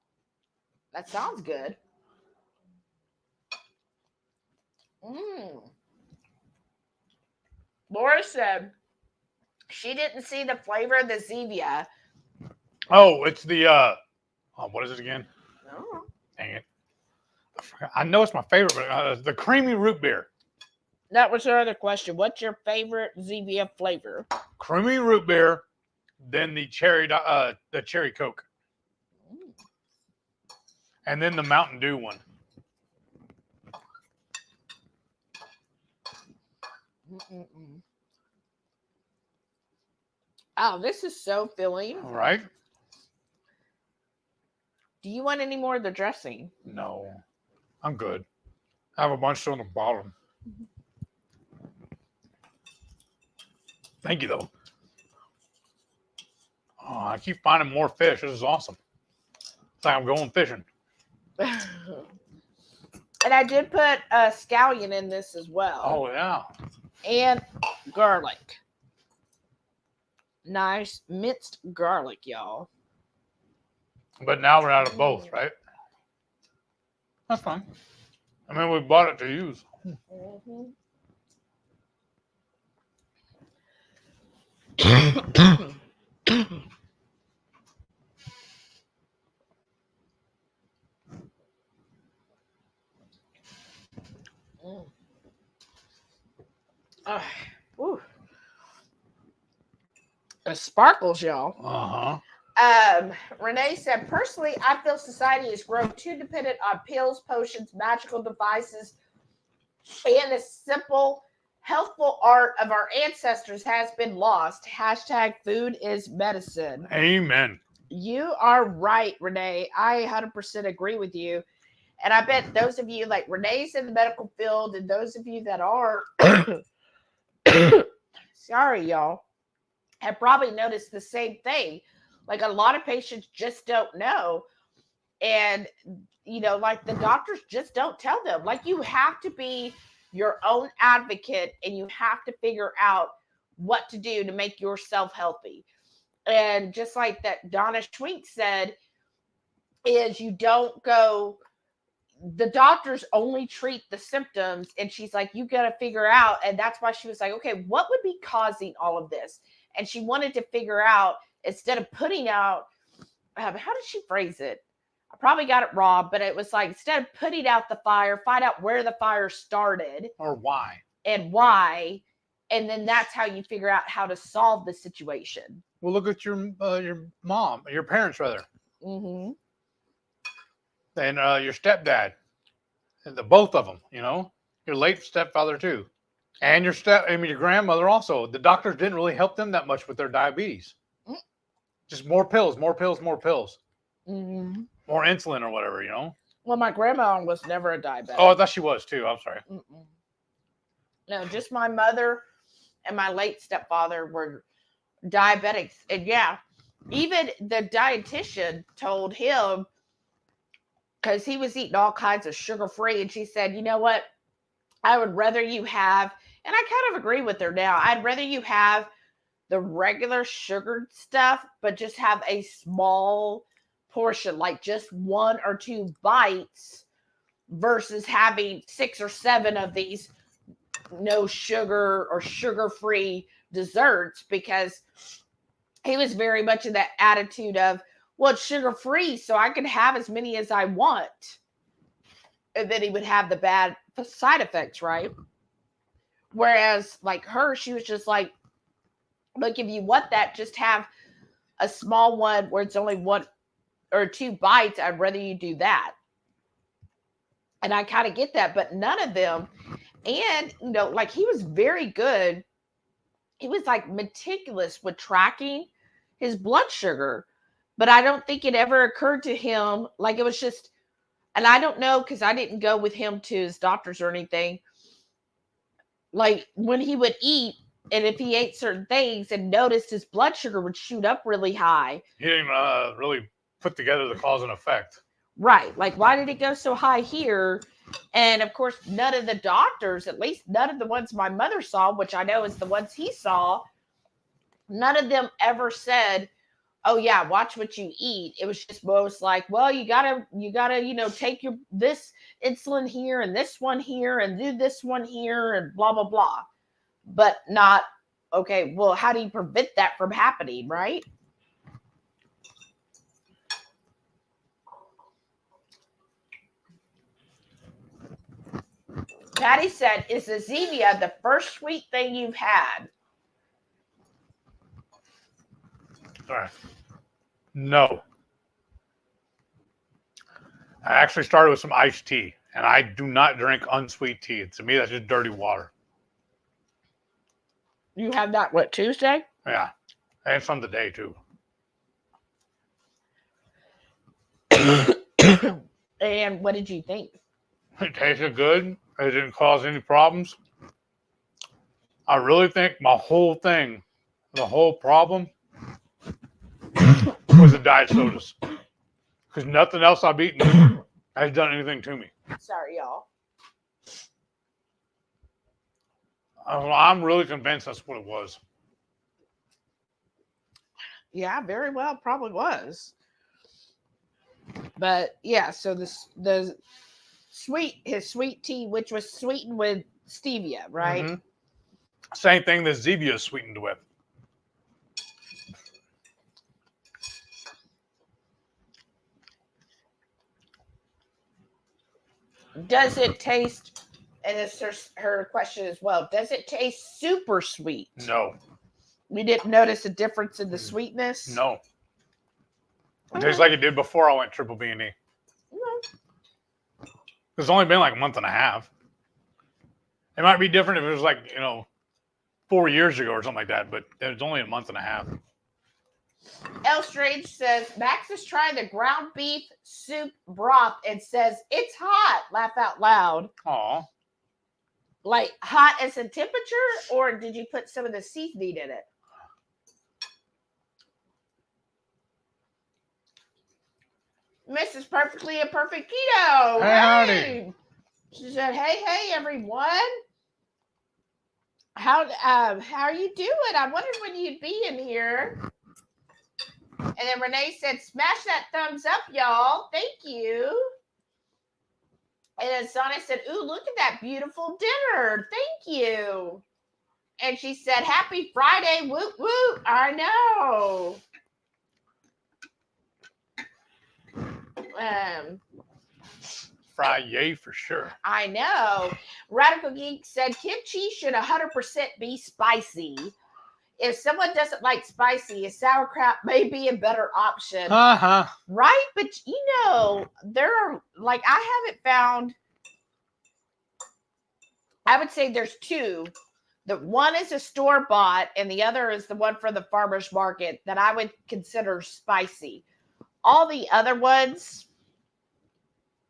that sounds good. Laura said she didn't see the flavor of the Zevia. Oh, it's the, what is it again? Oh. Dang it. I know it's my favorite, but the creamy root beer. That was her other question. What's your favorite Zevia flavor? Creamy root beer, then the cherry Coke, and then the Mountain Dew one. Oh, this is so filling. All right. Do you want any more of the dressing? No. I'm good. I have a bunch on the bottom. Thank you, though. Oh, I keep finding more fish. This is awesome. It's like I'm going fishing. And I did put a scallion in this as well. Oh, yeah. And garlic. Nice minced garlic, y'all. But now we're out of both, right? That's fine. I mean, we bought it to use. It sparkles, y'all. Renee said, personally, I feel society has grown too dependent on pills, potions, magical devices, and the simple, healthful art of our ancestors has been lost. Hashtag food is medicine. Amen. You are right, Renee. I 100% agree with you. And I bet those of you, like Renee's in the medical field, and those of you that are, sorry, y'all, have probably noticed the same thing. Like a lot of patients just don't know. And, you know, like the doctors just don't tell them. Like you have to be your own advocate and you have to figure out what to do to make yourself healthy. And just like that Donna Schwink said, is you don't go, the doctors only treat the symptoms. And she's like, you got to figure out. And that's why she was like, okay, what would be causing all of this? And she wanted to figure out, instead of putting out, how did she phrase it? I probably got it wrong, but it was like, instead of putting out the fire, find out where the fire started. Or why. And why. And then that's how you figure out how to solve the situation. Well, look at your mom, your parents, rather. Mm-hmm. And your stepdad. And the both of them, you know. Your late stepfather, too. And your grandmother also. The doctors didn't really help them that much with their diabetes. Just more pills, more pills, more pills. Mm-hmm. More insulin or whatever, you know? Well, my grandma was never a diabetic. Oh, I thought she was, too. I'm sorry. Mm-mm. No, just my mother and my late stepfather were diabetics. And yeah, even the dietitian told him, because he was eating all kinds of sugar-free, and she said, you know what? I would rather you have, and I kind of agree with her now, I'd rather you have the regular sugared stuff, but just have a small portion, like just 1 or 2 bites, versus having 6 or 7 of these no sugar or sugar-free desserts, because he was very much in that attitude of, well, it's sugar-free, so I can have as many as I want. And then he would have the bad side effects, right? Whereas, like her, she was just like, look, if you want that, just have a small one where it's only 1 or 2 bites. I'd rather you do that. And I kind of get that, but none of them. And, you know, like he was very good. He was like meticulous with tracking his blood sugar. But I don't think it ever occurred to him, like it was just, and I don't know, because I didn't go with him to his doctors or anything. Like when he would eat, and if he ate certain things and noticed his blood sugar would shoot up really high. He didn't really put together the cause and effect. Right. Like, why did it go so high here? And of course, none of the doctors, at least none of the ones my mother saw, which I know is the ones he saw, none of them ever said, oh yeah, watch what you eat. It was just most like, well, you gotta, you know, take this insulin here and this one here and do this one here and blah, blah, blah. But not, okay, well, how do you prevent that from happening, right? Patty said, is the Zevia the first sweet thing you've had? All right. No. I actually started with some iced tea, and I do not drink unsweet tea. To me, that's just dirty water. You had that, what, Tuesday? Yeah. And some today, too. And what did you think? It tasted good. It didn't cause any problems. I really think my whole thing the whole problem was the diet sodas. Because nothing else I've eaten has done anything to me. Sorry, y'all. I'm really convinced that's what it was. Yeah, very well probably was. But yeah, so his sweet tea, which was sweetened with stevia, right? Mm-hmm. Same thing that Zevia is sweetened with. Does it taste, and it's her question as well, does it taste super sweet? No. We didn't notice a difference in the sweetness? No. It tastes like it did before I went triple B&E. It's only been like a month and a half. It might be different if it was like, 4 years ago or something like that, but it was only a month and a half. L Strange says, Max is trying the ground beef soup broth and says, it's hot. Laugh out loud. Aw. Like hot as in temperature, or did you put some of the seasoning in it? Mrs. Perfectly Imperfect Keto. Hey, howdy. She said, hey, everyone. How are you doing? I wondered when you'd be in here. And then Renee said, smash that thumbs up, y'all. Thank you. And then Sonia said, ooh, look at that beautiful dinner. Thank you. And she said, happy Friday. Woot, woot. I know. Friday for sure. I know. Radical Geek said, kimchi should 100% be spicy. If someone doesn't like spicy, a sauerkraut may be a better option. Uh-huh. Right? But, there are, like, I haven't found, I would say there's two. The one is a store-bought, and the other is the one from the farmer's market that I would consider spicy. All the other ones,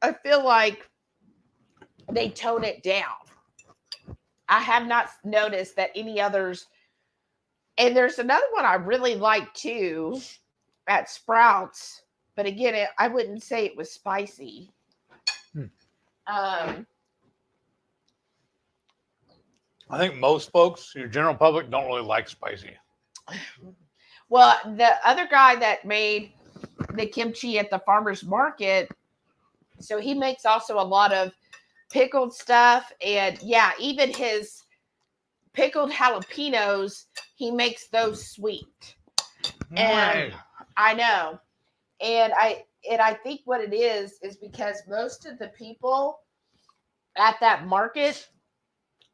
I feel like they tone it down. I have not noticed that any others. And there's another one I really like too at Sprouts. But again, I wouldn't say it was spicy. I think most folks, your general public, don't really like spicy. Well, the other guy that made the kimchi at the farmer's market, so he makes also a lot of pickled stuff. And yeah, even his pickled jalapenos, he makes those sweet. And I know. And I think what it is because most of the people at that market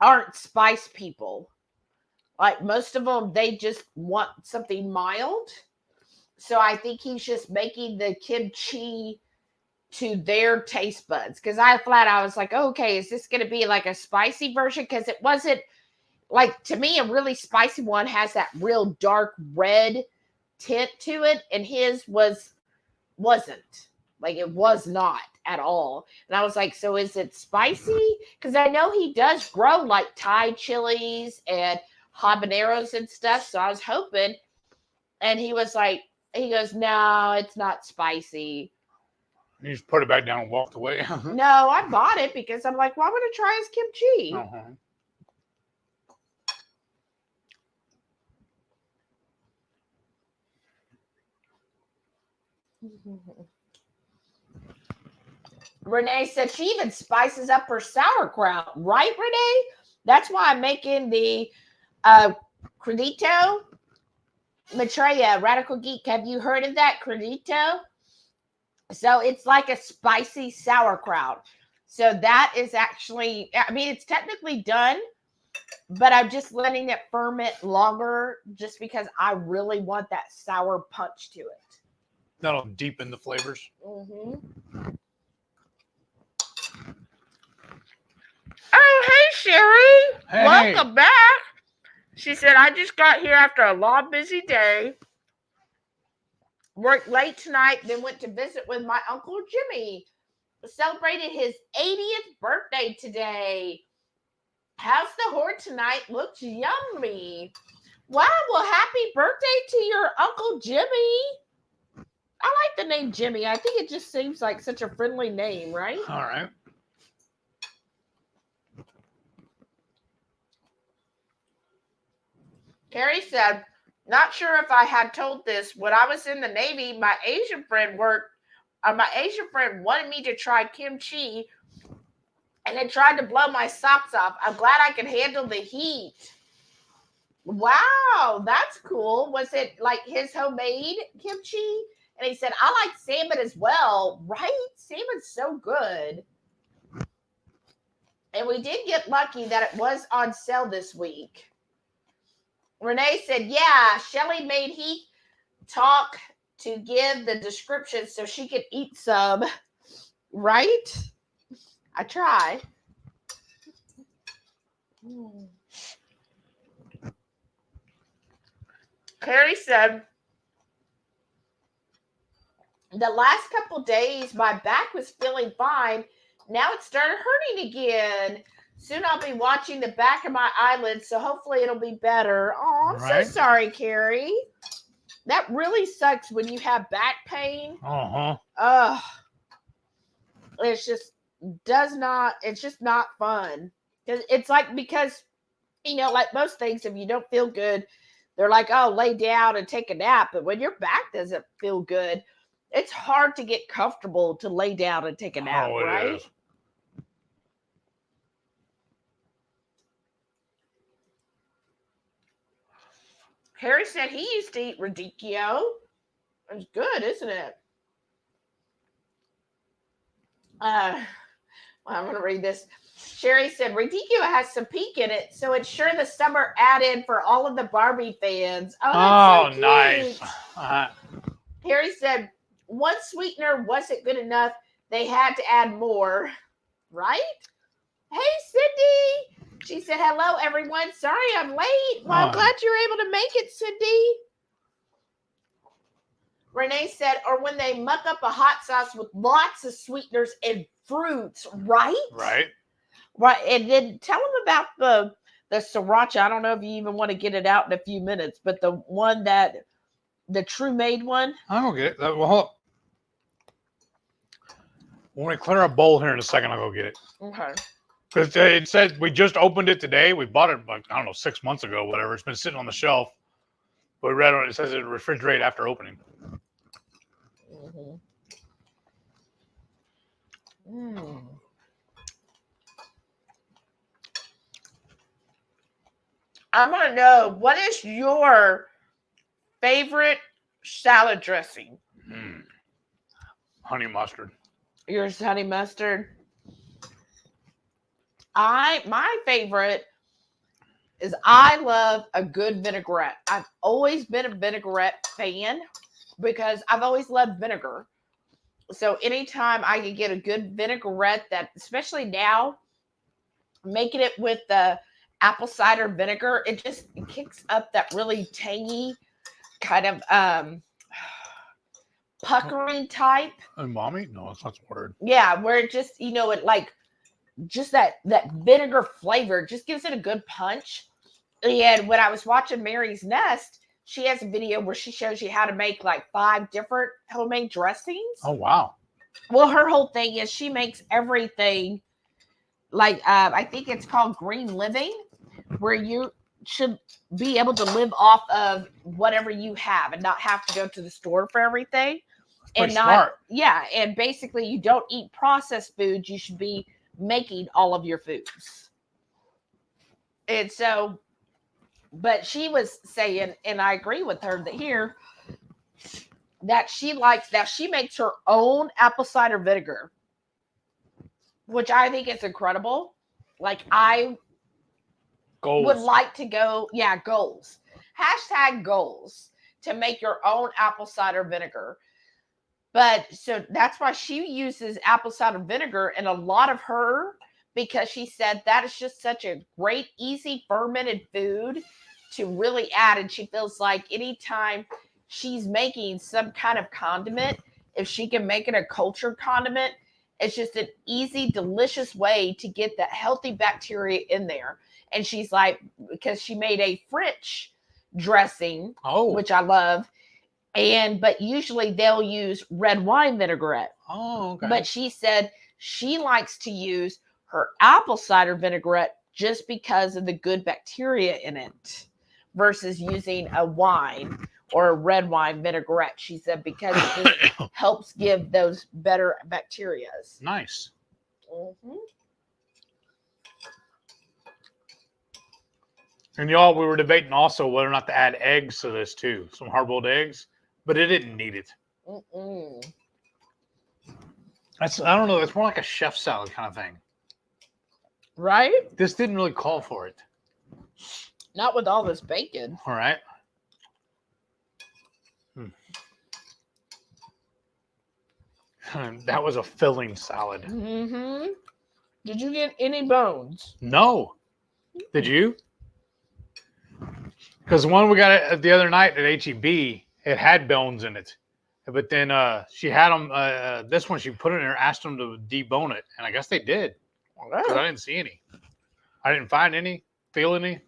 aren't spice people. Like most of them, they just want something mild. So I think he's just making the kimchi to their taste buds. Because I was like, okay, is this going to be like a spicy version? Because it wasn't like, to me, a really spicy one has that real dark red tint to it. And his wasn't. Like, it was not at all. And I was like, so is it spicy? Because I know he does grow like Thai chilies and habaneros and stuff. So I was hoping. And he goes, no, it's not spicy. You just put it back down and walked away. No, I bought it because I'm like, why would I try his kimchi? Uh-huh. Renee said she even spices up her sauerkraut, right, Renee? That's why I'm making the Credito. Maitreya, Radical Geek, have you heard of that? Credito? So it's like a spicy sauerkraut. So that is actually, it's technically done, but I'm just letting it ferment longer just because I really want that sour punch to it. That'll deepen the flavors. Mm-hmm. Oh, hey, Sharon. Hey. Welcome back. She said, I just got here after a long, busy day. Worked late tonight, then went to visit with my Uncle Jimmy. Celebrated his 80th birthday today. How's the horde tonight? Looks yummy. Wow, well, happy birthday to your Uncle Jimmy. I like the name Jimmy. I think it just seems like such a friendly name, right? All right. Carrie said, not sure if I had told this. When I was in the Navy, my Asian friend wanted me to try kimchi and it tried to blow my socks off. I'm glad I could handle the heat. Wow, that's cool. Was it like his homemade kimchi? And he said, I like salmon as well, right? Salmon's so good. And we did get lucky that it was on sale this week. Renee said, yeah, Shelly made Heath talk to give the description so she could eat some. Right? I try. Carrie said, the last couple days, my back was feeling fine. Now it started hurting again. Soon I'll be watching the back of my eyelids, so hopefully it'll be better. Oh, I'm so sorry, Carrie. That really sucks when you have back pain. Uh-huh. It's just not fun. It's like, because, like most things, if you don't feel good, they're like, oh, lay down and take a nap. But when your back doesn't feel good, it's hard to get comfortable to lay down and take a nap, right? Is. Harry said he used to eat radicchio. It's good, isn't it? I'm going to read this. Sherry said, radicchio has some peak in it, so it's sure the summer add-in for all of the Barbie fans. Oh, so nice. Harry said, one sweetener wasn't good enough. They had to add more. Right? Hey, Cindy. She said, hello, everyone. Sorry I'm late. Well, I'm glad you're able to make it, Cindy. Renee said, or when they muck up a hot sauce with lots of sweeteners and fruits, right? Right. Right. And then tell them about the sriracha. I don't know if you even want to get it out in a few minutes, but the one the True Made one. I don't get it. Well, when we clear our bowl here in a second, I'll go get it. Okay. Because it said we just opened it today. We bought it, like, I don't know, 6 months ago, whatever. It's been sitting on the shelf. But we read on it says it refrigerate after opening. I want to know, what is your favorite salad dressing? Honey mustard. Yours, honey mustard. My favorite is, I love a good vinaigrette. I've always been a vinaigrette fan because I've always loved vinegar. So anytime I can get a good vinaigrette, that, especially now, making it with the apple cider vinegar, it kicks up that really tangy kind of puckering type. Umami? No, that's not the word. Yeah, where it just, it like, just that vinegar flavor just gives it a good punch. And when I was watching Mary's Nest, she has a video where she shows you how to make like 5 different homemade dressings. Oh, wow. Well, her whole thing is she makes everything like, I think it's called Green Living, where you should be able to live off of whatever you have and not have to go to the store for everything. And smart. Yeah. And basically you don't eat processed foods. You should be making all of your foods. And so, but she was saying, and I agree with her that she makes her own apple cider vinegar, which I think is incredible. Like, I would like to go, goals. #goals to make your own apple cider vinegar. But so that's why she uses apple cider vinegar in a lot of her, because she said that is just such a great, easy fermented food to really add. And she feels like anytime she's making some kind of condiment, if she can make it a cultured condiment, it's just an easy, delicious way to get that healthy bacteria in there. And she's like, because she made a French dressing, which I love. But usually they'll use red wine vinaigrette. Oh, okay. But she said she likes to use her apple cider vinaigrette just because of the good bacteria in it versus using a wine or a red wine vinaigrette. She said because it just helps give those better bacteria. Nice. Mm-hmm. And y'all, we were debating also whether or not to add eggs to this too. Some hard-boiled eggs, but it didn't need it. Mm-mm. I don't know. It's more like a chef salad kind of thing. Right? This didn't really call for it. Not with all this bacon. All right. That was a filling salad. Mm-hmm. Did you get any bones? No. Did you? Because the one we got the other night at HEB, it had bones in it. But then she had them, this one she put it in there, asked them to debone it. And I guess they did. Because I didn't see any. I didn't find any, feel any.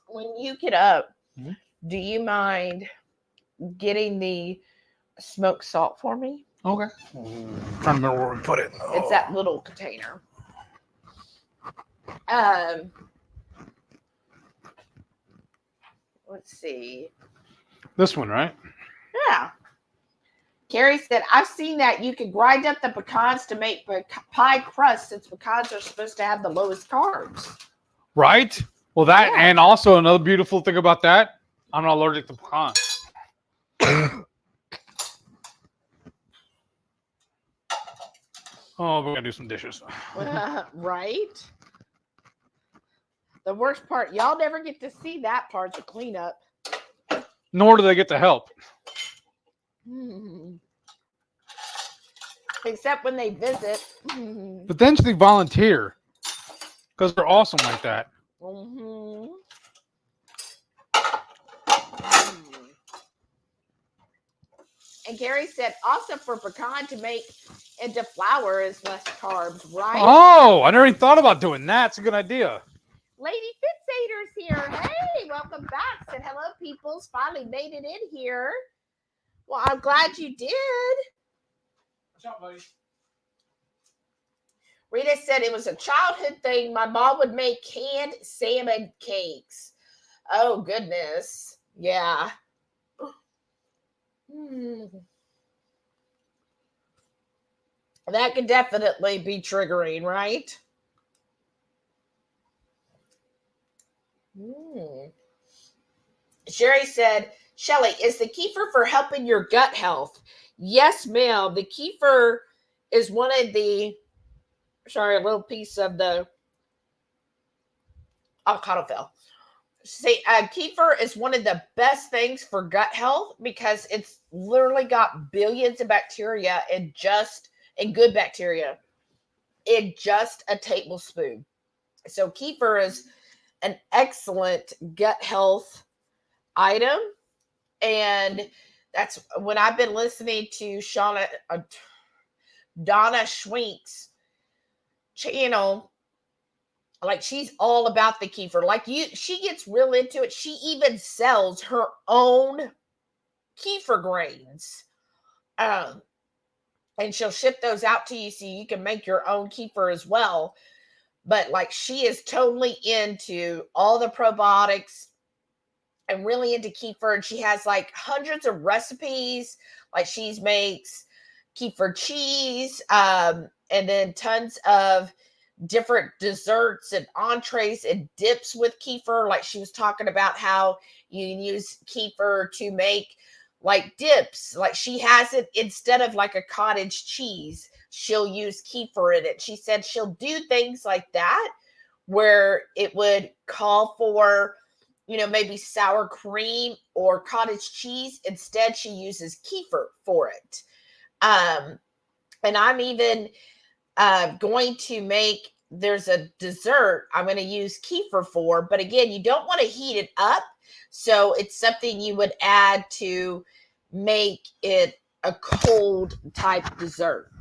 When you get up, do you mind getting the smoked salt for me? Okay. I'm trying to remember where we put it. It's that little container. Let's see. This one, right? Yeah. Carrie said, I've seen that you can grind up the pecans to make pie crust since pecans are supposed to have the lowest carbs. Right? Well, that, and also another beautiful thing about that, I'm not allergic to pecans. Oh, we're going to do some dishes. Right? The worst part, y'all never get to see that part, the cleanup. Nor do they get to help. Except when they visit. But then they volunteer. Because they're awesome like that. And Gary said, also for pecan to make into flour is less carbs, right? Oh, I never even thought about doing that. It's a good idea. Lady Fitzader's here. Hey, welcome back. Said hello, peoples. Finally made it in here. Well, I'm glad you did. What's up, buddy? Rita said it was a childhood thing. My mom would make canned salmon cakes. Oh, goodness. Yeah. That could definitely be triggering, right? Sherry said, Shelly, is the kefir for helping your gut health? Yes, ma'am. The kefir is one of the, sorry, a little piece of the avocado fell. See, kefir is one of the best things for gut health because it's literally got billions of bacteria and good bacteria in just a tablespoon. So kefir is an excellent gut health item. And that's when I've been listening to Donna Schwink's channel. Like, she's all about the kefir. Like, she gets real into it. She even sells her own kefir grains. And she'll ship those out to you so you can make your own kefir as well. But, like, she is totally into all the probiotics and really into kefir. And she has, like, hundreds of recipes. Like, she makes kefir cheese and then tons of different desserts and entrees and dips with kefir. Like, she was talking about how you can use kefir to make like dips. Like, she has it instead of like a cottage cheese, she'll use kefir in it. She said she'll do things like that where it would call for, maybe sour cream or cottage cheese. Instead, she uses kefir for it. And I'm even going to make, there's a dessert I'm going to use kefir for, but again, you don't want to heat it up. So it's something you would add to make it a cold type dessert,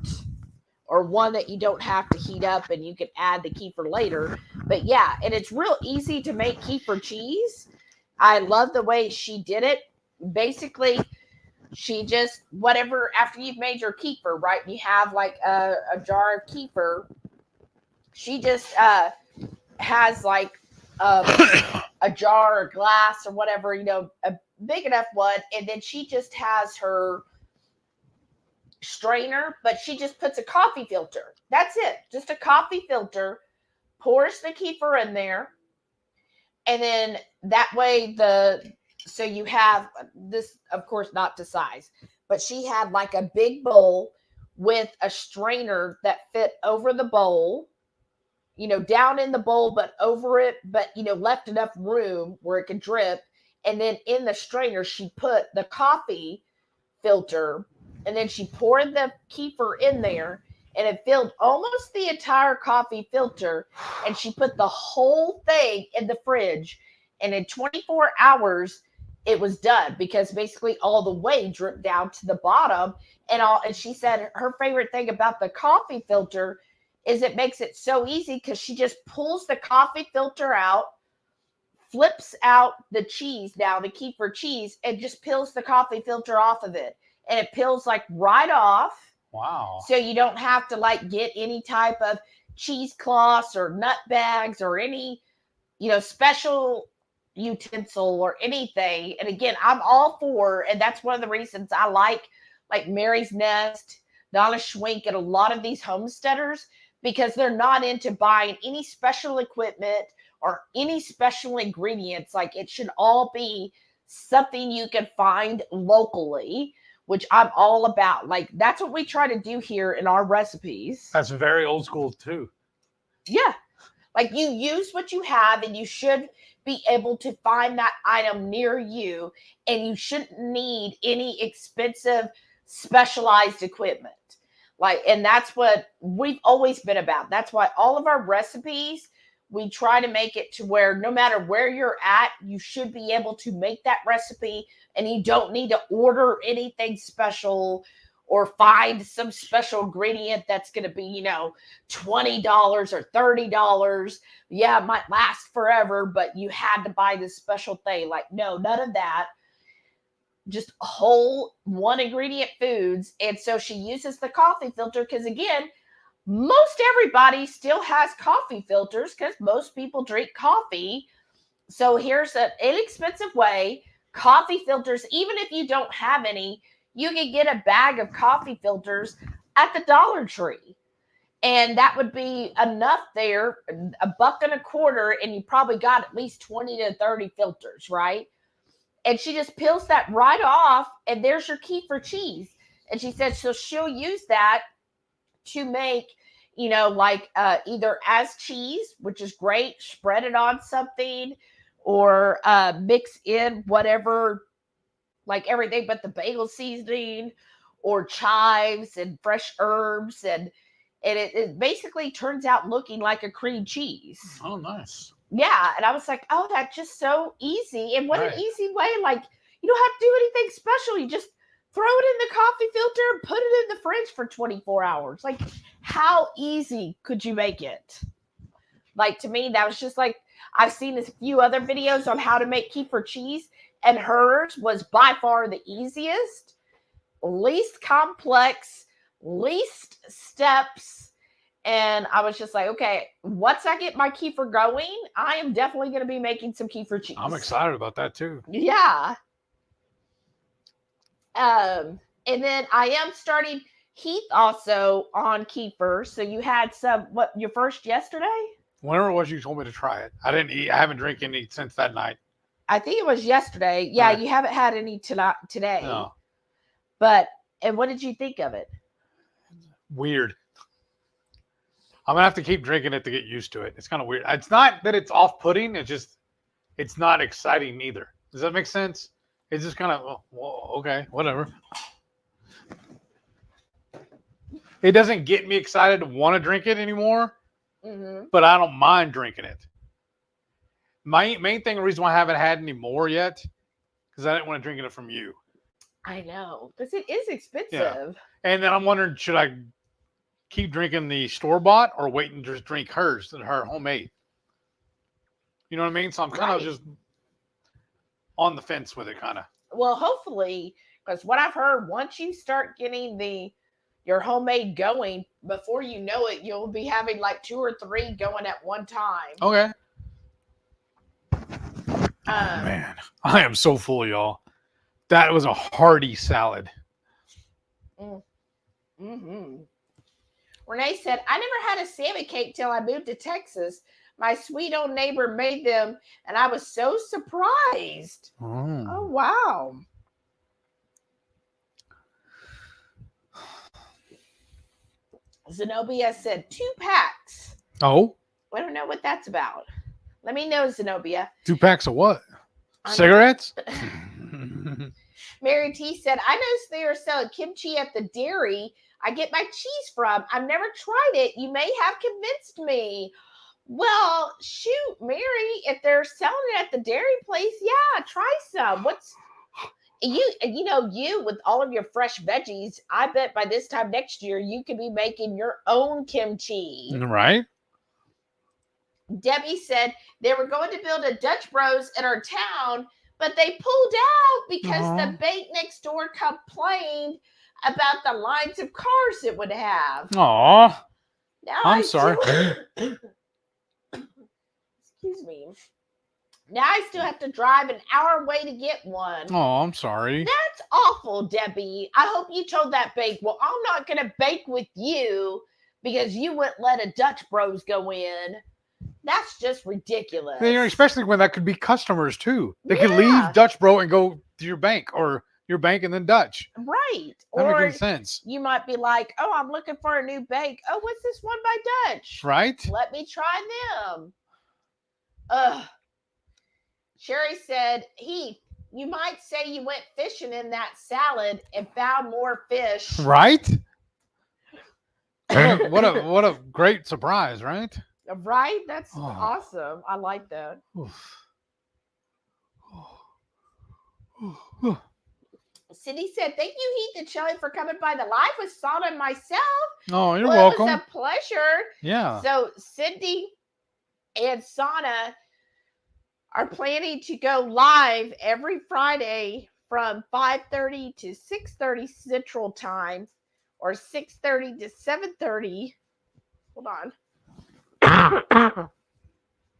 or one that you don't have to heat up and you can add the kefir later. But yeah, and it's real easy to make kefir cheese. I love the way she did it. Basically, she just, whatever, after you've made your kefir, right? You have like a jar of kefir. She just has like a jar or glass or whatever, a big enough one. And then she just has her strainer, but she just puts a coffee filter. That's it. Just a coffee filter, pours the kefir in there. And then that way so you have this, of course, not to size, but she had like a big bowl with a strainer that fit over the bowl, down in the bowl, but over it, but, left enough room where it could drip. And then in the strainer, she put the coffee filter, and then she poured the kefir in there, and it filled almost the entire coffee filter. And she put the whole thing in the fridge. And in 24 hours, it was done, because basically all the whey dripped down to the bottom. And she said her favorite thing about the coffee filter is it makes it so easy, because she just pulls the coffee filter out, flips out the cheese, now the kefir cheese, and just peels the coffee filter off of it. And it peels like right off. Wow. So you don't have to like get any type of cheesecloths or nut bags or any, special utensil or anything. And again, I'm all for, and that's one of the reasons I like Mary's Nest, Donna Schwink, and a lot of these homesteaders, because they're not into buying any special equipment or any special ingredients. Like, it should all be something you can find locally, which I'm all about. Like, that's what we try to do here in our recipes. That's very old school too. Yeah. Like, you use what you have, and you should be able to find that item near you, and you shouldn't need any expensive specialized equipment. And that's what we've always been about. That's why all of our recipes, we try to make it to where no matter where you're at, you should be able to make that recipe, and you don't need to order anything special or find some special ingredient that's going to be, $20 or $30. Yeah, it might last forever, but you had to buy this special thing. Like, no, none of that. Just whole one ingredient foods. And so she uses the coffee filter because, again, most everybody still has coffee filters because most people drink coffee. So here's an inexpensive way. Coffee filters, even if you don't have any, you can get a bag of coffee filters at the Dollar Tree. And that would be enough there, $1.25, and you probably got at least 20 to 30 filters, right? And she just peels that right off, and there's your kefir cheese. And she said so she'll use that to make, either as cheese, which is great, spread it on something, or mix in whatever, like everything but the bagel seasoning, or chives and fresh herbs, and it basically turns out looking like a cream cheese. Oh, nice. Yeah, and I was like, oh, that's just so easy. And what an easy way. Like, you don't have to do anything special. You just throw it in the coffee filter and put it in the fridge for 24 hours. Like, how easy could you make it? Like, to me, that was just like, I've seen a few other videos on how to make kefir cheese, and hers was by far the easiest, least complex, least steps. And I was just like, okay, once I get my kefir going, I am definitely going to be making some kefir cheese. I'm excited about that too. Yeah. And then I am starting Heath also on kefir. So you had your first yesterday? Whenever it was you told me to try it. I didn't eat. I haven't drank any since that night. I think it was yesterday. Yeah, you haven't had any today. No. And what did you think of it? Weird. I'm going to have to keep drinking it to get used to it. It's kind of weird. It's not that it's off-putting. It's not exciting either. Does that make sense? It's just kind of, okay, whatever. It doesn't get me excited to want to drink it anymore, but I don't mind drinking it. My main thing, the reason why I haven't had any more yet, because I didn't want to drink it from you. I know, because it is expensive. Yeah. And then I'm wondering, should I keep drinking the store-bought or wait and just drink hers and her homemade? You know what I mean? So I'm kind of just, on the fence with it, kind of. Well, hopefully, because what I've heard, once you start getting your homemade going, before you know it, you'll be having like 2 or 3 going at one time. Okay. Oh, man, I am so full, y'all. That was a hearty salad. Mm-hmm. Renee said, I never had a salmon cake till I moved to Texas. My sweet old neighbor made them, and I was so surprised. Oh, wow. Zenobia said 2 packs. Oh. I don't know what that's about. Let me know, Zenobia. 2 packs of what? Cigarettes? Mary T said, I noticed they are selling kimchi at the dairy I get my cheese from. I've never tried it. You may have convinced me. Well, shoot, Mary, if they're selling it at the dairy place, yeah, try some. You with all of your fresh veggies, I bet by this time next year, you could be making your own kimchi. Right. Debbie said they were going to build a Dutch Bros in our town, but they pulled out because the bank next door complained about the lines of cars it would have. Aw. I'm sorry. Excuse me. Now I still have to drive an hour away to get one. Oh, I'm sorry. That's awful, Debbie. I hope you told that bank, well, I'm not going to bake with you because you wouldn't let a Dutch Bros go in. That's just ridiculous. Especially when that could be customers too. They could leave Dutch Bro and go to your bank, or your bank and then Dutch. Right. That makes any sense. You might be like, oh, I'm looking for a new bank. Oh, what's this one by Dutch? Right. Let me try them. Sherry said, Heath, you might say you went fishing in that salad and found more fish. Right. What a great surprise, right? Right? That's awesome. I like that. Cindy said, thank you, Heath and Shelly, for coming by the live with Sana and myself. Oh, you're welcome. It was a pleasure. Yeah. So Cindy and Sana are planning to go live every Friday from 5:30 to 6:30 Central Time, or 6:30 to 7:30. Hold on.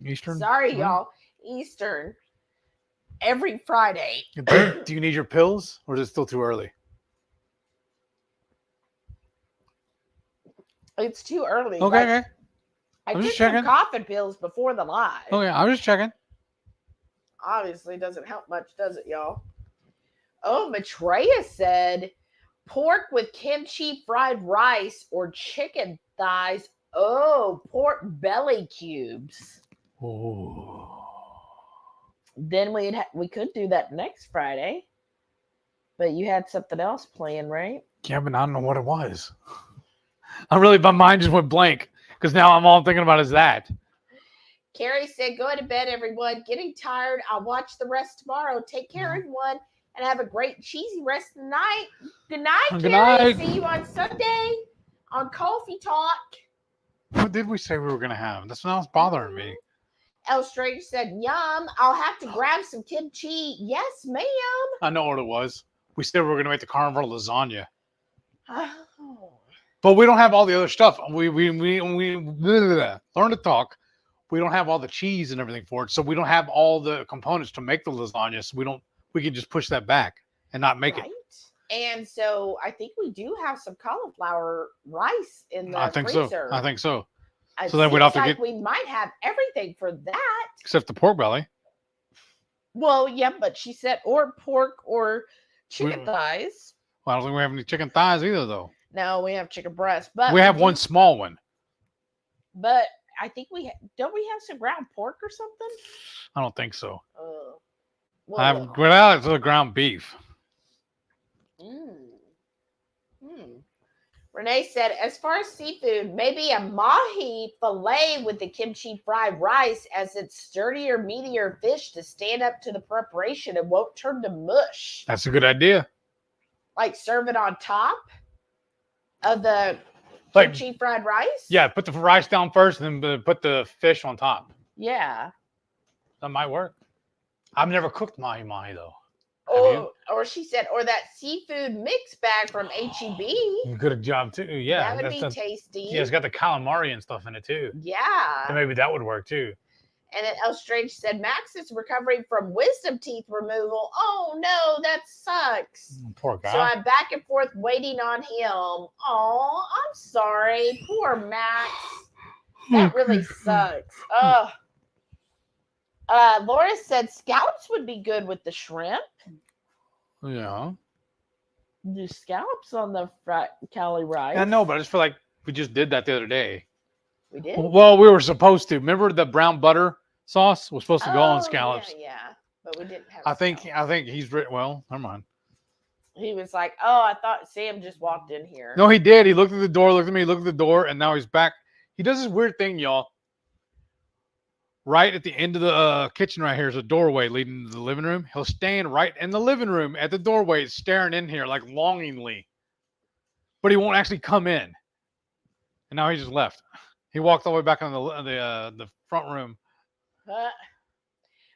Eastern. Sorry, y'all. Eastern. Every Friday. Do you need your pills, or is it still too early? It's too early. Okay. I took some coughing pills before the live. Okay, I was just checking. Obviously doesn't help much, does it, y'all? Oh, Maitreya said pork with kimchi fried rice or chicken thighs. Oh, pork belly cubes. Oh. Then we could do that next Friday. But you had something else planned, right? Yeah, but I don't know what it was. My mind just went blank because now I'm all thinking about is that. Carrie said, go to bed, everyone. Getting tired. I'll watch the rest tomorrow. Take care, everyone, and have a great cheesy rest of the night. Good night, Carrie. Night. See you on Sunday on Coffee Talk. What did we say we were going to have? That's what was bothering me. El Strange said, yum. I'll have to grab some kimchi. Yes, ma'am. I know what it was. We said we were going to make the carnival lasagna. Oh. But we don't have all the other stuff. We learn to talk. We don't have all the cheese and everything for it. So we don't have all the components to make the lasagna. So we can just push that back and not make it. And so I think we do have some cauliflower rice in the freezer. So. I think so. So then we'd have to we might have everything for that. Except the pork belly. Well, yeah, but she said or pork or chicken thighs. Well, I don't think we have any chicken thighs either, though. No, we have chicken breast. But we have one small one. But I think don't we have some ground pork or something? I don't think so. I have ground beef. Renee said, as far as seafood, maybe a mahi fillet with the kimchi fried rice, as it's sturdier, meatier fish to stand up to the preparation and won't turn to mush. That's a good idea. Like serve it on top of the kimchi fried rice? Yeah, put the rice down first and then put the fish on top. Yeah. That might work. I've never cooked mahi-mahi, though. Or she said, or that seafood mix bag from HEB. Good job, too. Yeah. That would be tasty. Yeah, it's got the calamari and stuff in it, too. Yeah. So maybe that would work, too. And then El Strange said, Max is recovering from wisdom teeth removal. Oh, no, that sucks. Poor guy. So I'm back and forth waiting on him. Oh, I'm sorry. Poor Max. That really sucks. Laura said scallops would be good with the shrimp. Yeah. Do scallops on the Cali rice? I know, but I just feel like we just did that the other day. We did? Well, we were supposed to. Remember the brown butter sauce was supposed to go on scallops? Yeah, but we didn't have I think he's written. Well, never mind. He was like, oh, I thought Sam just walked in here. No, he did. He looked at the door, looked at me, looked at the door, and now he's back. He does this weird thing, y'all. Right at the end of the kitchen right here is a doorway leading to the living room. He'll stand right in the living room at the doorway staring in here like longingly. But he won't actually come in. And now he just left. He walked all the way back in the front room.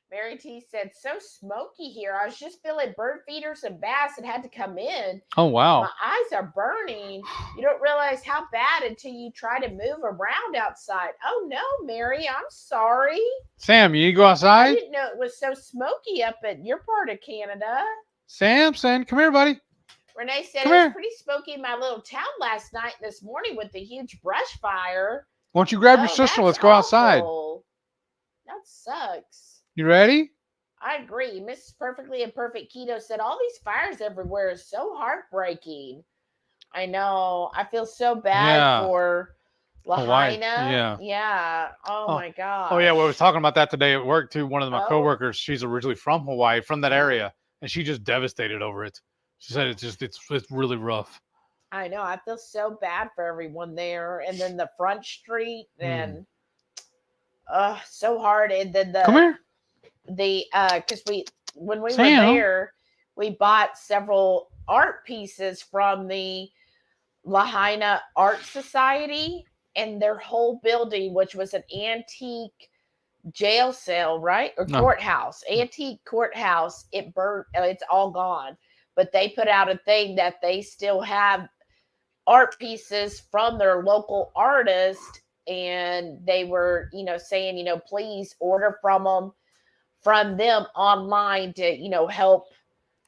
Mary T said, so smoky here. I was just feeling bird feeders and bass and had to come in. Oh, wow. My eyes are burning. You don't realize how bad until you try to move around outside. Oh, no, Mary, I'm sorry. Sam, you go outside? I didn't know it was so smoky up in your part of Canada. Samson, come here, buddy. Renee said, it was pretty smoky in my little town last night and this morning with the huge brush fire. Why don't you grab your sister? Let's go outside. That sucks. You ready? I agree. Mrs. Perfectly Imperfect Keto said, all these fires everywhere is so heartbreaking. I know. I feel so bad for Lahaina. Yeah. Oh, my God. Oh, yeah. We were talking about that today at work, too. One of my coworkers, she's originally from Hawaii, from that area, and she just devastated over it. She said it's really rough. I know. I feel so bad for everyone there. And then the front street and so hard. And then come here. Because when we were there, we bought several art pieces from the Lahaina Art Society and their whole building, which was an antique jail cell, right? Or courthouse, antique courthouse. It burnt. It's all gone. But they put out a thing that they still have art pieces from their local artist. And they were, saying, please order from them online to, help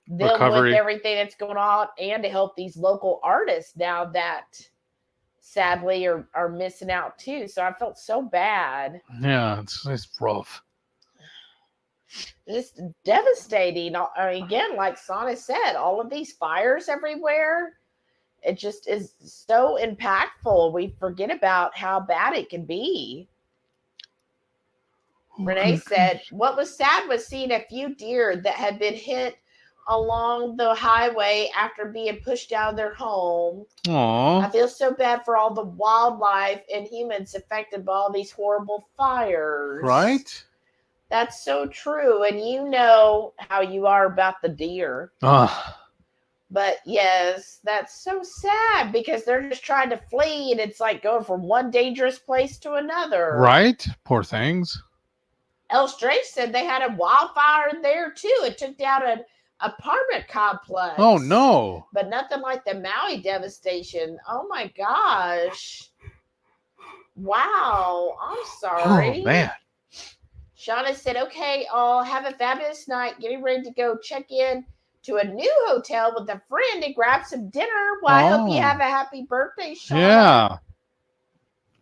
them with everything that's going on and to help these local artists now that sadly are missing out too. So I felt so bad. Yeah, it's rough. Just devastating. I mean, again, like Sana said, all of these fires everywhere, it just is so impactful. We forget about how bad it can be. Renee said, what was sad was seeing a few deer that had been hit along the highway after being pushed out of their home. Aww. I feel so bad for all the wildlife and humans affected by all these horrible fires. Right? That's so true. And you know how you are about the deer. But yes, that's so sad because they're just trying to flee and it's like going from one dangerous place to another. Right? Poor things. El Strange said they had a wildfire there too. It took down an apartment complex. Oh no. But nothing like the Maui devastation. Oh my gosh. Wow. I'm sorry. Oh man. Shauna said, okay, I'll have a fabulous night. Getting ready to go check in to a new hotel with a friend and grab some dinner. Well, I hope you have a happy birthday, Shauna.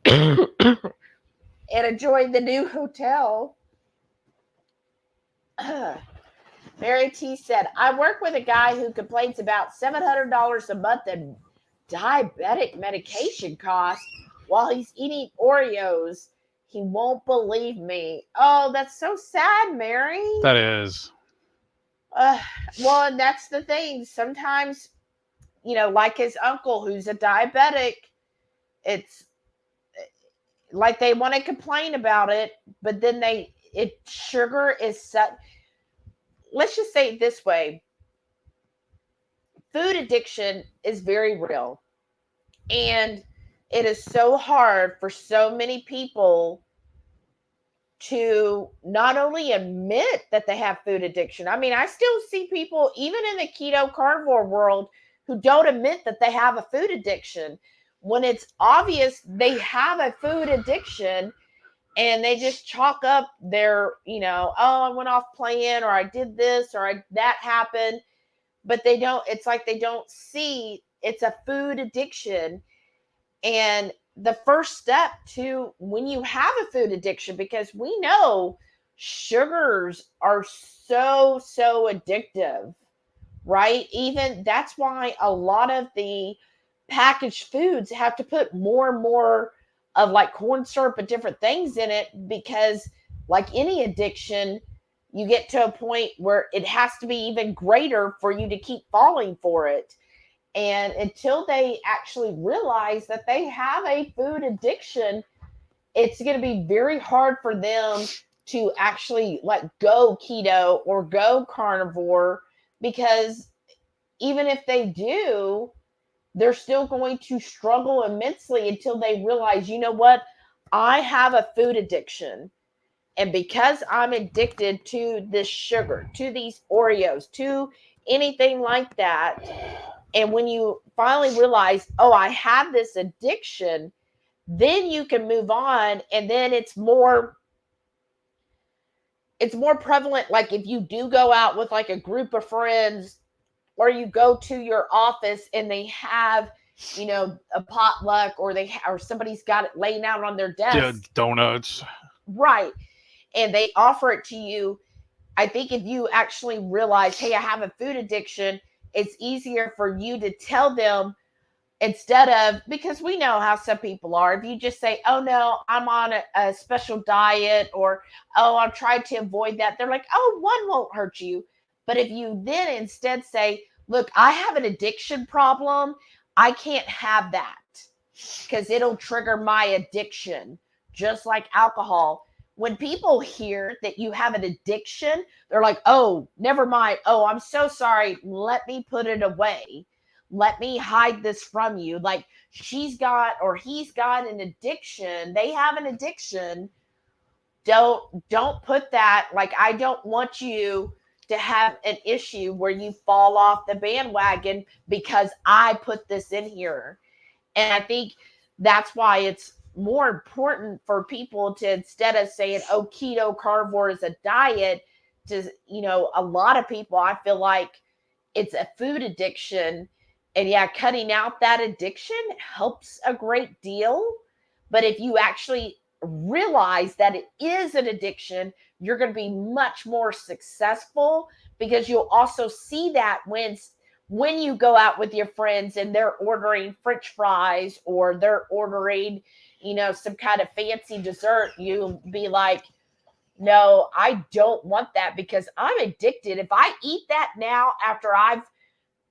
Yeah. And enjoy the new hotel. Mary T said, I work with a guy who complains about $700 a month in diabetic medication costs while he's eating Oreos. He won't believe me. Oh, that's so sad, Mary. That is. Well, and that's the thing. Sometimes, like his uncle who's a diabetic, it's like they want to complain about it, but then sugar is such. Let's just say it this way. Food addiction is very real. And it is so hard for so many people to not only admit that they have food addiction. I mean, I still see people, even in the keto carnivore world, who don't admit that they have a food addiction when it's obvious they have a food addiction, and they just chalk up their, oh, I went off playing, or I did this, or that happened. But they don't, it's like they don't see it's a food addiction. And the first step to when you have a food addiction, because we know sugars are so addictive, right? Even that's why a lot of the packaged foods have to put more and more of like corn syrup and different things in it, because like any addiction, you get to a point where it has to be even greater for you to keep falling for it. And until they actually realize that they have a food addiction, it's going to be very hard for them to actually let go keto or go carnivore, because even if they do, they're still going to struggle immensely until they realize, you know what, I have a food addiction. And because I'm addicted to this sugar, to these Oreos, to anything like that, and when you finally realize, oh, I have this addiction, then you can move on. And then it's more prevalent. Like if you do go out with like a group of friends, or you go to your office and they have, a potluck, or or somebody's got it laying out on their desk. Yeah, donuts. Right. And they offer it to you. I think if you actually realize, hey, I have a food addiction, it's easier for you to tell them, instead of, because we know how some people are. If you just say, oh no, I'm on a special diet, or, oh, I'm trying to avoid that, they're like, oh, one won't hurt you. But if you then instead say, look, I have an addiction problem, I can't have that because it'll trigger my addiction, just like alcohol. When people hear that you have an addiction, they're like, oh, never mind. Oh, I'm so sorry. Let me put it away. Let me hide this from you. Like she's got, or he's got an addiction. They have an addiction. Don't put that. Like, I don't want you to have an issue where you fall off the bandwagon because I put this in here. And I think that's why it's more important for people to, instead of saying, oh, keto carnivore is a diet, to, a lot of people, I feel like it's a food addiction. And yeah, cutting out that addiction helps a great deal. But if you actually realize that it is an addiction, you're going to be much more successful, because you'll also see that when you go out with your friends and they're ordering French fries, or they're ordering, some kind of fancy dessert, you'll be like, no, I don't want that because I'm addicted. If I eat that now after I've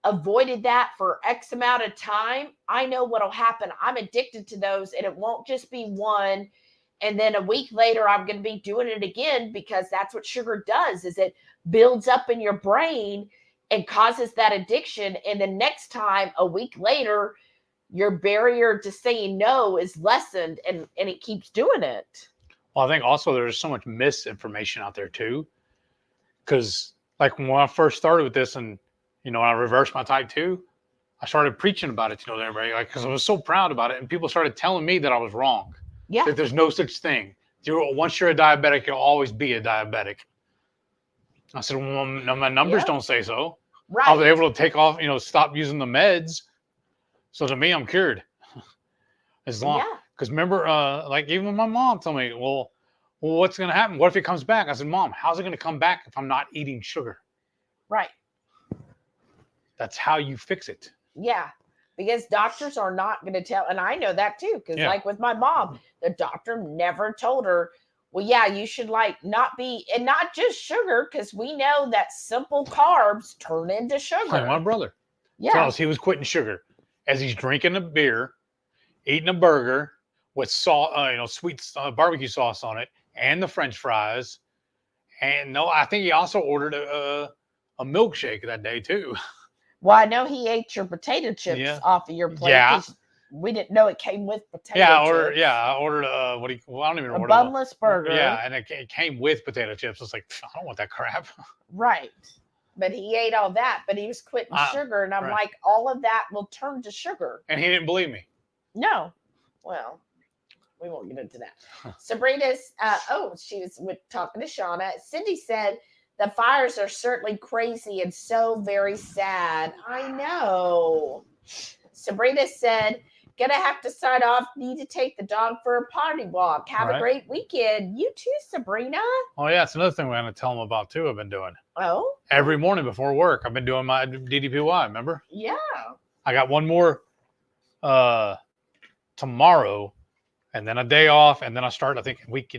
avoided that for X amount of time, I know what'll happen. I'm addicted to those, and it won't just be one. And then a week later, I'm going to be doing it again, because that's what sugar does, is it builds up in your brain and causes that addiction. And the next time, a week later, your barrier to saying no is lessened, and it keeps doing it. Well, I think also there's so much misinformation out there too. Because like when I first started with this, and I reversed my type 2, I started preaching about it to everybody, like, because I was so proud about it, and people started telling me that I was wrong. Yeah. That there's no such thing. Once you're a diabetic, you'll always be a diabetic. I said, well, no, my numbers don't say so. Right. I was able to take off, stop using the meds. So to me, I'm cured. As long, because remember, like even my mom told me, well, what's going to happen? What if it comes back? I said, Mom, how's it going to come back if I'm not eating sugar? Right. That's how you fix it. Yeah. Because doctors are not going to tell, and I know that too, because like with my mom, the doctor never told her, well, yeah, you should like not be, and not just sugar, because we know that simple carbs turn into sugar. Like my brother. Yeah. Tells us he was quitting sugar as he's drinking a beer, eating a burger with salt, sweet barbecue sauce on it, and the French fries. And no, I think he also ordered a milkshake that day too. Well, I know he ate your potato chips off of your plate. Yeah. We didn't know it came with potato Yeah, chips. I ordered I don't even know a what bunless burger. Yeah, and it came with potato chips. It's like, I don't want that crap. Right. But he ate all that, but he was quitting sugar, and I'm like, all of that will turn to sugar. And he didn't believe me. No. Well, we won't get into that. Sabrina's, she was talking to Shauna. Cindy said, the fires are certainly crazy and so very sad. I know. Sabrina said, gonna have to sign off. Need to take the dog for a potty walk. Have a great weekend. You too, Sabrina. Oh, yeah. It's another thing we're going to tell them about, too, I've been doing. Oh? Every morning before work, I've been doing my DDPY, remember? Yeah. I got one more tomorrow, and then a day off, and then I start, I think, week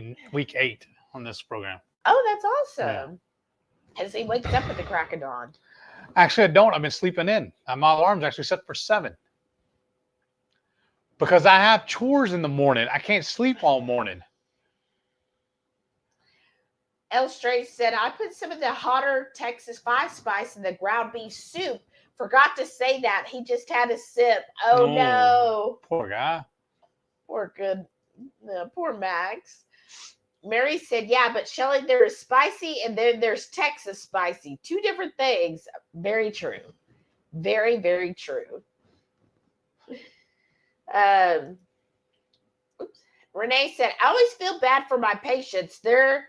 8 on this program. Oh, that's awesome. As he wakes up at the crack of dawn. Actually, I don't. I've been sleeping in. My alarm's actually set for 7. Because I have chores in the morning. I can't sleep all morning. El Stray said, I put some of the hotter Texas 5 spice in the ground beef soup. Forgot to say that. He just had a sip. Oh, no. Poor guy. Poor Max. Mary said, yeah, but Shelly, there is spicy and then there's Texas spicy. 2 different things. Very true. Very, very true. Renee said, I always feel bad for my patients. They are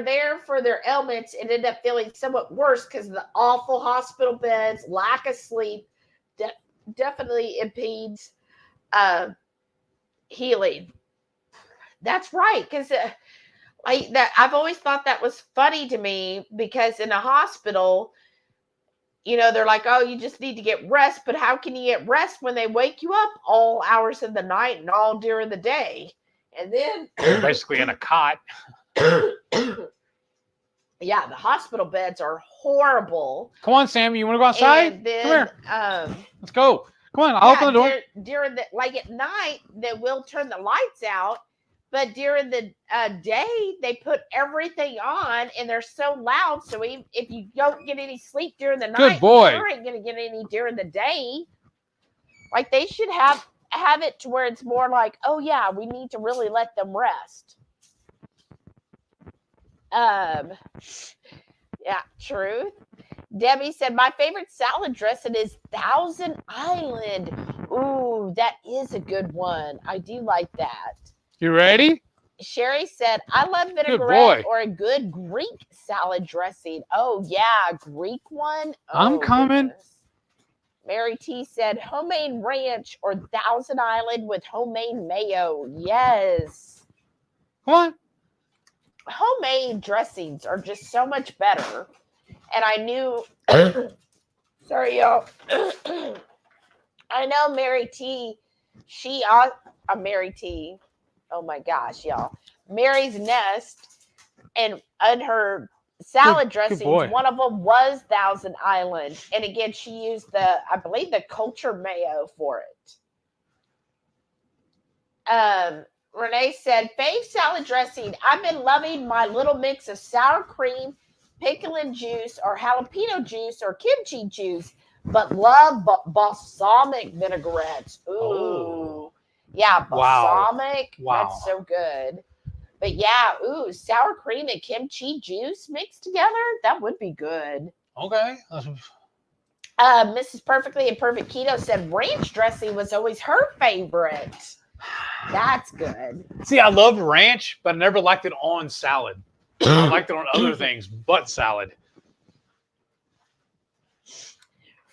there for their ailments and end up feeling somewhat worse because of the awful hospital beds, lack of sleep, definitely impedes healing. That's right, because I've always thought that was funny to me, because in a hospital, they're like, oh, you just need to get rest, but how can you get rest when they wake you up all hours of the night and all during the day? And then you're basically in a cot. Yeah, the hospital beds are horrible. Come on, Sammy, you want to go outside? And then, come here. Let's go. Come on, I'll open the door. During the, like at night, they will turn the lights out, but during the day, they put everything on, and they're so loud. So even if you don't get any sleep during the night, you sure ain't gonna get any during the day. Like, they should have it to where it's more like, oh yeah, we need to really let them rest. Yeah, truth. Debbie said, my favorite salad dressing is Thousand Island. Ooh, that is a good one. I do like that. You ready? Sherry said, I love vinaigrette or a good Greek salad dressing. Oh, yeah, Greek one. Oh, I'm coming. Goodness. Mary T said, homemade ranch or Thousand Island with homemade mayo. Yes. Come on. Homemade dressings are just so much better. And I knew, sorry, y'all. I know Mary T, Mary T, oh my gosh, y'all. Mary's Nest and her salad dressings, one of them was Thousand Island. And again, she used I believe the culture mayo for it. Renee said, fave salad dressing. I've been loving my little mix of sour cream, pickling juice, or jalapeno juice, or kimchi juice, but love balsamic vinaigrettes. Ooh. Oh. Yeah, balsamic. Wow. That's so good. But yeah, sour cream and kimchi juice mixed together? That would be good. Okay. Mrs. Perfectly and Perfect Keto said ranch dressing was always her favorite. That's good. See, I love ranch, but I never liked it on salad. I liked it on other things but salad.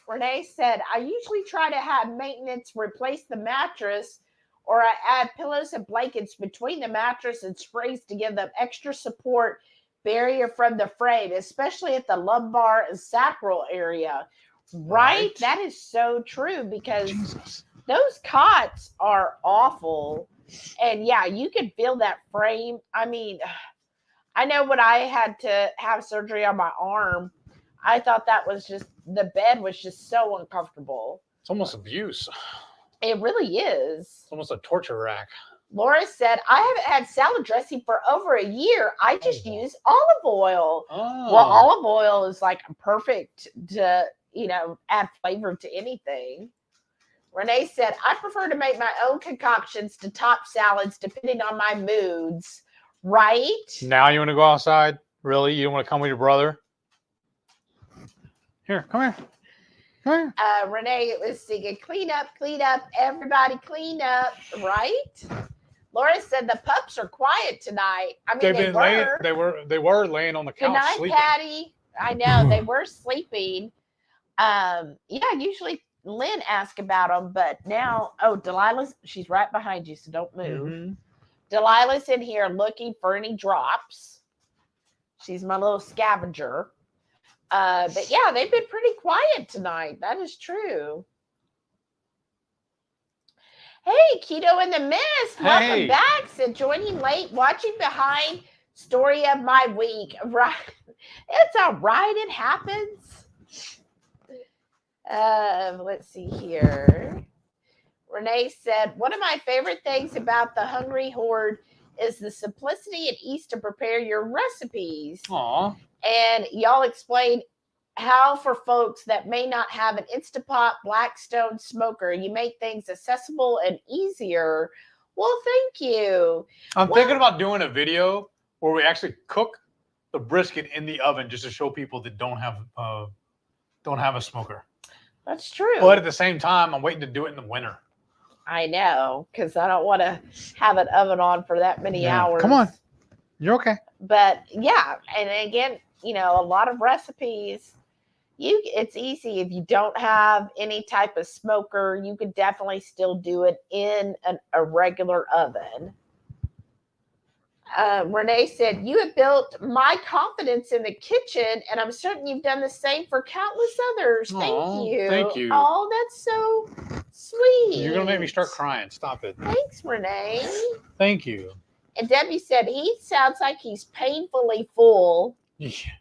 Renee said, I usually try to have maintenance replace the mattress, or I add pillows and blankets between the mattress and sprays to give them extra support barrier from the frame, especially at the lumbar and sacral area. Right? That is so true, because those cots are awful. And yeah, you can feel that frame. I mean, I know when I had to have surgery on my arm, I thought that was just, the bed was just so uncomfortable. It's almost abuse. It really is. It's almost a torture rack. Laura said, I haven't had salad dressing for over a year. I just use olive oil. Oh. Well, olive oil is like perfect to, add flavor to anything. Renee said, I prefer to make my own concoctions to top salads depending on my moods. Right? Now you want to go outside? Really? You don't want to come with your brother? Here, come here. Come here. Renee was singing, clean up, everybody clean up. Right? Laura said the pups are quiet tonight. I mean, they were laying on the couch. Good night, sleeping. Patty. I know they were sleeping. Yeah, usually Lynn asked about them, but now, Delilah's, she's right behind you, so don't move. Mm-hmm. Delilah's in here looking for any drops. She's my little scavenger. But yeah, they've been pretty quiet tonight. That is true. Hey, Keto in the Mist. Welcome back. So joining late, watching behind story of my week. Right. It's all right. It happens. Let's see here. Renee said, one of my favorite things about the HungryHorde is the simplicity and ease to prepare your recipes. Aww. And y'all explain how for folks that may not have an Instapot Blackstone smoker, you make things accessible and easier. Well, thank you. I'm thinking about doing a video where we actually cook the brisket in the oven just to show people that don't have a smoker. That's true. But at the same time, I'm waiting to do it in the winter. I know, because I don't want to have an oven on for that many hours. Come on. You're okay. But yeah, and again, a lot of recipes, it's easy. If you don't have any type of smoker, you could definitely still do it in a regular oven. Renee said, you have built my confidence in the kitchen, and I'm certain you've done the same for countless others. Thank you. Thank you. Oh, that's so sweet. You're going to make me start crying. Stop it. Thanks, Renee. Thank you. And Debbie said, he sounds like he's painfully full. Yeah.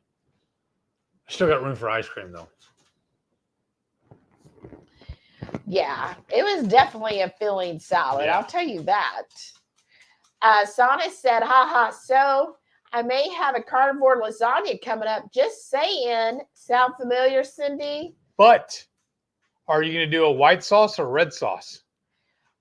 I still got room for ice cream, though. Yeah, it was definitely a filling salad. Yeah. I'll tell you that. Sana said, haha, so I may have a carnivore lasagna coming up. Just saying. Sound familiar, Cindy? But are you going to do a white sauce or red sauce?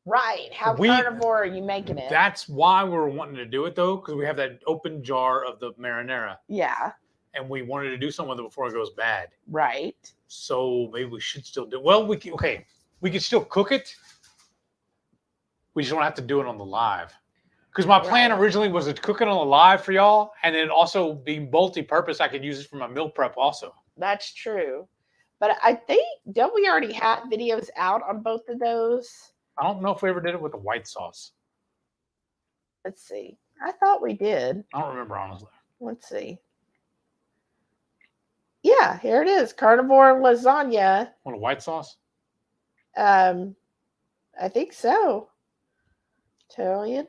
Right. How carnivore are you making it? That's why we're wanting to do it, though, because we have that open jar of the marinara. Yeah. And we wanted to do something with it before it goes bad. Right. So maybe we should still do it. Well, we can still cook it. We just don't have to do it on the live. Because my plan originally was to cook it on the live for y'all, and then also being multi-purpose, I could use it for my meal prep also. That's true. But I think, don't we already have videos out on both of those? I don't know if we ever did it with the white sauce. Let's see. I thought we did. I don't remember, honestly. Let's see. Yeah, here it is. Carnivore lasagna. Want a white sauce? I think so. Italian.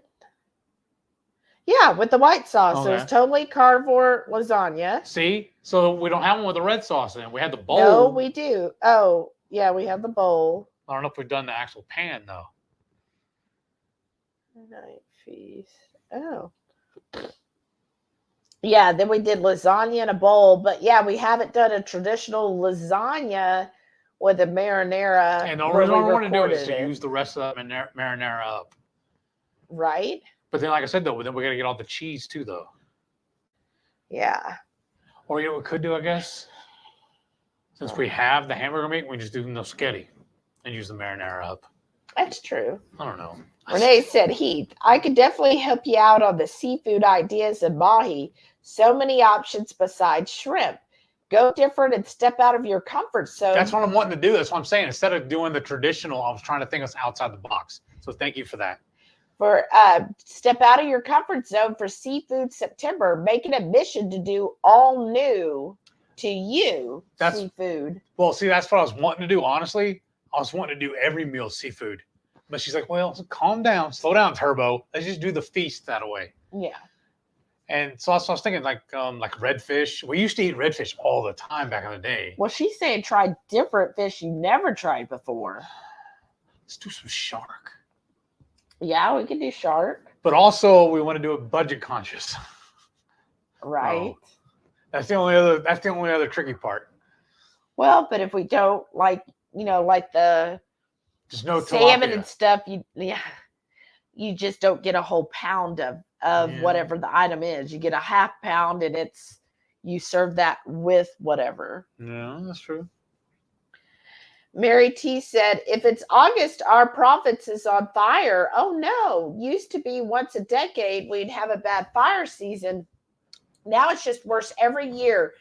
Yeah, with the white sauce. Okay. There's totally carnivore lasagna. See? So we don't have one with the red sauce in it. We had the bowl. No, we do. Oh, yeah, we have the bowl. I don't know if we've done the actual pan, though. Night feast. Oh. Yeah, then we did lasagna in a bowl. But, yeah, we haven't done a traditional lasagna with a marinara. And the only reason I want to do it is to use the rest of that marinara up. Right. But then, like I said, though, then we got to get all the cheese, too, though. Yeah. Or, what we could do, I guess, since we have the hamburger meat, we just do no sketty and use the marinara up. That's true. I don't know. Renee said, Heath, I could definitely help you out on the seafood ideas and mahi. So many options besides shrimp. Go different and step out of your comfort zone. That's what I'm wanting to do. That's what I'm saying. Instead of doing the traditional, I was trying to think of outside the box. So thank you for that. For step out of your comfort zone for Seafood September. Make it a mission to do all new to you seafood. Well, see, that's what I was wanting to do. Honestly, I was wanting to do every meal seafood. But she's like, well, calm down. Slow down, Turbo. Let's just do the feast that way. Yeah. And so I was thinking like redfish. We used to eat redfish all the time back in the day. Well, she's saying try different fish you never tried before. Let's do some shark. Yeah, we can do shark. But also we want to do it budget conscious. Right. Oh, that's the only other tricky part. Well, but if we don't like the Just no salmon tilapia. and stuff. You just don't get a whole pound of whatever the item is. You get a half pound, and you serve that with whatever. Yeah, that's true. Mary T said, if it's August, our profits is on fire. Oh no, used to be once a decade we'd have a bad fire season. Now it's just worse every year.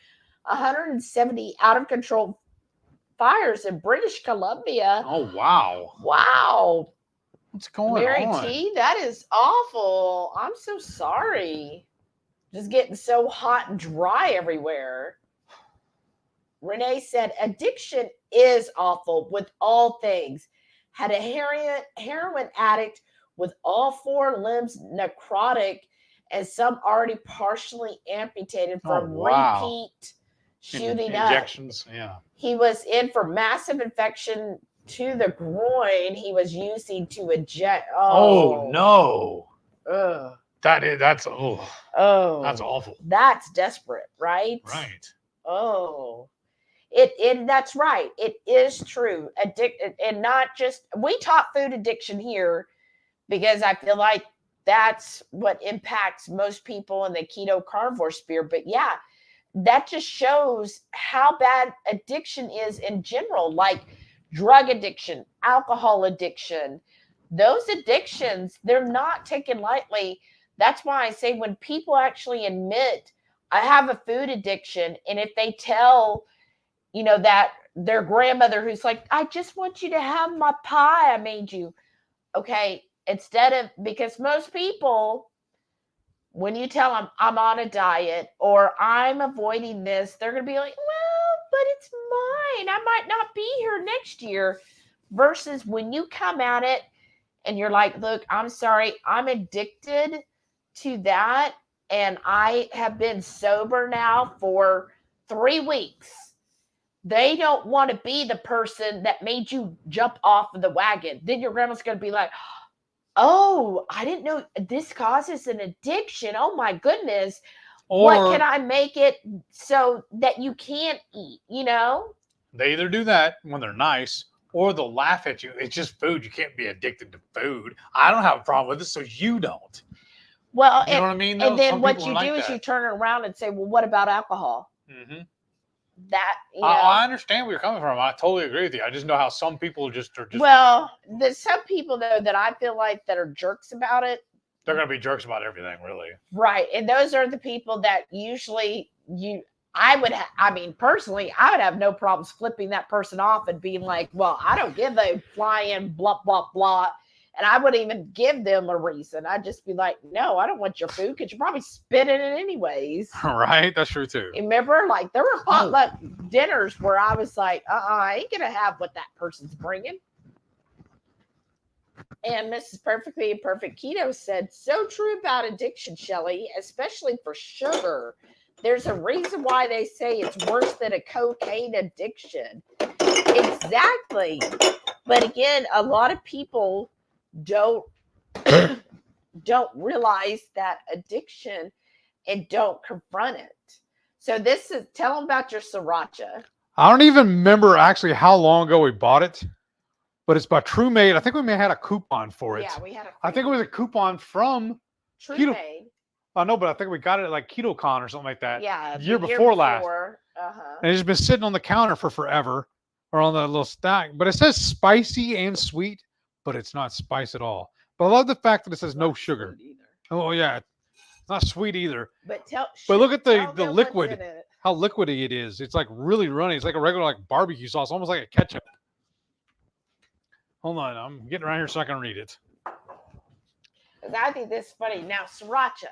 170 out of control fires in British Columbia. Oh, wow. Wow. What's going Mary on? T, that is awful. I'm so sorry. Just getting so hot and dry everywhere. Renee said, addiction is awful with all things. Had a heroin addict with all 4 limbs necrotic and some already partially amputated from repeat shooting injections. Yeah. He was in for massive infection to the groin he was using to inject. Oh no. Ugh. That's awful. That's desperate, right? Right. Oh. It that's right. It is true. Addicted, and not just, we talk food addiction here because I feel like that's what impacts most people in the keto carnivore sphere. But yeah, that just shows how bad addiction is in general, like drug addiction, alcohol addiction. Those addictions, they're not taken lightly. That's why I say when people actually admit, I have a food addiction, and if they tell that their grandmother who's like, I just want you to have my pie I made you. Okay, because most people, when you tell them I'm on a diet or I'm avoiding this, they're going to be like, well, but it's mine. I might not be here next year. Versus when you come at it and you're like, look, I'm sorry, I'm addicted to that. And I have been sober now for 3 weeks. They don't want to be the person that made you jump off of the wagon. Then your grandma's going to be like, oh, I didn't know this causes an addiction. Oh my goodness. What can I make it so that you can't eat, They either do that when they're nice, or they'll laugh at you. It's just food. You can't be addicted to food. I don't have a problem with it, so you don't. Well, you know what I mean? And then what you do is you turn it around and say, well, what about alcohol? Mm-hmm. I understand where you're coming from. I totally agree with you. I just know how some people just are just. Well, there's some people though that I feel like that are jerks about it. They're going to be jerks about everything, really. Right, and those are the people that usually personally, I would have no problems flipping that person off and being like, well, I don't give a flying blah blah blah. And I wouldn't even give them a reason. I'd just be like, no, I don't want your food because you're probably spitting it anyways. Right. That's true, too. Remember, like, there were potluck dinners where I was like, I ain't going to have what that person's bringing. And Mrs. Perfectly Imperfect Keto said, so true about addiction, Shelley, especially for sugar. There's a reason why they say it's worse than a cocaine addiction. Exactly. But again, a lot of people don't realize that addiction and don't confront it. So tell them about your sriracha. I don't even remember actually how long ago we bought it, but it's by True Made. I think we may have had a coupon for it. Yeah, we had I think it was a coupon from True Keto. Made. I know, but I think we got it at like KetoCon or something like that. Yeah, the year before last. Uh-huh. And it's been sitting on the counter for forever, or on the little stack. But it says spicy and sweet, but it's not spice at all. But I love the fact that it says no sugar. Oh yeah, it's not sweet either. But look at the liquid, how liquidy it is. It's like really runny. It's like a regular barbecue sauce, almost like a ketchup. Hold on, I'm getting around here so I can read it. Because I think this is funny. Now, sriracha.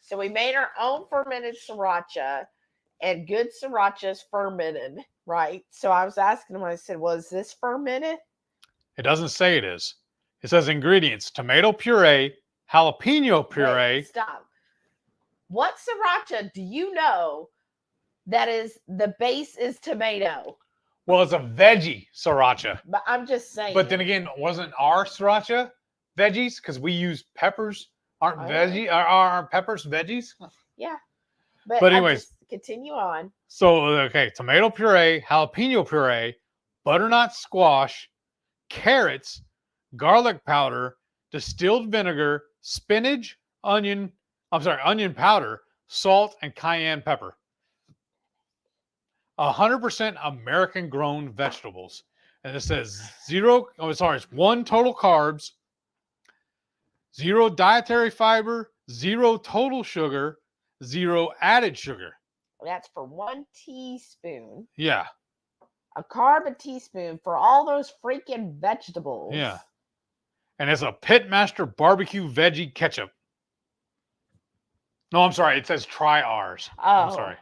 So we made our own fermented sriracha, and good sriracha is fermented, right? So I was asking him, I said, well, is this fermented? It doesn't say it is. It says ingredients: tomato puree, jalapeno puree. Wait, stop. What sriracha do you know that is the base is tomato? Well, it's a veggie sriracha. But I'm just saying. But then again, wasn't our sriracha veggies? Because we use peppers. Aren't peppers veggies? Yeah. But anyways, continue on. So, okay, tomato puree, jalapeno puree, butternut squash, carrots, garlic powder, distilled vinegar, spinach, onion powder, salt, and cayenne pepper. 100% American grown vegetables. And it says it's 1 total carbs, 0 dietary fiber, 0 total sugar, 0 added sugar. That's for 1 teaspoon. Yeah. A carb a teaspoon for all those freaking vegetables. Yeah. And it's a Pitmaster barbecue veggie ketchup. No, I'm sorry. It says try ours. Oh. I'm sorry.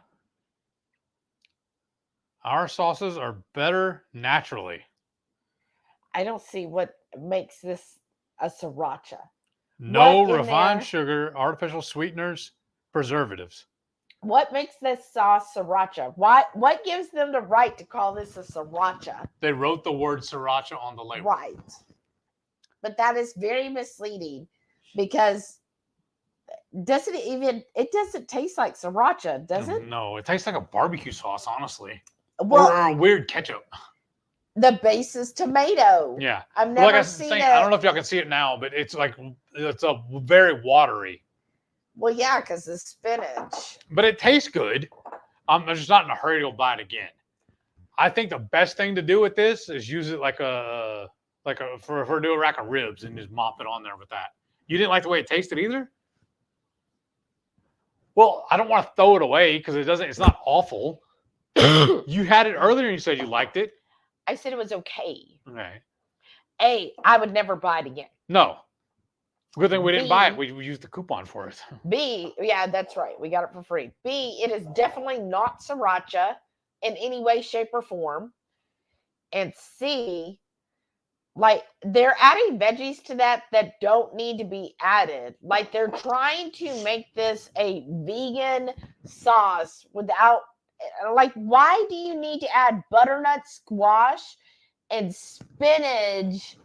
Our sauces are better naturally. I don't see what makes this a sriracha. No refined sugar, artificial sweeteners, preservatives. What makes this sauce sriracha? What gives them the right to call this a sriracha? They wrote the word sriracha on the label. Right. But that is very misleading because it doesn't taste like sriracha, does it? No, it tastes like a barbecue sauce, honestly. Well, or a weird ketchup. The base is tomato. Yeah. I've never seen it. I don't know if y'all can see it now, but it's a very watery. Well, yeah, because the spinach. But it tastes good. I'm just not in a hurry to buy it again. I think the best thing to do with this is use it for do a rack of ribs and just mop it on there with that. You didn't like the way it tasted either? Well, I don't want to throw it away because it's not awful. You had it earlier and you said you liked it. I said it was okay. Okay. A, I would never buy it again. No. Good thing we didn't buy it. We used the coupon for it. B, yeah, that's right. We got it for free. B, it is definitely not sriracha in any way, shape, or form. And C, like they're adding veggies to that don't need to be added. Like they're trying to make this a vegan sauce without, like, why do you need to add butternut squash and spinach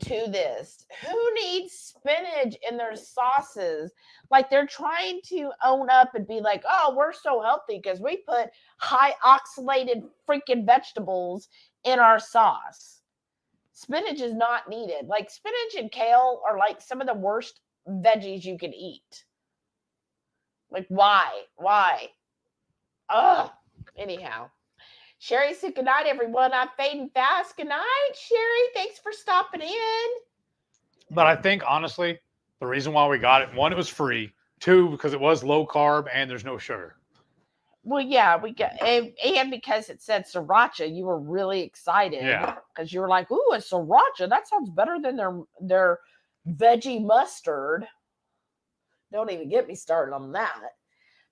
to this? Who needs spinach in their sauces? Like they're trying to own up and be like, oh, we're so healthy because we put high oxalated freaking vegetables in our sauce. Spinach is not needed. Like spinach and kale are like some of the worst veggies you can eat. Like why? Ugh. Anyhow. Sherry said, good night, everyone. I'm fading fast. Good night, Sherry. Thanks for stopping in. But I think, honestly, the reason why we got it, 1, it was free. 2, because it was low carb and there's no sugar. Well, yeah, we got, and because it said sriracha, you were really excited. Yeah. Because you were like, ooh, a sriracha. That sounds better than their veggie mustard. Don't even get me started on that.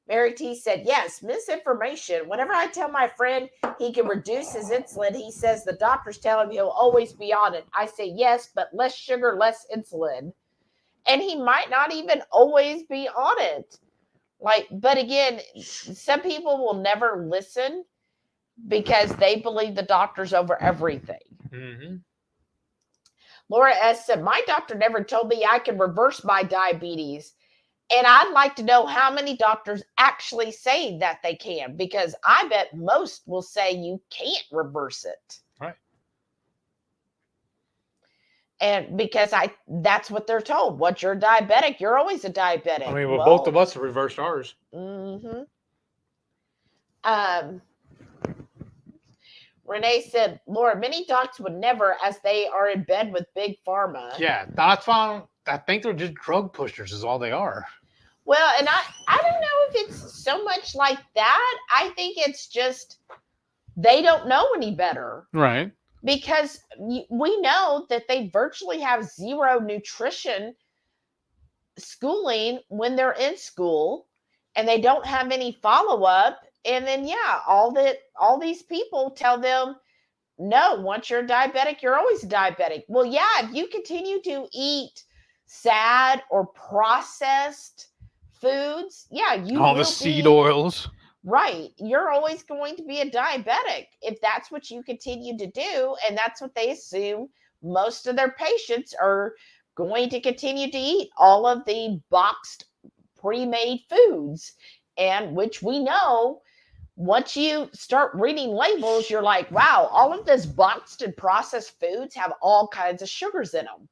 Mary T said, yes, misinformation. Whenever I tell my friend he can reduce his insulin, he says the doctors tell him he'll always be on it. I say, yes, but less sugar, less insulin. And he might not even always be on it. Like, but again, some people will never listen because they believe the doctors over everything. Mm-hmm. Laura S. said, my doctor never told me I could reverse my diabetes. And I'd like to know how many doctors actually say that they can, because I bet most will say you can't reverse it. Right. And because that's what they're told. Once you're diabetic, you're always a diabetic. I mean, well, both of us have reversed ours. Mm-hmm. Renee said, Laura, many docs would never, as they are in bed with big pharma. Yeah, that's fine. I think they're just drug pushers is all they are. Well, and I don't know if it's so much like that. I think it's just they don't know any better. Right. Because we know that they virtually have zero nutrition schooling when they're in school, and they don't have any follow-up. And then, yeah, all these people tell them, no, once you're diabetic, you're always diabetic. Well, yeah, if you continue to eat sad or processed foods, yeah, you all the seed oils. Right. You're always going to be a diabetic if that's what you continue to do. And that's what they assume most of their patients are going to continue to eat, all of the boxed pre-made foods, and which we know once you start reading labels, you're like, wow, all of this boxed and processed foods have all kinds of sugars in them.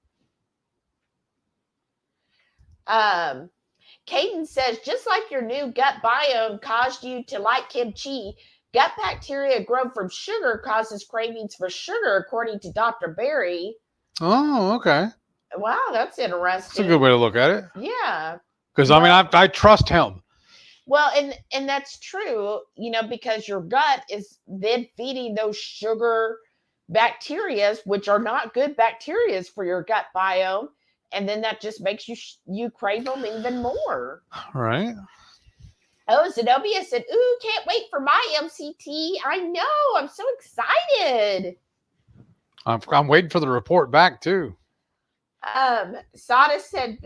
Caden says, just like your new gut biome caused you to like kimchi, gut bacteria grown from sugar causes cravings for sugar, according to Dr. Berry. Oh, okay. Wow, that's interesting. That's a good way to look at it. Yeah. Because, I mean, I trust him. Well, and that's true, because your gut is then feeding those sugar bacteria, which are not good bacteria for your gut biome. And then that just makes you crave them even more. Right. Oh, Zenobia said, ooh, can't wait for my MCT. I know. I'm so excited. I'm waiting for the report back, too. Sada said,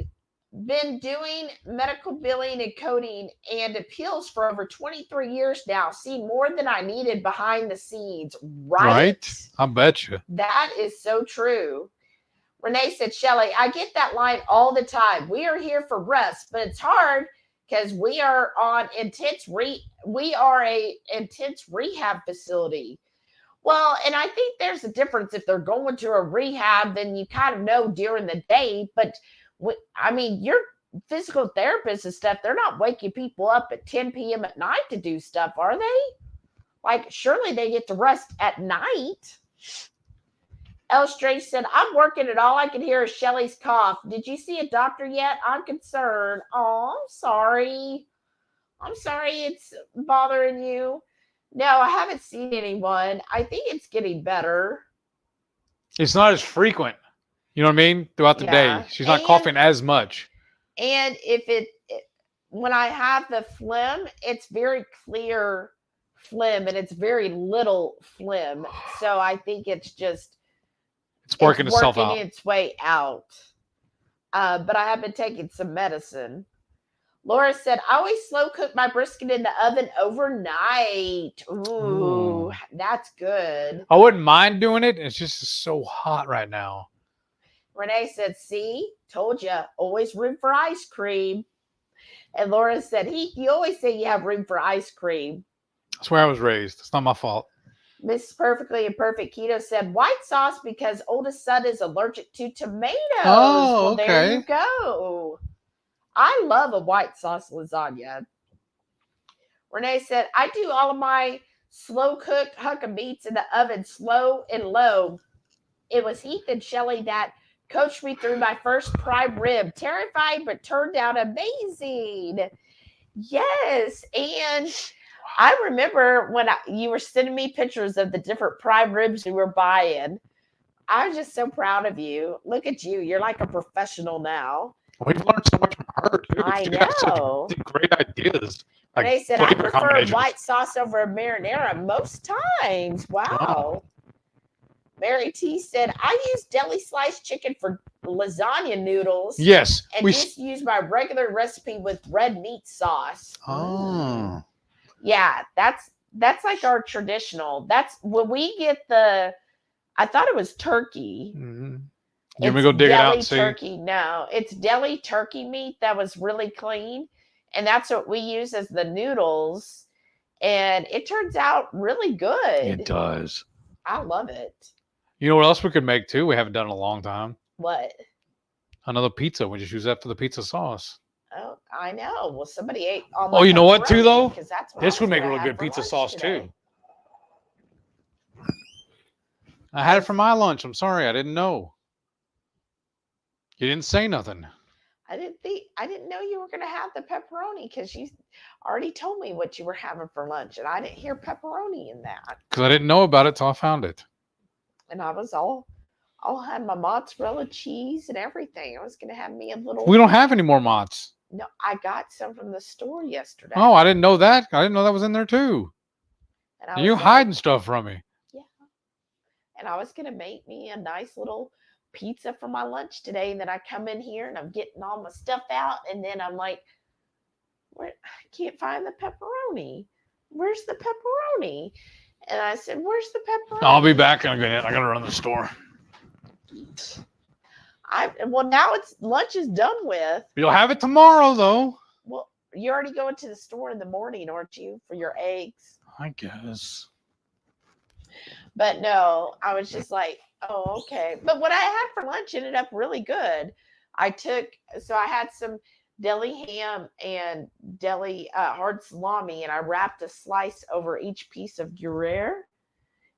been doing medical billing and coding and appeals for over 23 years now. Seen more than I needed behind the scenes. Right? I bet you. That is so true. Renee said, Shelly, I get that line all the time. We are here for rest, but it's hard because we are a intense rehab facility. Well, and I think there's a difference if they're going to a rehab, then you kind of know during the day. But your physical therapists and stuff, they're not waking people up at 10 p.m. at night to do stuff, are they? Like, surely they get to rest at night. El Strange said, I'm working and all I can hear is Shelly's cough. Did you see a doctor yet? I'm concerned. Oh, I'm sorry. I'm sorry it's bothering you. No, I haven't seen anyone. I think it's getting better. It's not as frequent. You know what I mean? Throughout the day. She's not coughing as much. And when I have the phlegm, it's very clear phlegm and it's very little phlegm. So I think it's working itself out. Its way out. But I have been taking some medicine. Laura said, I always slow cook my brisket in the oven overnight. Ooh, that's good. I wouldn't mind doing it. It's just so hot right now. Renee said, see, told you, always room for ice cream. And Laura said, Heath, you always say you have room for ice cream. That's where I was raised. It's not my fault. Miss Perfectly Imperfect Keto said, white sauce because oldest son is allergic to tomatoes. Oh, okay. There you go. I love a white sauce lasagna. Renee said, I do all of my slow cooked hunk of meats in the oven, slow and low. It was Heath and Shelly that coached me through my first prime rib. Terrifying, but turned out amazing. Yes. And I remember when you were sending me pictures of the different prime ribs you were buying. I was just so proud of you. Look at you. You're like a professional now. We've learned so much from her, too. I know. Great ideas. Like they said, I prefer white sauce over marinara most times. Wow. Mary T said, I use deli sliced chicken for lasagna noodles. Yes. And just use my regular recipe with red meat sauce. Oh. Yeah, that's like our traditional. That's when we get I thought it was turkey. Mm-hmm. You want me to go dig it out and see? Turkey. No, it's deli turkey meat that was really clean. And that's what we use as the noodles. And it turns out really good. It does. I love it. You know what else we could make too? We haven't done in a long time. What? Another pizza. We just use that for the pizza sauce. Oh, I know. Well, somebody ate all my you know what too, though? That's what this would make a really good pizza sauce too. I had it for my lunch. I'm sorry. I didn't know. You didn't say nothing. I didn't know you were going to have the pepperoni because you already told me what you were having for lunch, and I didn't hear pepperoni in that. Because I didn't know about it till I found it. And I was all had my mozzarella cheese and everything. I was going to have me a little. We don't have any more mozz. No, I got some from the store yesterday. Oh, I didn't know that. I didn't know that was in there too. And you hiding stuff from me. Yeah. And I was going to make me a nice little pizza for my lunch today, and then I come in here and I'm getting all my stuff out, and then I'm like, I can't find the pepperoni. Where's the pepperoni? And I said, where's the pepperoni? I'll be back in a minute. I gotta run to the store. Now lunch is done with. You'll have it tomorrow though. Well, you're already going to the store in the morning, aren't you, for your eggs? I guess. But no, I was just like, oh, okay. But what I had for lunch ended up really good. I had some deli ham and deli hard salami, and I wrapped a slice over each piece of Gruyere,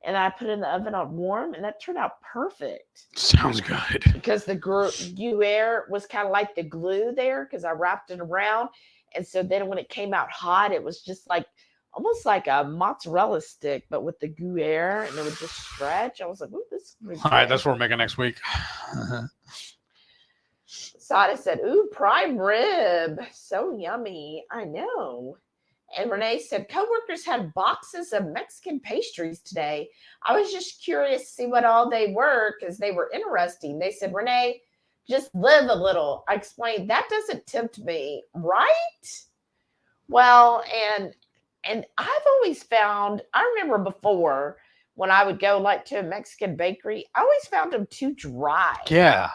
and I put it in the oven on warm, and that turned out perfect. Sounds good. Because the Gruyere was kind of like the glue there, because I wrapped it around, and so then when it came out hot, it was just like almost like a mozzarella stick, but with the Gruyere, and it would just stretch. I was like, ooh, this is good. All right, that's what we're making next week. Sada said, ooh, prime rib. So yummy. I know. And Renee said, coworkers had boxes of Mexican pastries today. I was just curious to see what all they were, because they were interesting. They said, Renee, just live a little. I explained, that doesn't tempt me, right? Well, and I've always found, I remember before when I would go like to a Mexican bakery, I always found them too dry. Yeah.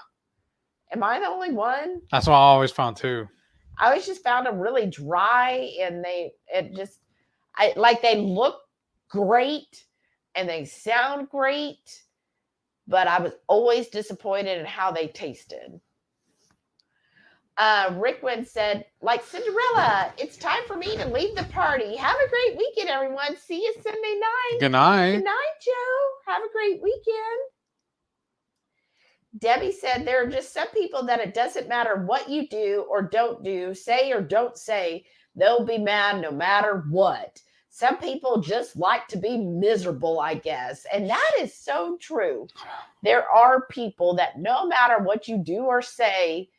Am I the only one? That's what I always found too. I always just found them really dry, and they look great and they sound great, but I was always disappointed in how they tasted. Rickwood said, like Cinderella, it's time for me to leave the party. Have a great weekend, everyone. See you Sunday night. Good night. Good night, Joe. Have a great weekend. Debbie said, there are just some people that it doesn't matter what you do or don't do, say or don't say, they'll be mad no matter what. Some people just like to be miserable, I guess. And that is so true. There are people that no matter what you do or say,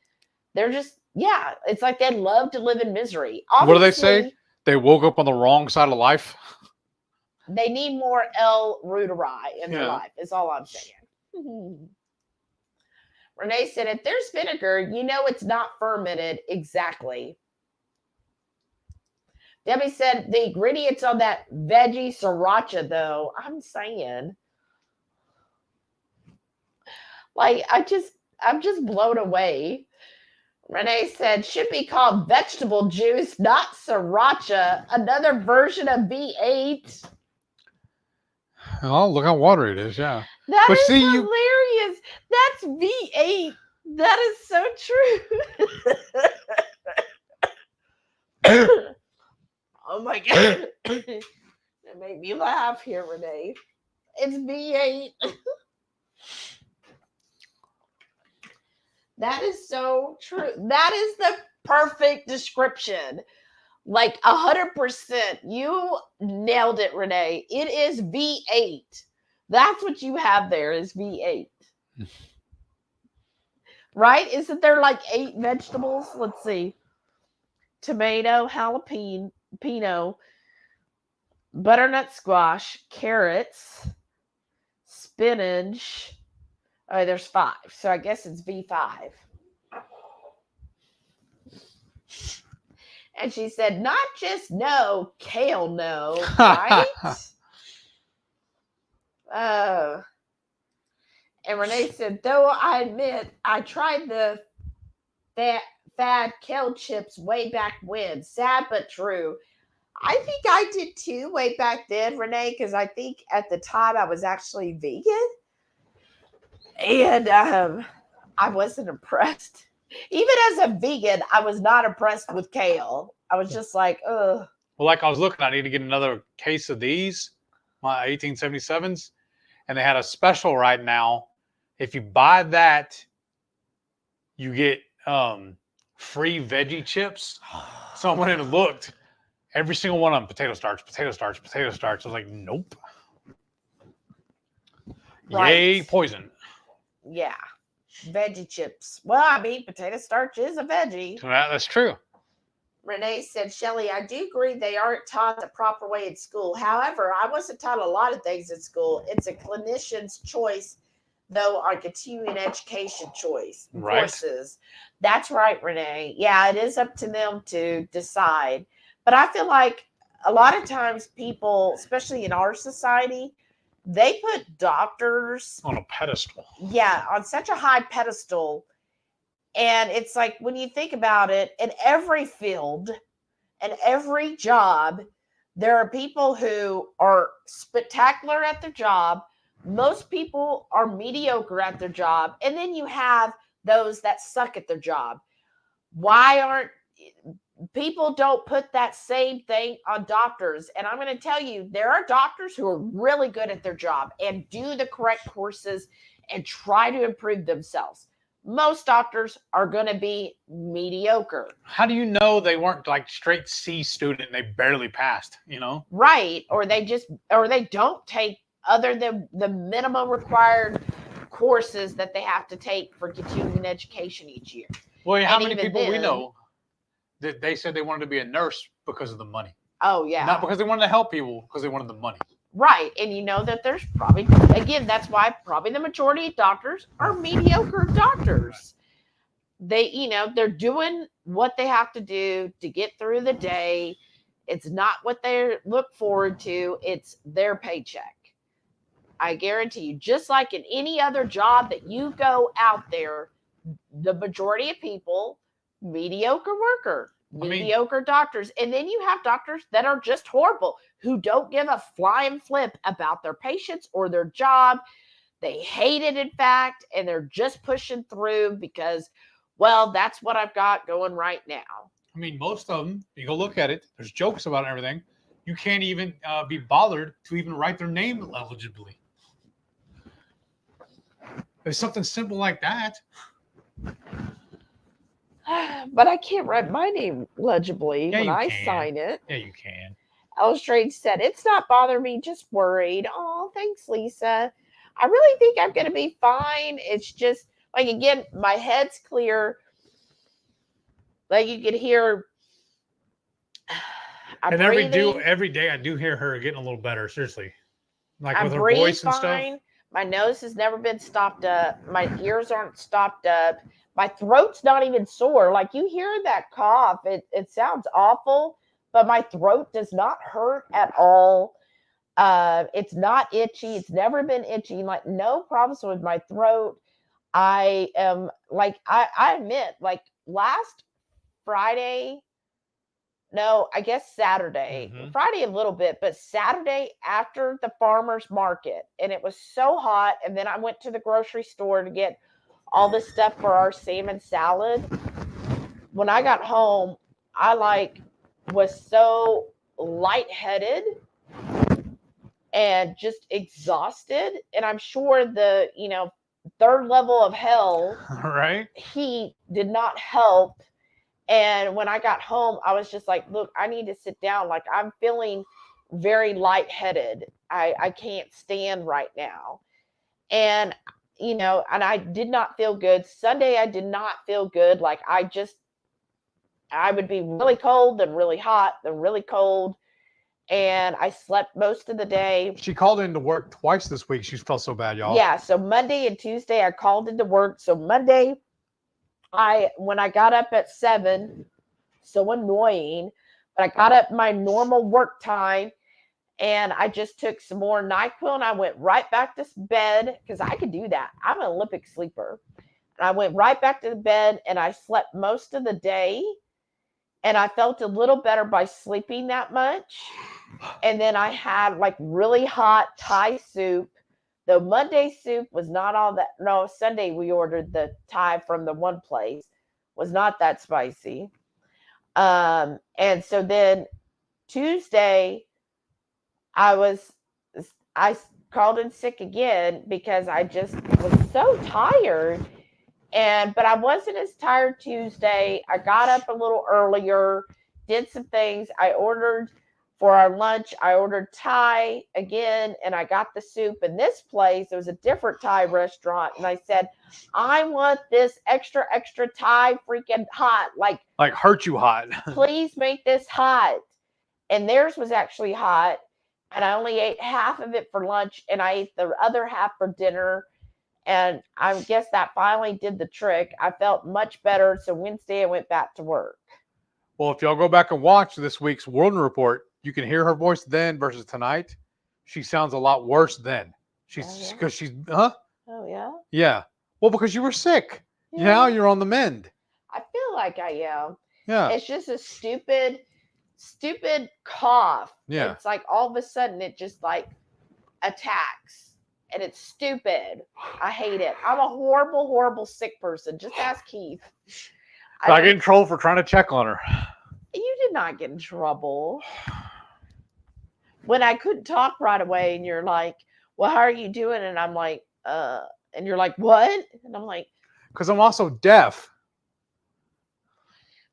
they're just, yeah, it's like they love to live in misery. Obviously, what do they say? They woke up on the wrong side of life? They need more El Ruderai in their life, is all I'm saying. Renee said, if there's vinegar, you know it's not fermented. Exactly. Debbie said, the ingredients on that veggie sriracha, though, I'm saying, like, I'm just blown away. Renee said, should be called vegetable juice, not sriracha. Another version of V8. Oh, look how watery it is, yeah. That is hilarious. That's V8. That is so true. Oh my God. That made me laugh here, Renee. It's V8. That is so true. That is the perfect description. Like 100%. You nailed it, Renee. It is V8. That's what you have there is V8. Right? Isn't there like 8 vegetables? Let's see. Tomato, jalapeno, butternut squash, carrots, spinach. Oh, there's 5. So I guess it's V5. And she said, not just no, kale no, right? And Renee said, though I admit I tried the fad kale chips way back when. Sad but true. I think I did too way back then, Renee, because I think at the time I was actually vegan. And I wasn't impressed. Even as a vegan, I was not impressed with kale. I was just like, ugh. Well, like I was looking, I need to get another case of these, my 1877s. And they had a special right now. If you buy that, you get free veggie chips. So I went in and looked. Every single one of them, potato starch, potato starch, potato starch. I was like, nope. Right. Yay, poison. Yeah. Veggie chips. Well, I mean, potato starch is a veggie. That's true. Renee said, Shelley, I do agree they aren't taught the proper way in school. However, I wasn't taught a lot of things in school. It's a clinician's choice, though, on continuing education choice courses. That's right, Renee. Yeah, it is up to them to decide. But I feel like a lot of times people, especially in our society, they put doctors on a pedestal. Yeah, on such a high pedestal. And it's like, when you think about it, in every field and every job, There are people who are spectacular at their job. Most people are mediocre at their job. And then you have those that suck at their job. Why aren't people don't put that same thing on doctors? And I'm going to tell you, there are doctors who are really good at their job and do the correct courses and try to improve themselves. Most doctors are going to be mediocre. How do you know they weren't like straight C student and they barely passed, you know? Right. Or they don't take other than the minimum required courses that they have to take for continuing education each year. Well, how many people we know that they said they wanted to be a nurse because of the money? Oh, yeah. Not because they wanted to help people, because they wanted the money. Right. And you know that there's probably, again, that's why probably the majority of doctors are mediocre doctors. They, you know, they're doing what they have to do to get through the day. It's not what they look forward to. It's their paycheck. I guarantee you, just like in any other job that you go out there, the majority of people, mediocre worker, mediocre doctors. And then you have doctors that are just horrible, who don't give a flying flip about their patients or their job. They hate it, in fact, and they're just pushing through because, well, that's what I've got going right now. I mean, most of them, you go look at it, there's jokes about everything. You can't even be bothered to even write their name legibly. There's something simple like that. But I can't write my name legibly when I sign it. Yeah, you can. Strange said, it's not bothering me, just worried. Oh, thanks, Lisa. I really think I'm going to be fine. It's just, like, again, my head's clear. Like you could hear. And every day I do hear her getting a little better, seriously. Like with her voice and stuff. My nose has never been stopped up. My ears aren't stopped up. My throat's not even sore. Like you hear that cough, it sounds awful, but my throat does not hurt at all. It's not itchy. It's never been itchy. Like no problems with my throat. I am like, I admit, like last Friday, no, I guess Saturday, Friday a little bit, but Saturday after the farmer's market, and it was so hot. And then I went to the grocery store to get all this stuff for our salmon salad. When I got home, I was so lightheaded and just exhausted. And I'm sure the, third level of hell, right? Heat did not help. And when I got home, I was just like, look, I need to sit down. Like I'm feeling very lightheaded. I can't stand right now. And, and I did not feel good. Sunday, I did not feel good. Like I would be really cold, then really hot, then really cold. And I slept most of the day. She called into work twice this week. She felt so bad, y'all. Yeah. So Monday and Tuesday, I called into work. So Monday, when I got up at 7, so annoying, but I got up my normal work time and I just took some more NyQuil and I went right back to bed because I could do that. I'm an Olympic sleeper. And I went right back to the bed and I slept most of the day. And I felt a little better by sleeping that much. And then I had really hot Thai soup. The Monday soup was not all that. No, Sunday we ordered the Thai from the one place. Was not that spicy. And so then Tuesday, I called in sick again because I just was so tired. But I wasn't as tired Tuesday. I got up a little earlier, did some things. I ordered for our lunch. I ordered Thai again, and I got the soup. In this place, it was a different Thai restaurant, and I said, I want this extra Thai freaking hot. Like hurt you hot. Please make this hot. And theirs was actually hot, and I only ate half of it for lunch, and I ate the other half for dinner. And I guess that finally did the trick. I felt much better. So Wednesday, I went back to work. Well, if y'all go back and watch this week's World Report, you can hear her voice then versus tonight. She sounds a lot worse then. Because she's, huh? Oh, yeah? Yeah. Well, because you were sick. Yeah. Now you're on the mend. I feel like I am. Yeah. It's just a stupid, stupid cough. Yeah. It's like all of a sudden it just like attacks. And it's stupid. I hate it. I'm a horrible, horrible sick person. Just ask Keith. I get in trouble for trying to check on her. You did not get in trouble. When I couldn't talk right away and you're like, well, how are you doing? And I'm like, and you're like, what? And I'm like, because I'm also deaf.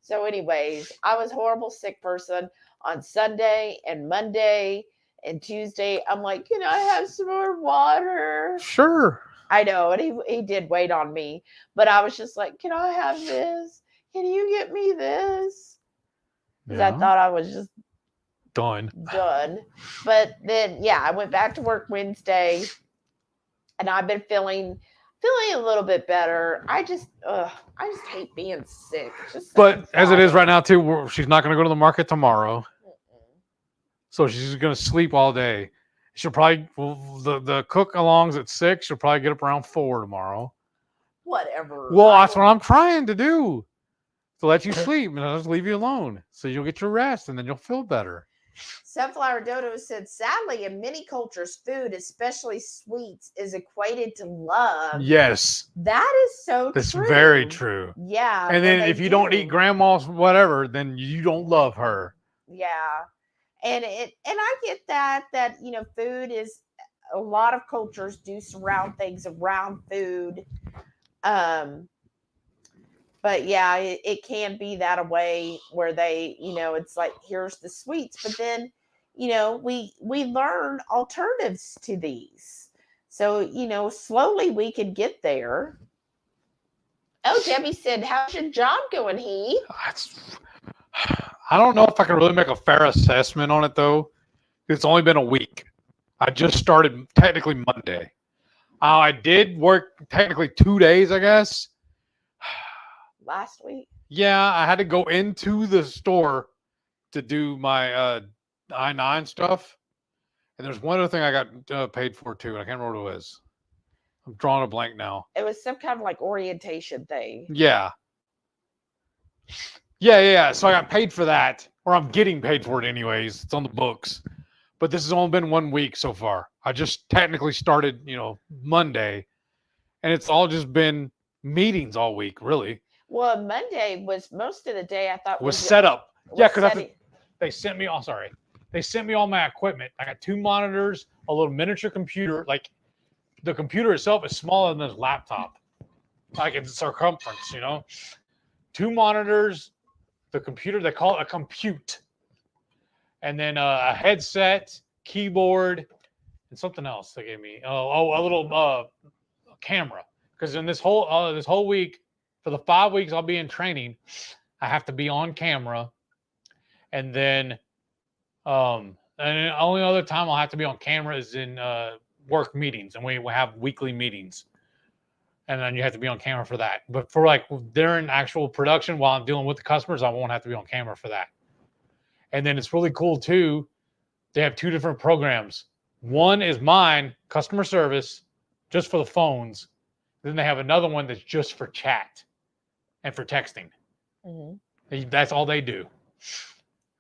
So anyways, I was a horrible sick person on Sunday and Monday and Tuesday. I'm like, can I have some more water? Sure. I know. And he did wait on me. But I was just like, can I have this? Can you get me this? Because I thought I was just done. But then, yeah, I went back to work Wednesday. And I've been feeling a little bit better. I just hate being sick. But as it is right now too, she's not going to go to the market tomorrow. So she's going to sleep all day. She'll probably, the cook alongs at 6. She'll probably get up around 4 tomorrow. Whatever. Well, that's what I'm trying to do. To let you sleep and I'll just leave you alone. So you'll get your rest and then you'll feel better. Sunflower Dodo said, sadly, in many cultures, food, especially sweets, is equated to love. Yes. That is so true. That's very true. Yeah. And then if you don't eat grandma's whatever, then you don't love her. Yeah. And I get that, food is, a lot of cultures do surround things around food. But yeah, it can be that a way where they, it's like, here's the sweets, but then, we learn alternatives to these. So, slowly we could get there. Oh, Debbie said, how's your job going, Heath? I don't know if I can really make a fair assessment on it, though. It's only been a week. I just started technically Monday. I did work technically 2 days, I guess. Last week? Yeah, I had to go into the store to do my I-9 stuff. And there's one other thing I got paid for, too. I can't remember what it was. I'm drawing a blank now. It was some kind of like orientation thing. Yeah. Yeah. So I got paid for that. Or I'm getting paid for it anyways. It's on the books. But this has only been 1 week so far. I just technically started, Monday. And it's all just been meetings all week, really. Well, Monday was most of the day, I thought was set up. Yeah, because they sent me they sent me all my equipment. I got 2 monitors, a little miniature computer. Like the computer itself is smaller than this laptop. Like it's circumference, 2 monitors, the computer, they call it a compute. And then a headset, keyboard, and something else they gave me. A little camera. Because in this whole week, for the 5 weeks I'll be in training, I have to be on camera. And then and the only other time I'll have to be on camera is in work meetings. And we have weekly meetings. And then you have to be on camera for that. But for like during actual production while I'm dealing with the customers, I won't have to be on camera for that. And then it's really cool too. They have 2 different programs. One is mine, customer service, just for the phones. Then they have another one that's just for chat and for texting. Mm-hmm. That's all they do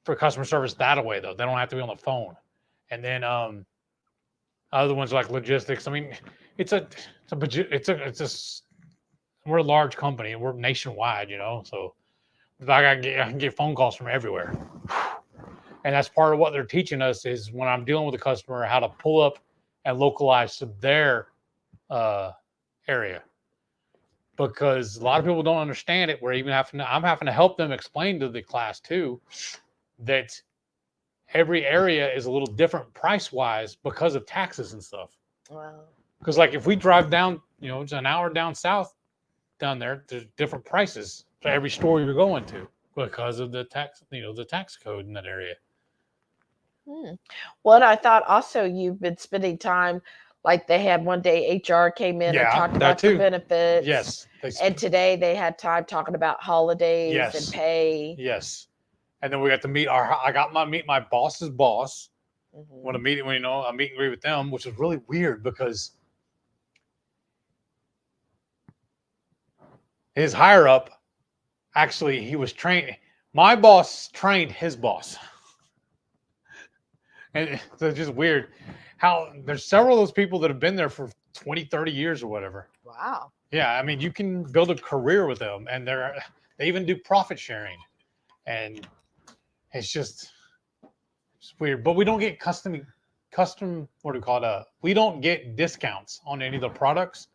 for customer service that way, though. They don't have to be on the phone. And then other ones like logistics. I mean, we're a large company. We're nationwide, So I can get phone calls from everywhere. And that's part of what they're teaching us is when I'm dealing with a customer, how to pull up and localize to their area. Because a lot of people don't understand it. I'm having to help them explain to the class too that every area is a little different price-wise because of taxes and stuff. Wow. Because like if we drive down, it's an hour down south down there, there's different prices for every store you're going to because of the tax, the tax code in that area. Well, and I thought also you've been spending time, like they had one day HR came in and talked about the benefits. Yes. And today they had time talking about holidays and pay. Yes. And then we got to meet meet my boss's boss. Mm-hmm. When a meet and greet with them, which is really weird because his higher up, actually he was trained. My boss trained his boss. And it's just weird how there's several of those people that have been there for 20, 30 years or whatever. Wow. Yeah, I mean, you can build a career with them, and they even do profit sharing, and it's just weird. But we don't get custom. What do we call it? We don't get discounts on any of the products.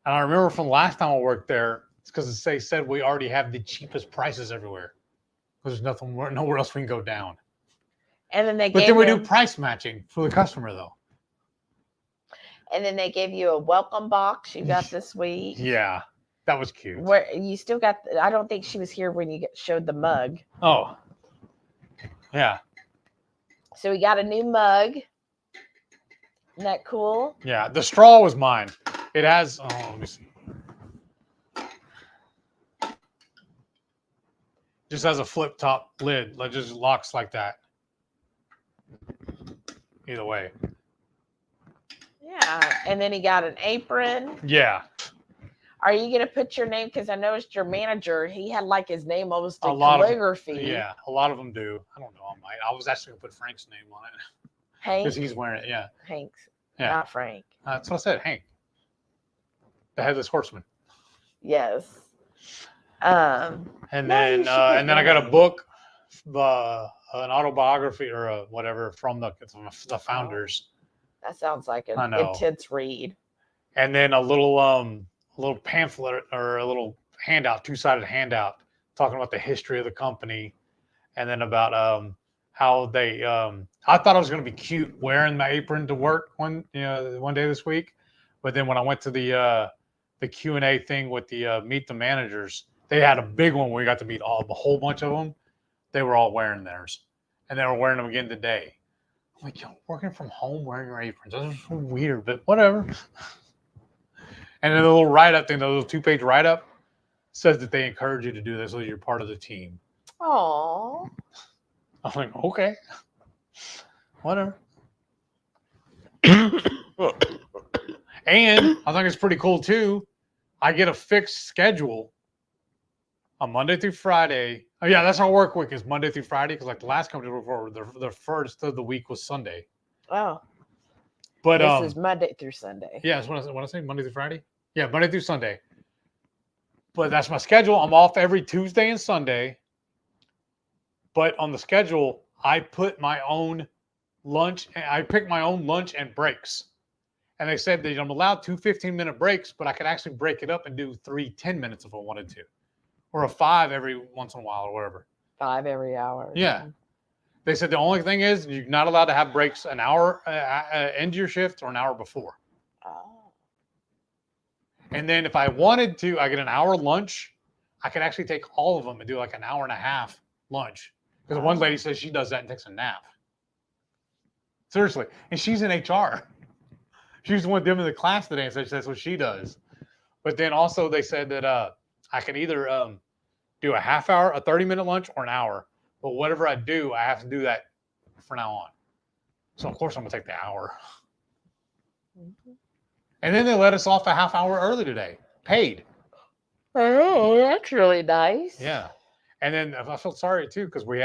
And I remember from the last time I worked there, it's because they said we already have the cheapest prices everywhere. Because there's nowhere else we can go down. And then But then we do price matching for the customer, though. And then they gave you a welcome box you got this week. Yeah, that was cute. Where you still got, I don't think she was here when you showed the mug. Oh, yeah. So we got a new mug. Isn't that cool? Yeah, the straw was mine. It has, let me see. Just has a flip top lid. It just locks like that. Either way. Yeah, and then he got an apron. Yeah. Are you going to put your name? Because I noticed your manager, he had like his name almost in calligraphy. Yeah, a lot of them do. I don't know. I was actually going to put Frank's name on it. Hank? Because he's wearing it, yeah. Hank's, yeah. Not Frank. That's what I said, Hank. The Headless Horseman. Yes. And then I got a book, an autobiography or whatever from the founders. That sounds like an intense read. And then a little pamphlet or a little handout, two-sided handout, talking about the history of the company, and then about how they. I thought I was going to be cute wearing my apron to work one day this week, but then when I went to the Q&A thing with the meet the managers, they had a big one where we got to meet a whole bunch of them. They were all wearing theirs, and they were wearing them again today. I'm like, yo, working from home wearing your aprons. That's so weird, but whatever. And then the little write-up thing, the little 2-page write-up, says that they encourage you to do this so you're part of the team. Aww. I'm like, okay. Whatever. And I think it's pretty cool, too. I get a fixed schedule on Monday through Friday. Oh, yeah, that's our work week is Monday through Friday because, like, the last company before, the first of the week was Sunday. Oh. But this is Monday through Sunday. Yeah, that's what I say, Monday through Friday? Yeah, Monday through Sunday. But that's my schedule. I'm off every Tuesday and Sunday. But on the schedule, I put my own lunch. I pick my own lunch and breaks. And they said that I'm allowed 2 15-minute breaks, but I could actually break it up and do 3 10 minutes if I wanted to. Or a 5 every once in a while or whatever. 5 every hour. Yeah. They said the only thing is you're not allowed to have breaks an hour into your shift or an hour before. Oh. And then if I wanted to, I get an hour lunch. I could actually take all of them and do like an hour and a half lunch. Because one lady says she does that and takes a nap. Seriously. And she's in HR. She was the one doing the class today and said that's what she does. But then also they said that I can either do a half hour, a 30-minute lunch, or an hour. But whatever I do, I have to do that from now on. So, of course, I'm going to take the hour. Mm-hmm. And then they let us off a half hour early today, paid. Oh, that's really nice. Yeah. And then I felt sorry, too, because we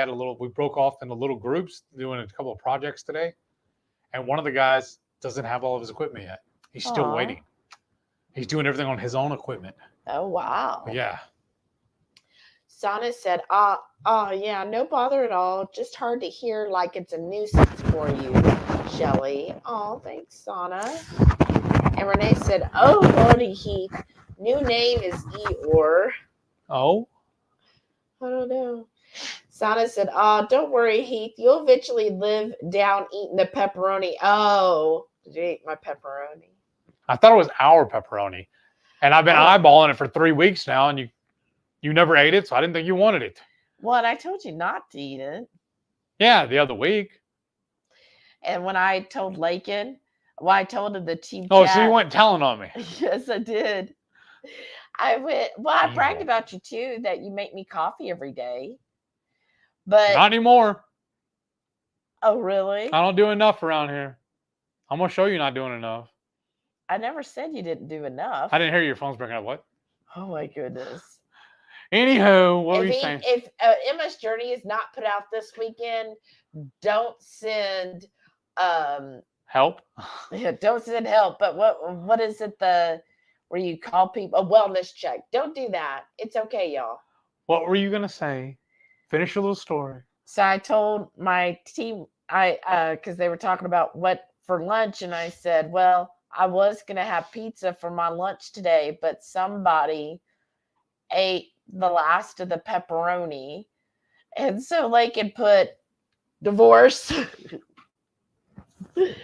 broke off into little groups doing a couple of projects today. And one of the guys doesn't have all of his equipment yet. He's still waiting. He's doing everything on his own equipment. Oh, wow. Yeah. Sana said, yeah, no bother at all. Just hard to hear like it's a nuisance for you, Shelly. Oh, thanks, Sana. And Renee said, oh, HungryHeath. New name is Eeyore. Oh? I don't know. Sana said, don't worry, Heath. You'll eventually live down eating the pepperoni. Oh, did you eat my pepperoni? I thought it was our pepperoni. And I've been eyeballing it for 3 weeks now, and you never ate it, so I didn't think you wanted it. Well, and I told you not to eat it. Yeah, the other week. And when I told Lakin, I told him the team chat. So you went telling on me. Yes, I did. I bragged about you, too, that you make me coffee every day. But not anymore. Oh, really? I don't do enough around here. I'm going to show you not doing enough. I never said you didn't do enough. I didn't hear your phone's breaking up. What? Oh, my goodness. Anywho, what were you saying? If Emma's Journey is not put out this weekend, don't send help. Yeah, don't send help. But what is it where you call people a wellness check? Don't do that. It's okay, y'all. What were you gonna say? Finish your little story. So I told my team because they were talking about what for lunch, and I said, well, I was gonna have pizza for my lunch today, but somebody ate the last of the pepperoni, and so Lakin put divorce. I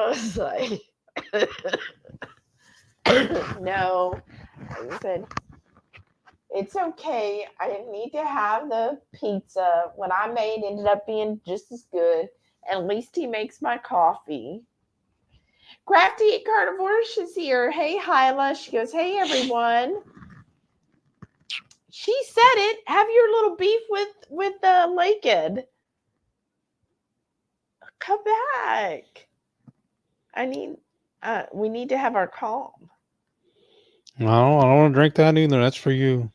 was like, no. I said, it's okay. I didn't need to have the pizza. What I made ended up being just as good. At least he makes my coffee. Crafty Carnivore is here. Hey, Hyla. She goes, hey, everyone. She said it. Have your little beef with Lakin. Come back. We need to have our calm. No, I don't want to drink that either. That's for you.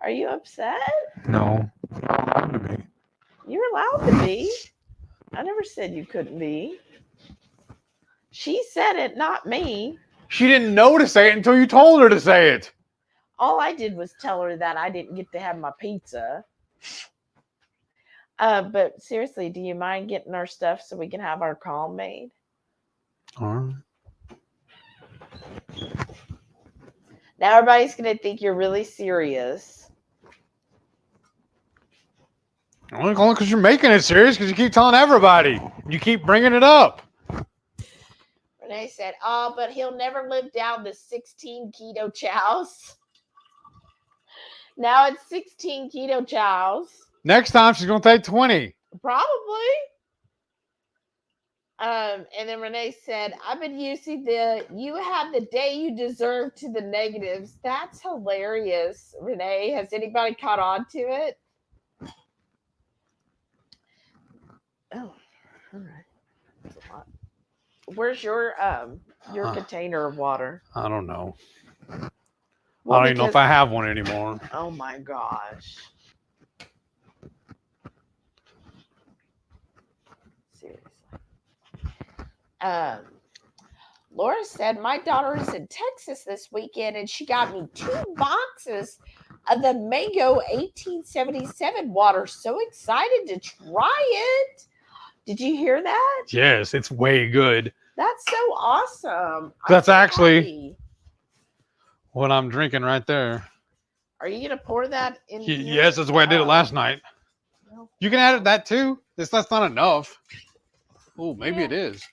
Are you upset? No. I'm allowed to be. You're allowed to be. I never said you couldn't be. She said it, not me. She didn't know to say it until you told her to say it. All I did was tell her that I didn't get to have my pizza. But seriously, do you mind getting our stuff so we can have our call made? All right. Now everybody's going to think you're really serious. Only because you're making it serious because you keep telling everybody. You keep bringing it up. Renee said, oh, but he'll never live down the 16 keto chows. Now it's 16 keto chows. Next time she's going to take 20. Probably. And then Renee said, I've been using you have the day you deserve to the negatives. That's hilarious, Renee. Has anybody caught on to it? Oh, all right. That's a lot. Where's your container of water? I don't know. Well, I don't even know if I have one anymore. Oh my gosh. Seriously. Laura said, my daughter is in Texas this weekend and she got me 2 boxes of the Mango 1877 water. So excited to try it. Did you hear that? Yes, it's way good. That's so awesome. That's actually what I'm drinking right there. Are you going to pour that in here? Yes, that's the way I did it last night. No. You can add that too. That's not enough. Oh, maybe it is.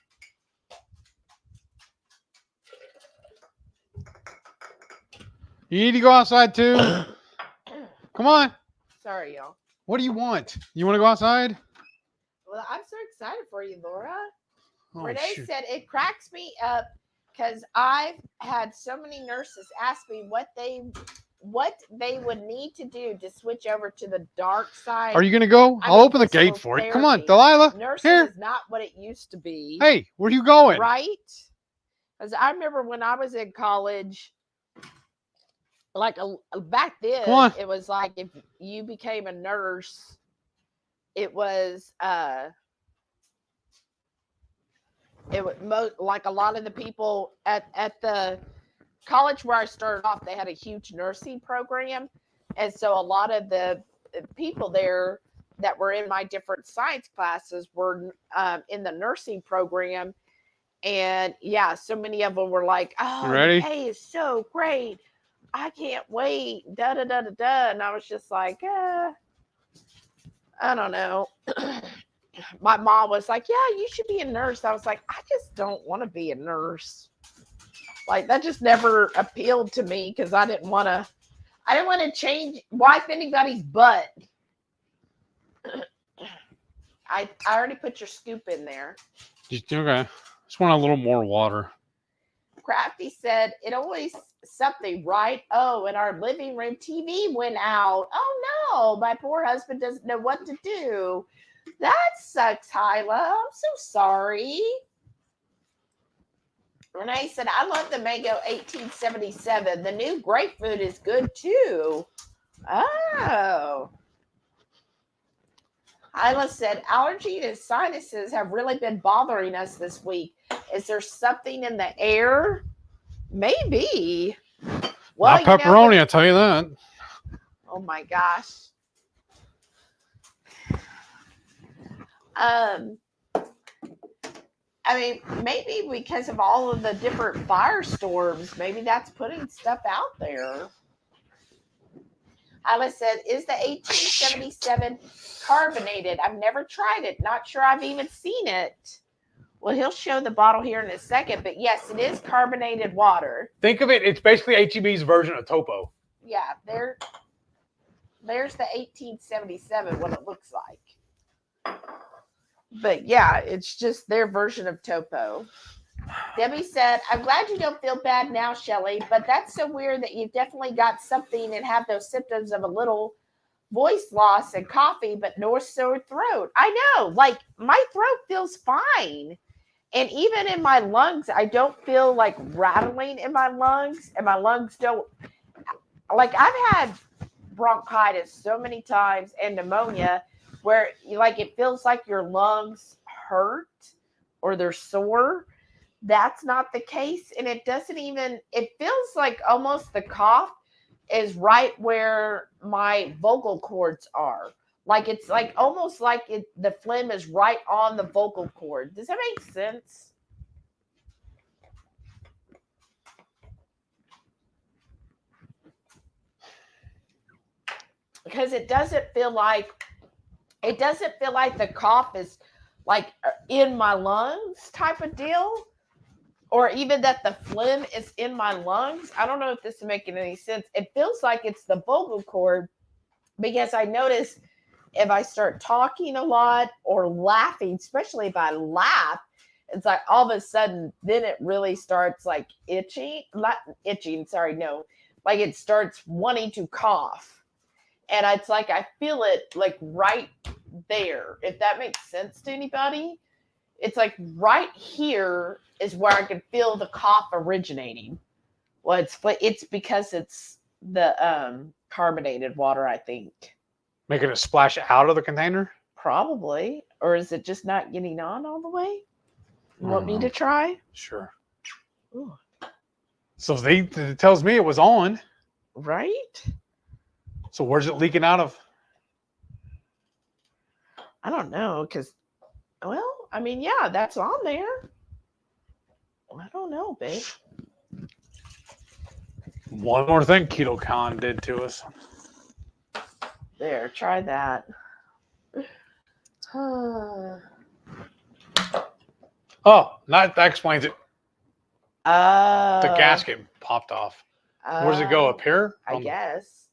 You need to go outside too. Come on. Sorry, y'all. What do you want? You want to go outside? Well, I'm so excited for you, Laura. Oh, Renee said it cracks me up because I've had so many nurses ask me what they would need to do to switch over to the dark side. Are you going to go? I'll open the gate for you. Come on, Delilah. Nursing is not what it used to be. Hey, where are you going? Right? Because I remember when I was in college, like back then, it was like if you became a nurse, it was like a lot of the people at the college where I started off, they had a huge nursing program. And so a lot of the people there that were in my different science classes were in the nursing program. And yeah, so many of them were like, oh, the pay is so great. I can't wait. Da, da, da, da, da. And I was just like, I don't know. My mom was like, yeah, you should be a nurse. I was like, I just don't want to be a nurse. Like, that just never appealed to me because I didn't want to wipe anybody's butt. I already put your scoop in there. Okay. Just want a little more water. Crafty said, it always something, right? Oh, and our living room TV went out. Oh, no. My poor husband doesn't know what to do. That sucks, Hyla. I'm so sorry. Renee said, I love the mango 1877. The new grapefruit is good too. Oh. Hyla said, allergy and sinuses have really been bothering us this week. Is there something in the air? Maybe. Well, Not pepperoni, I'll tell you that. Oh my gosh. I mean, maybe because of all of the different firestorms, maybe that's putting stuff out there. Alice said, is the 1877 carbonated? I've never tried it. Not sure I've even seen it. Well, he'll show the bottle here in a second, but yes, it is carbonated water. Think of it, it's basically HEB's version of Topo. Yeah, there's the 1877, what it looks like. But yeah, it's just their version of Topo. Debbie said, I'm glad you don't feel bad now, Shelly, but that's so weird that you've definitely got something and have those symptoms of a little voice loss and coffee, but no sore throat. I know, like my throat feels fine. And even in my lungs, I don't feel like rattling in my lungs, and my lungs don't, like I've had bronchitis so many times and pneumonia where like it feels like your lungs hurt or they're sore. That's not the case. And it doesn't even, it feels like almost the cough is right where my vocal cords are. Like it's like almost like the phlegm is right on the vocal cord. Does that make sense? Because it doesn't feel like the cough is like in my lungs type of deal, or even that the phlegm is in my lungs. I don't know if this is making any sense. It feels like it's the vocal cord, because I notice if I start talking a lot or laughing, especially if I laugh, it's like all of a sudden then it really starts like itching, not itching, sorry, no, like it starts wanting to cough. And it's like I feel it like right there, if that makes sense to anybody. It's like right here is where I can feel the cough originating. Well, it's because it's the carbonated water, I think. Making it splash out of the container? Probably. Or is it just not getting on all the way? You want me to try? Sure. Ooh. So it tells me it was on. Right? So where's it leaking out of? I don't know, because, well, I mean, yeah, that's on there. I don't know, babe. One more thing Ketochow.xyz did to us. There, try that. Oh, that explains it. Oh. The gasket popped off. Where does it go? Up here? I guess.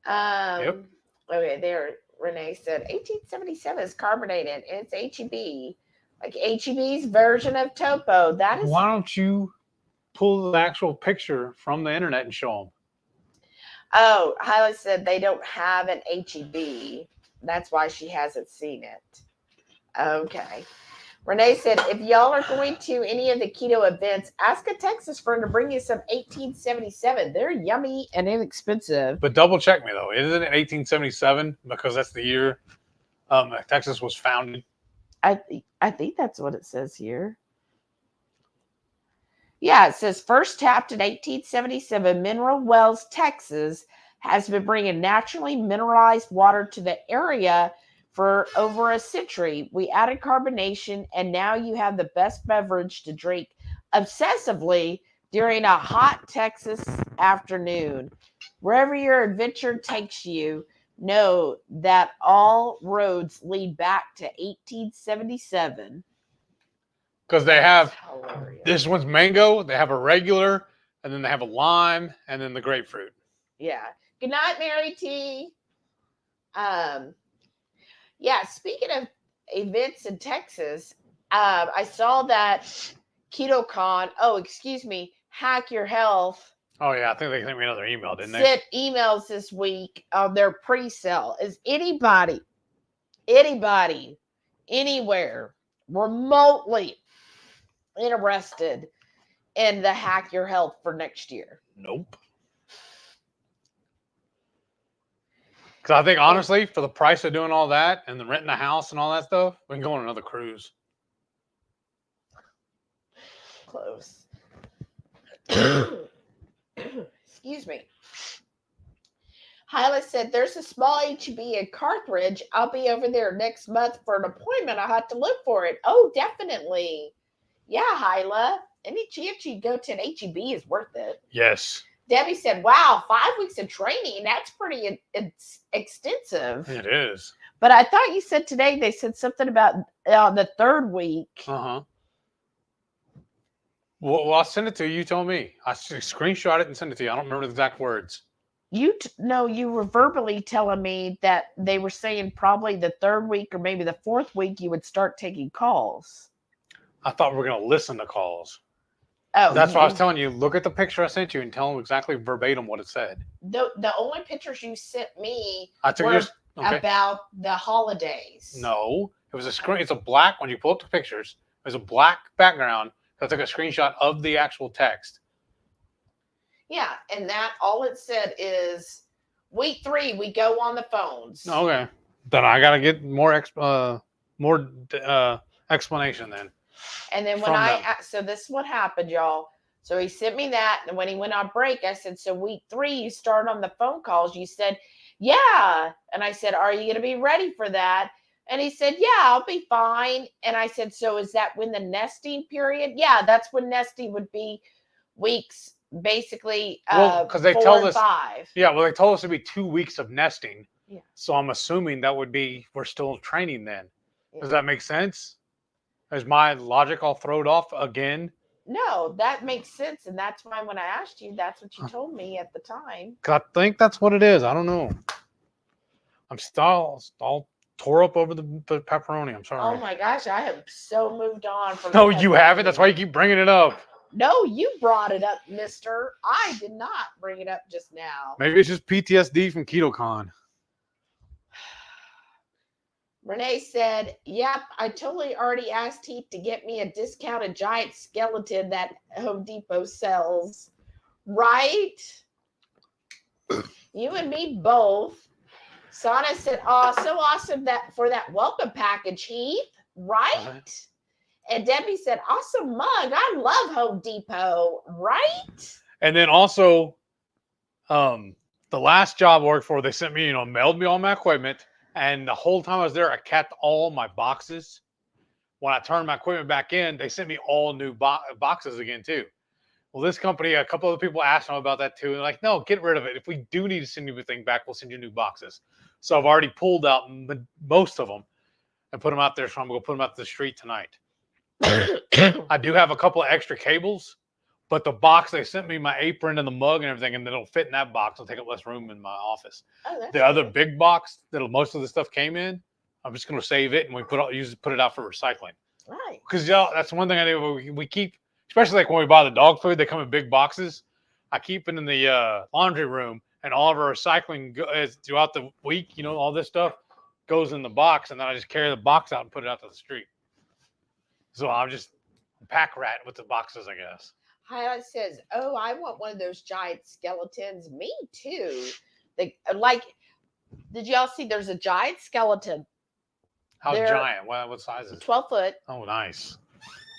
Yep. Okay, there. Renee said 1877 is carbonated and it's HEB. Like HEB's version of Topo. That is. Why don't you pull the actual picture from the internet and show them? Oh, Hyla said they don't have an HEB. That's why she hasn't seen it. Okay. Renee said, if y'all are going to any of the keto events, ask a Texas friend to bring you some 1877. They're yummy and inexpensive. But double check me, though. Isn't it 1877? Because that's the year Texas was founded. I think that's what it says here. Yeah, it says first tapped in 1877, Mineral Wells, Texas, has been bringing naturally mineralized water to the area for over a century. We added carbonation, and now you have the best beverage to drink obsessively during a hot Texas afternoon. Wherever your adventure takes you, know that all roads lead back to 1877. Because they have, this one's mango, they have a regular, and then they have a lime, and then the grapefruit. Yeah. Good night, Mary T. Yeah, speaking of events in Texas, I saw that KetoCon, Hack Your Health Oh, yeah. I think they sent me another email, didn't they? Sent emails this week on their pre-sale. Is anybody, anywhere remotely interested in the Hack Your Health for next year? Nope. Because I think, honestly, for the price of doing all that and the renting a house and all that stuff, we can go on another cruise. Close. Excuse me. Hyla said, there's a small HEB in Carthage. I'll be over there next month for an appointment. I'll have to look for it. Oh, definitely. Yeah, Hyla. Any chance you go to an HEB is worth it. Yes. Debbie said, wow, 5 weeks of training. That's pretty extensive. It is. But I thought you said today they said something about the third week. Uh-huh. Well, I'll send it to you. You told me. I screenshot it and send it to you. I don't remember the exact words. You were verbally telling me that they were saying probably the third week or maybe the fourth week you would start taking calls. I thought we were going to listen to calls. Oh, that's why I was telling you. Look at the picture I sent you and tell them exactly verbatim what it said. The only pictures you sent me were about the holidays. No, it was a screen. It's a black. When you pull up the pictures, there's a black background. So I took a screenshot of the actual text. Yeah, and that all it said is week 3 we go on the phones. Okay, then I gotta get more explanation then. And then when so this is what happened, y'all. So he sent me that, and when he went on break, I said, so week 3 you start on the phone calls. You said, yeah, and I said, are you gonna be ready for that? And he said, yeah, I'll be fine. And I said, so is that when the nesting period? Yeah, that's when nesting would be weeks. Basically, because they 4 told and us 5. Yeah, well, they told us it'd be 2 weeks of nesting. Yeah. So I'm assuming that would be we're still training then. Yeah. Does that make sense? Is my logic all thrown off again? No, that makes sense, and that's why when I asked you, that's what you told me at the time. I think that's what it is. I don't know. I'm still all tore up over the pepperoni. I'm sorry. Oh my gosh, I have so moved on from. No, you haven't. That's why you keep bringing it up. No, you brought it up, mister. I did not bring it up just now. Maybe it's just PTSD from KetoCon. Renee said, yep, I totally already asked Heath to get me a discounted giant skeleton that Home Depot sells. Right? You and me both. Sana said, oh, so awesome that for that welcome package, Heath. Right? And Debbie said, awesome mug. I love Home Depot. Right? And then also, the last job I worked for, they sent me, mailed me all my equipment. And the whole time I was there, I kept all my boxes. When I turned my equipment back in, they sent me all new boxes again, too. Well, this company, a couple other people asked them about that, too. And they're like, no, get rid of it. If we do need to send you the thing back, we'll send you new boxes. So I've already pulled out most of them and put them out there. So I'm going to put them out to the street tonight. I do have a couple of extra cables, but the box they sent me, my apron and the mug and everything, and then it'll fit in that box. It'll take up less room in my office. Oh, the other big box that most of the stuff came in, I'm just going to save it and we put it out for recycling. Right. Because that's one thing I do. We keep, especially like when we buy the dog food, they come in big boxes. I keep it in the laundry room, and all of our recycling throughout the week. All this stuff goes in the box, and then I just carry the box out and put it out to the street. So I'm just pack rat with the boxes, I guess. Highlight says, oh, I want one of those giant skeletons. Me too. Did y'all see there's a giant skeleton? How giant? What size is it? 12 foot. Oh, nice.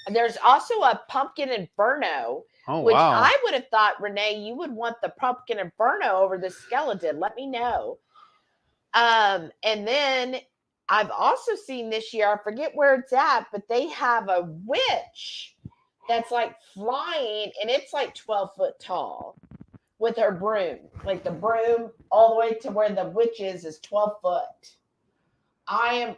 There's also a pumpkin inferno. Oh, which wow. I would have thought, Renee, you would want the pumpkin inferno over the skeleton. Let me know. And then I've also seen this year, I forget where it's at, but they have a witch that's like flying, and it's like 12 foot tall with her broom. Like the broom all the way to where the witch is 12 foot. I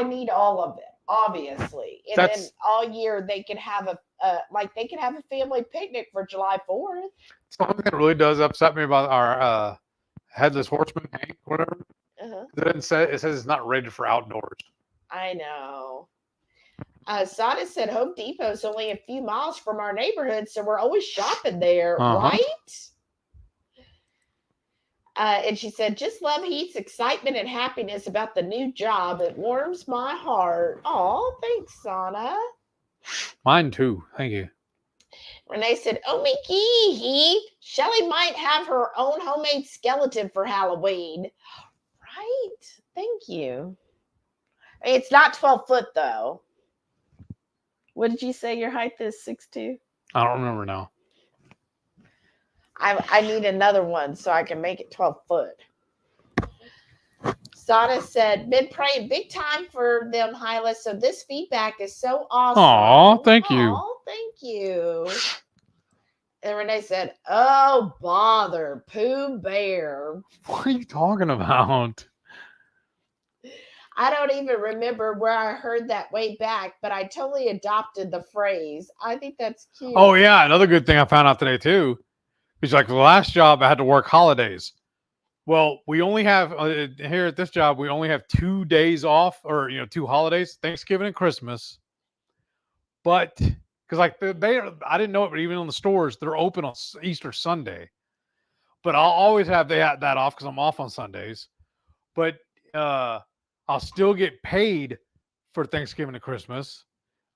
need all of it, obviously. And then all year they could have a family picnic for July 4th. Something that really does upset me about our headless horseman, Hank, whatever. Uh-huh. It says it's not rated for outdoors. I know. Sada said Home Depot's only a few miles from our neighborhood, so we're always shopping there, right? And she said, just love Heath's excitement and happiness about the new job. It warms my heart. Oh, thanks, Sana. Mine too. Thank you. Renee said, oh, Mickey, Heath, Shelly might have her own homemade skeleton for Halloween. Right? Thank you. It's not 12 foot, though. What did you say your height is? 6'2"? I don't remember now. I need another one so I can make it 12 foot. Sada said, been praying big time for them, Hyla. So this feedback is so awesome. Aw, thank you. Thank you. And Renee said, oh, bother, Pooh Bear. What are you talking about? I don't even remember where I heard that way back, but I totally adopted the phrase. I think that's cute. Oh, yeah. Another good thing I found out today, too. It's like the last job I had to work holidays. Well, we only have here at this job, we only have 2 days off, or 2 holidays, Thanksgiving and Christmas. But because I didn't know it, but even in the stores, they're open on Easter Sunday. But I'll always have that off because I'm off on Sundays. But I'll still get paid for Thanksgiving and Christmas.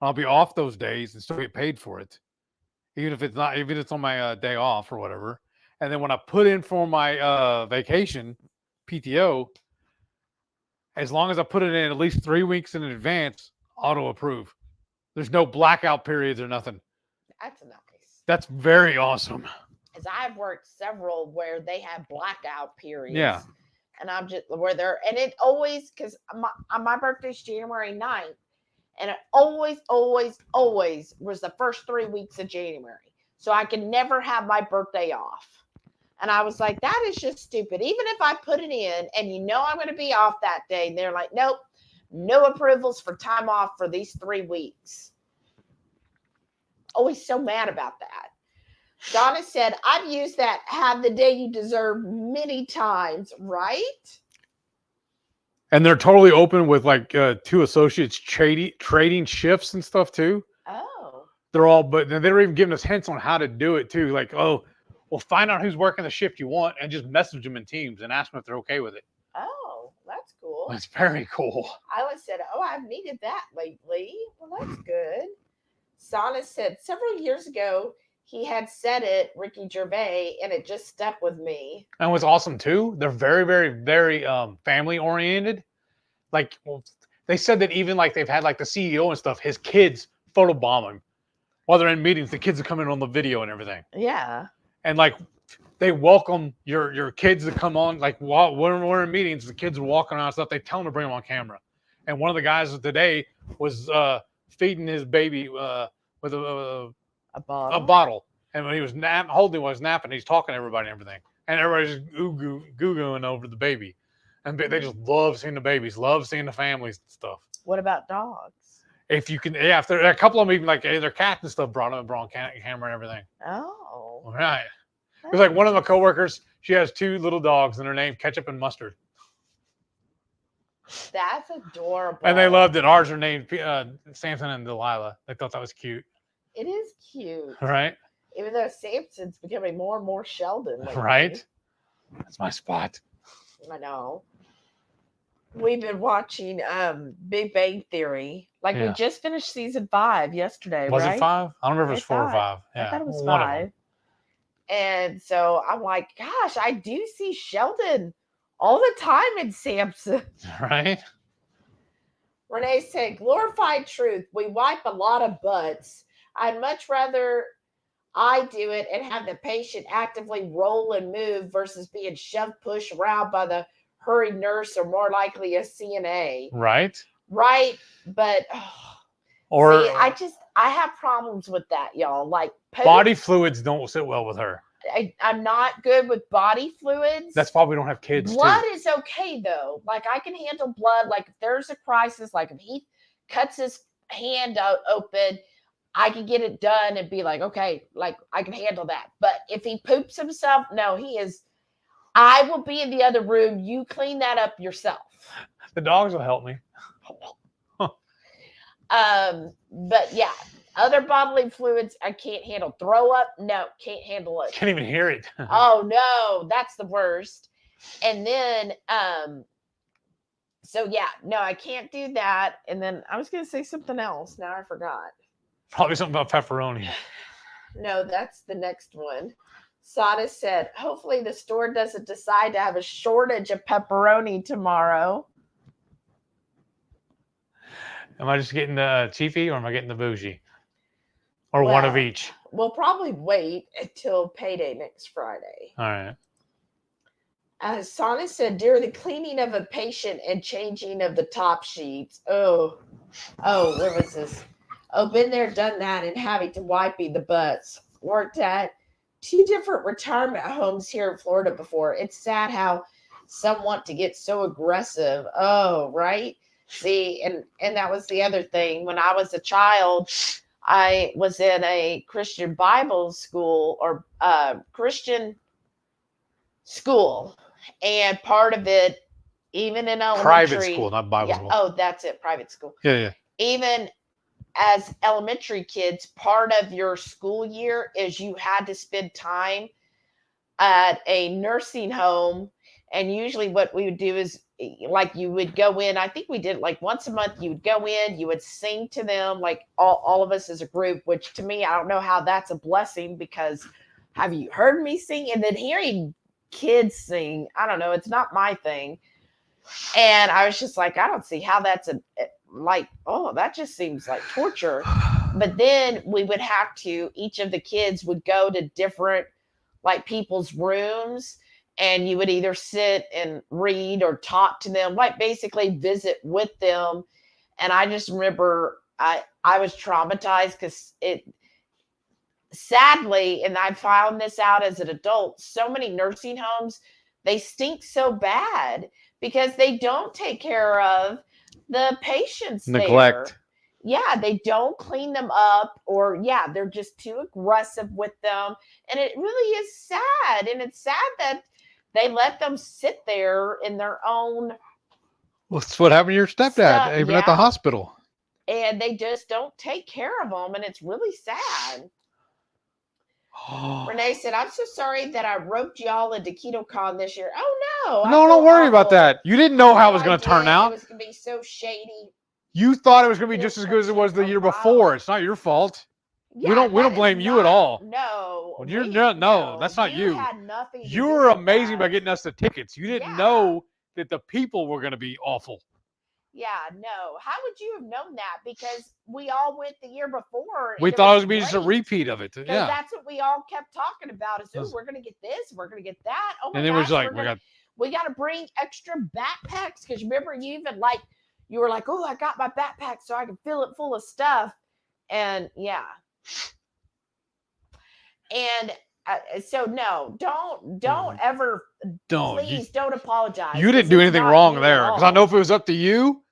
I'll be off those days and still get paid for it. Even if it's on my day off or whatever. And then when I put in for my vacation, PTO, as long as I put it in at least 3 weeks in advance, auto approve. There's no blackout periods or nothing. That's nice. That's very awesome. As I've worked several where they have blackout periods. Yeah. And I'm just where they're, and it always, because my birthday's January 9th. And it always was the first 3 weeks of January. So I can never have my birthday off. And I was like, that is just stupid. Even if I put it in and I'm going to be off that day. And they're like, nope, no approvals for time off for these 3 weeks. Always so mad about that. Donna said, I've used that have the day you deserve many times, right? And they're totally open with like 2 associates trading shifts and stuff too. Oh. They're all, but they're even giving us hints on how to do it too. Like, oh, well, find out who's working the shift you want and just message them in Teams and ask them if they're okay with it. Oh, that's cool. That's very cool. I always said, oh, I've needed that lately. Well, that's good. Sana said several years ago, he had said it, Ricky Gervais, and it just stuck with me. And what's awesome too, they're very, very, very family oriented. Like, well, they said that even like they've had like the CEO and stuff, his kids photobomb him while they're in meetings. The kids are coming on the video and everything. Yeah. And like they welcome your kids to come on. Like while we're in meetings, the kids are walking around and stuff. They tell them to bring them on camera. And one of the guys today was feeding his baby with a bottle. And when he was holding while he was napping, he's talking to everybody and everything. And everybody's just goo-gooing over the baby. And they just love seeing the babies, love seeing the families and stuff. What about dogs? If you can, if there a couple of them even like their cats and stuff brought on camera and everything. Oh. Right. Because like one of my coworkers, she has 2 little dogs and they're named Ketchup and Mustard. That's adorable. And they loved it. Ours are named Samson and Delilah. They thought that was cute. It is cute. Right. Even though Samson's becoming more and more Sheldon lately. Right. That's my spot. I know. We've been watching Big Bang Theory. Like we just finished season 5 yesterday, was right? Was it 5? I don't remember if it was 4 or 5. Yeah. I thought it was 5. And so I'm like, gosh, I do see Sheldon all the time in Samson. Right. Renee said, glorified truth. We wipe a lot of butts. I'd much rather I do it and have the patient actively roll and move versus being shoved, pushed around by the hurried nurse or more likely a CNA. Right. Right. But I have problems with that, y'all. Like body fluids don't sit well with her. I'm not good with body fluids. That's why we don't have kids. Blood is okay though. Like I can handle blood. Like if there's a crisis, like if he cuts his hand open, I can get it done and be like, okay, like I can handle that. But if he poops himself, no, I will be in the other room. You clean that up yourself. The dogs will help me. But yeah, other bodily fluids I can't handle. Throw up, no, can't handle it. Can't even hear it. Oh no, that's the worst. And then so yeah, no, I can't do that. And then I was gonna say something else. Now I forgot. Probably something about pepperoni. No, that's the next one. Sada said, hopefully the store doesn't decide to have a shortage of pepperoni tomorrow. Am I just getting the cheapy or am I getting the bougie? Or one of each? We'll probably wait until payday next Friday. All right. Sana said, during the cleaning of a patient and changing of the top sheets. Oh, where was this? Oh, been there, done that, and having to wiping the butts. Worked at 2 different retirement homes here in Florida before. It's sad how some want to get so aggressive. Oh, right. See, and that was the other thing. When I was a child, I was in a Christian Bible school or Christian school. And part of it, even in elementary. Private school, not Bible school. Oh, that's it. Private school. Yeah. Even as elementary kids, part of your school year is you had to spend time at a nursing home. And usually what we would do is like you would go in, I think we did like once a month, you would go in, you would sing to them, like all of us as a group, which to me, I don't know how that's a blessing because have you heard me sing? And then hearing kids sing, I don't know, it's not my thing. And I was just like, I don't see how that's that just seems like torture. But then we would have to, each of the kids would go to different like people's rooms and you would either sit and read or talk to them, like basically visit with them. And I just remember I was traumatized because it sadly, and I found this out as an adult, so many nursing homes, they stink so bad because they don't take care of the patients. Neglect. There. Yeah, they don't clean them up or they're just too aggressive with them. And it really is sad. And it's sad that they let them sit there in their own. Well, that's what happened to your stepdad, even at the hospital. And they just don't take care of them. And it's really sad. Renee said, I'm so sorry that I roped y'all into KetoCon this year. Oh, no. No, don't worry about that. You didn't know how it was going to turn out. It was going to be so shady. You thought it was going to be just as good as it was the year before. It's not your fault. Yeah, we don't blame you at all. No. No, that's not you. Had nothing to you were amazing by getting us the tickets. You didn't know that the people were going to be awful. Yeah, no. How would you have known that? Because we all went the year before. We thought it was going to be just a repeat of it. Yeah. That's what we all kept talking about is, we're going to get this, we're going to get that. Oh my and then gosh, it was like, we got to bring extra backpacks because remember you even you were like, oh, I got my backpack so I can fill it full of stuff. And And so no, don't ever, please don't apologize. You didn't do anything wrong there. Because I know if it was up to you,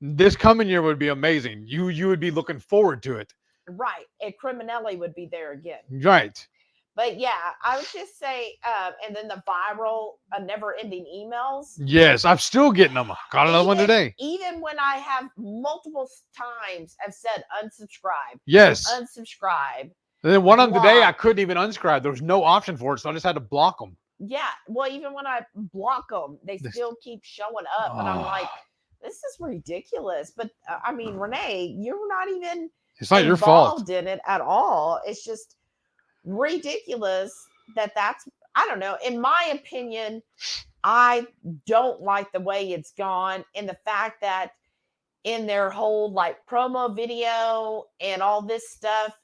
this coming year would be amazing. You would be looking forward to it. Right. And Criminelli would be there again. Right. But yeah, I would just say, and then the viral, never-ending emails. Yes, I'm still getting them. Got another one today. Even when I have multiple times, I've said unsubscribe. Yes. Unsubscribe. And then one of them today, I couldn't even unsubscribe. There was no option for it, so I just had to block them. Yeah. Well, even when I block them, they still keep showing up. And I'm like, this is ridiculous. But I mean, Renee, you're not even it's not your fault involved in it at all. It's just ridiculous that's, I don't know. In my opinion, I don't like the way it's gone. And the fact that in their whole promo video and all this stuff,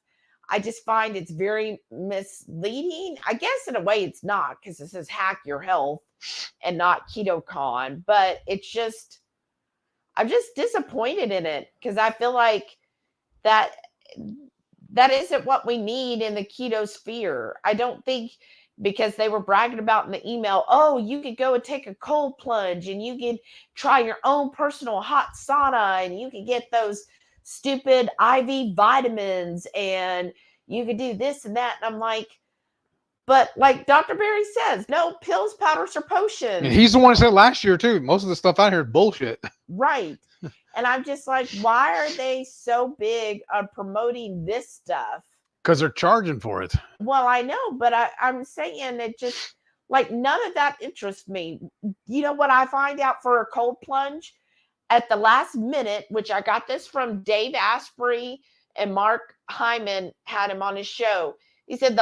I just find it's very misleading. I guess in a way it's not because it says hack your health and not KetoCon, but it's just, I'm just disappointed in it because I feel like that isn't what we need in the keto sphere. I don't think because they were bragging about in the email, oh, you could go and take a cold plunge and you could try your own personal hot sauna and you could get those stupid IV vitamins and you could do this and that. And I'm like, But like Dr. Barry says, no pills, powders, or potions. And he's the one that said last year too. Most of the stuff out here is bullshit. Right. And I'm just like, why are they so big on promoting this stuff? Because they're charging for it. Well, I know, but I'm saying it just like none of that interests me. You know what I find out for a cold plunge? At the last minute, which I got this from Dave Asprey and Mark Hyman had him on his show. He said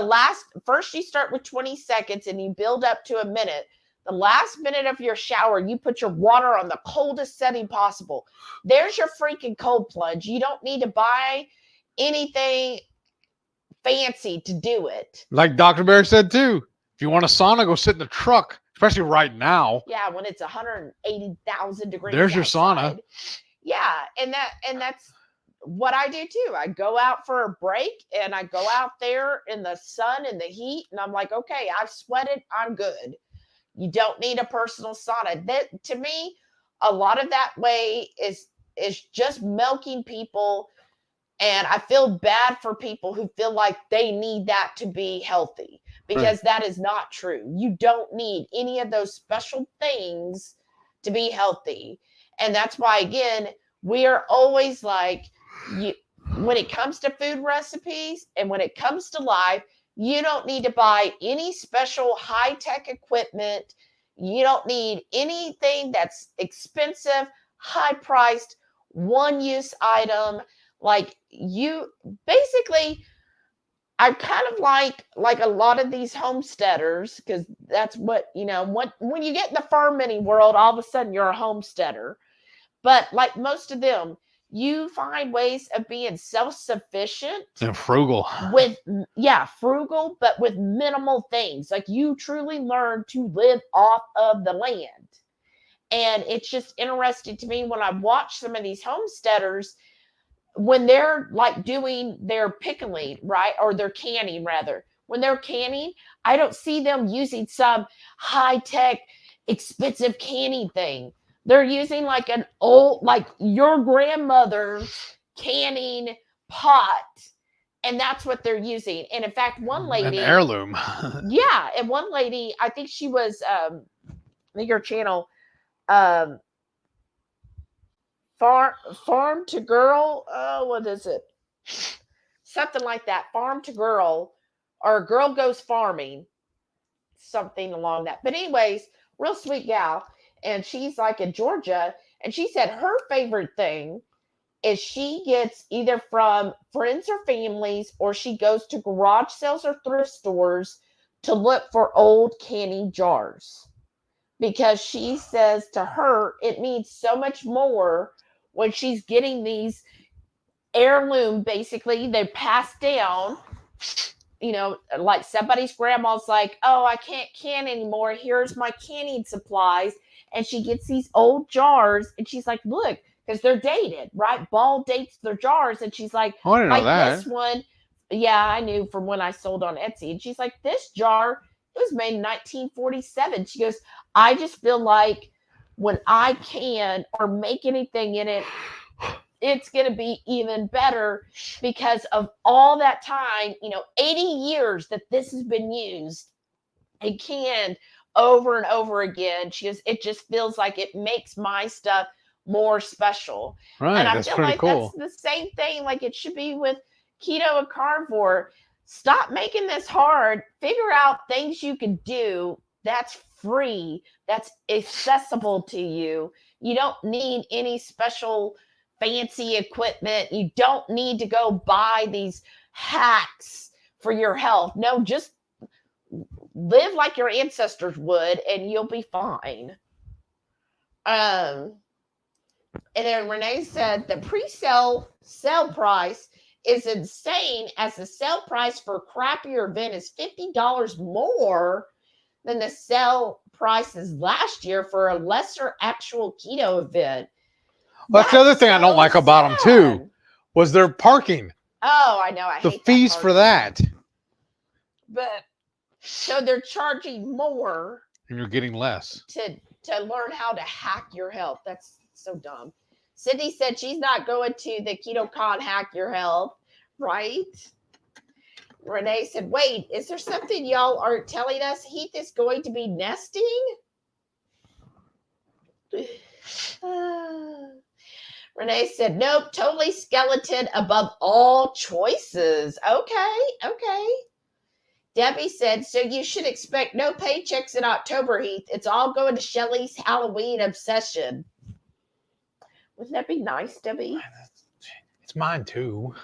first you start with 20 seconds and you build up to a minute. The last minute of your shower, you put your water on the coldest setting possible. There's your freaking cold plunge. You don't need to buy anything fancy to do it. Like Dr. Bear said too. If you want a sauna, go sit in the truck, especially right now. Yeah, when it's 180,000 degrees. There's your outside. sauna. Yeah, and that's what I do too. I go out for a break and I go out there in the sun and the heat, and I'm like, okay, I've sweated, I'm good. You don't need a personal sauna. That to me, a lot of that way is just milking people. And I feel bad for people who feel like they need that to be healthy, because that is not true. You don't need any of those special things to be healthy. And that's why, again, we are always like, when it comes to food recipes and when it comes to life, you don't need to buy any special high-tech equipment. You don't need anything that's expensive, high-priced, one-use item. Like you basically, I kind of like a lot of these homesteaders, because that's what, when you get in the farming world, all of a sudden you're a homesteader. But like most of them, you find ways of being self-sufficient and frugal frugal, but with minimal things. Like you truly learn to live off of the land. And it's just interesting to me when I watch some of these homesteaders, when they're like doing their pickling, right? Or their canning rather. When they're canning, I don't see them using some high-tech, expensive canning thing. They're using like an old, like your grandmother's canning pot. And that's what they're using. And in fact, one lady. An heirloom. Yeah. And one lady, I think she was, I think her channel, farm to girl. What is it? Something like that. Farm to girl, or girl goes farming. Something along that. But anyways, real sweet gal. And she's like in Georgia. And she said her favorite thing is she gets either from friends or families, or she goes to garage sales or thrift stores to look for old canning jars. Because she says to her, it means so much more when she's getting these heirloom, basically, they're passed down. Like somebody's grandma's like, oh, I can't can anymore. Here's my canning supplies. And she gets these old jars, and she's like, look, because they're dated, right? Ball dates their jars. And she's like, I didn't know that. This one, yeah, I knew from when I sold on Etsy. And she's like, this jar, it was made in 1947. She goes, I just feel like when I can or make anything in it, it's going to be even better because of all that time, 80 years that this has been used and canned over and over again. She goes, it just feels like it makes my stuff more special. Right. And I that's feel pretty like cool. That's the same thing. Like it should be with keto and carnivore. Stop making this hard. Figure out things you can do that's free, that's accessible to you. You don't need any special fancy equipment. You don't need to go buy these hacks for your health. No, just live like your ancestors would and you'll be fine. And then Renee said the pre-sale sale price is insane, as the sale price for a crappier event is $50 more than the sale prices last year for a lesser actual keto event. Well, that's the other thing I don't like about them too, was their parking. Oh, I know. I hate the fees for that. But so they're charging more, and you're getting less to learn how to hack your health. That's so dumb. Sydney said she's not going to the KetoCon Hack Your Health, right? Renee said, wait, is there something y'all aren't telling us? Heath is going to be nesting? Renee said, nope, totally skeleton above all choices. Okay. Debbie said, so you should expect no paychecks in October, Heath. It's all going to Shelly's Halloween obsession. Wouldn't that be nice, Debbie? It's mine too.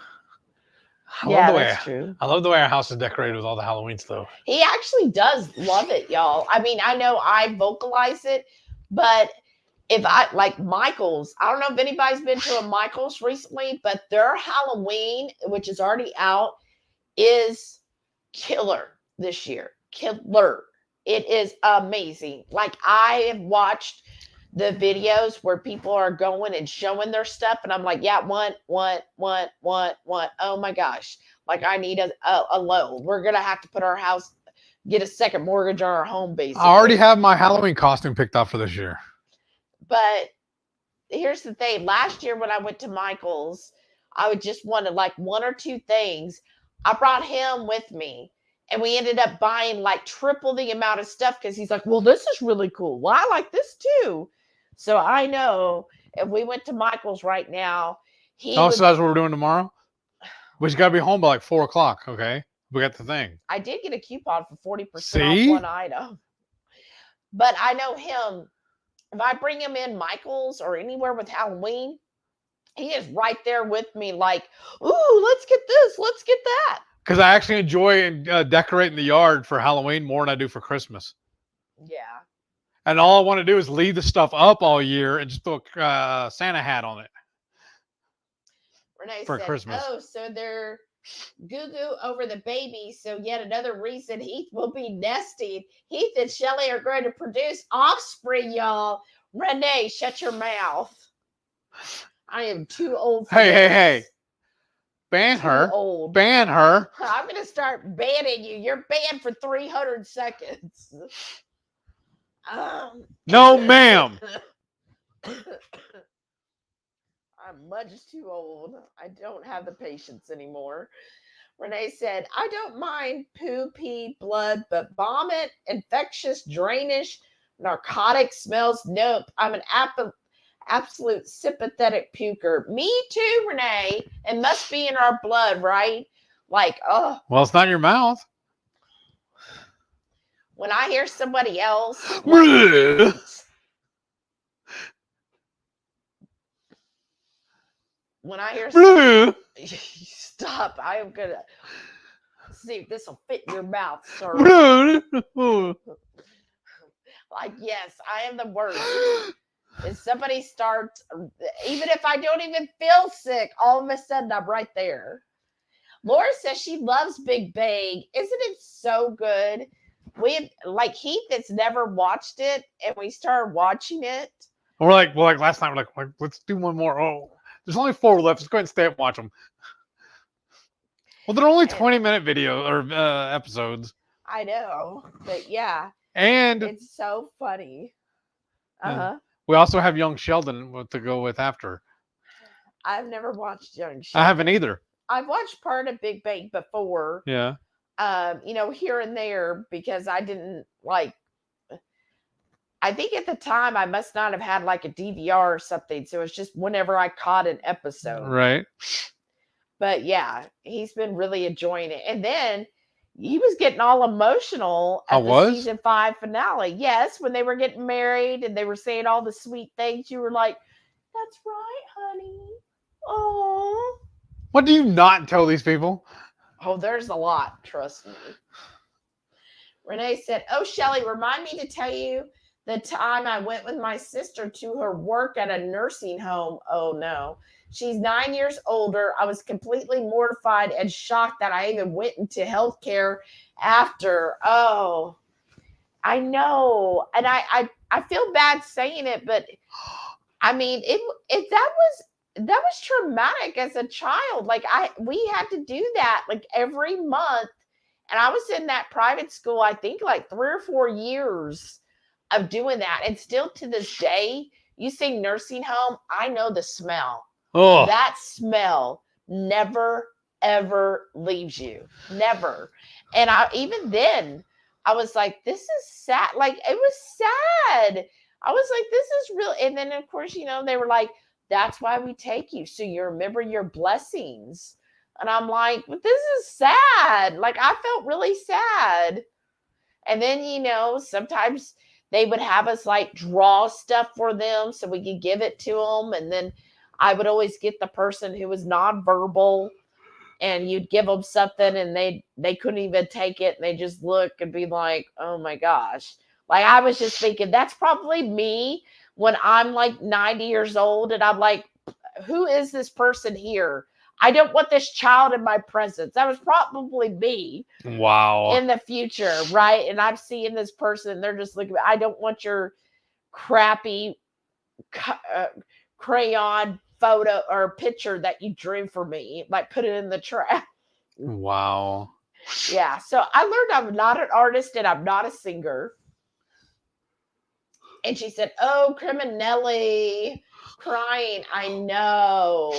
That's true. I love the way our house is decorated with all the Halloween stuff. He actually does love it, y'all. I mean, I know I vocalize it, but if I like Michael's, I don't know if anybody's been to a Michael's recently, but their Halloween, which is already out, is killer this year. Killer. It is amazing. Like, I have watched the videos where people are going and showing their stuff, and I'm like, yeah, one. Oh my gosh. Like, I need a loan. We're gonna have to put our house, get a second mortgage on our home, basically. I already have my Halloween costume picked out for this year. But here's the thing. Last year when I went to Michael's, I would just wanted like one or two things. I brought him with me, and we ended up buying like triple the amount of stuff because he's like, well, this is really cool. Well, I like this too. So I know if we went to Michael's right now, so that's what we're doing tomorrow? We just got to be home by like 4 o'clock, okay? We got the thing. I did get a coupon for 40% off one item. But I know him. If I bring him in Michael's or anywhere with Halloween, he is right there with me like, ooh, let's get this, let's get that. Because I actually enjoy decorating the yard for Halloween more than I do for Christmas. Yeah. And all I want to do is leave the stuff up all year and just put a Santa hat on it. Renee for said, Christmas. oh, so they're goo-goo over the baby, so yet another reason Heath will be nesting. Heath and Shelly are going to produce offspring, y'all. Renee, shut your mouth. I am too old for this. Hey. Ban her. Old. Ban her. I'm going to start banning you. You're banned for 300 seconds. No, ma'am. I'm much too old. I don't have the patience anymore. Renee said, I don't mind poo, pee, blood, but vomit, infectious, drainage, narcotic smells. Nope. I'm an absolute sympathetic puker. Me too, Renee. It must be in our blood, right? Like, oh. Well, it's not in your mouth. When I hear somebody else. When I hear somebody, stop. I am going to see if this will fit in your mouth, sir. Like, yes, I am the worst. If somebody starts, even if I don't even feel sick, all of a sudden I'm right there. Laura says she loves Big Bang. Isn't it so good? Heath has never watched it, and we started watching it. We're like last night, we're like, let's do one more. Oh, there's only 4 left. Let's go ahead and stay and watch them. Well, they're only 20-minute video or episodes. I know, but yeah. And it's so funny. We also have Young Sheldon to go with after. I've never watched Young Sheldon. I haven't either. I've watched part of Big Bang before. Yeah. Here and there, because I didn't like. I think at the time I must not have had like a DVR or something, so it's just whenever I caught an episode. Right. But yeah, he's been really enjoying it, and then he was getting all emotional at the season 5 finale. Yes, when they were getting married and they were saying all the sweet things, you were like, "That's right, honey." Oh. What do you not tell these people? Oh, there's a lot. Trust me. Renee said, oh, Shelly, remind me to tell you the time I went with my sister to her work at a nursing home. Oh, no. She's 9 years older. I was completely mortified and shocked that I even went into healthcare after. Oh, I know. And I feel bad saying it, but I mean, that was traumatic as a child. Like we had to do that like every month. And I was in that private school, I think like 3 or 4 years of doing that. And still to this day, you say nursing home, I know the smell. Oh, that smell never ever leaves you. Never. And even then, I was like, this is sad. Like, it was sad. I was like, this is real. And then, of course, they were like, that's why we take you. So you remember your blessings. And I'm like, but this is sad. Like, I felt really sad. And then, sometimes they would have us like draw stuff for them so we could give it to them. And then I would always get the person who was nonverbal, and you'd give them something and they couldn't even take it. And they just look and be like, oh my gosh. Like, I was just thinking, that's probably me when I'm like 90 years old and I'm like, who is this person here? I don't want this child in my presence. That was probably me. Wow. In the future, right? And I'm seeing this person, they're just looking, I don't want your crappy crayon photo or picture that you drew for me. Like, put it in the trash. Wow. Yeah. So I learned I'm not an artist and I'm not a singer. And she said, oh, Criminelli, crying. I know.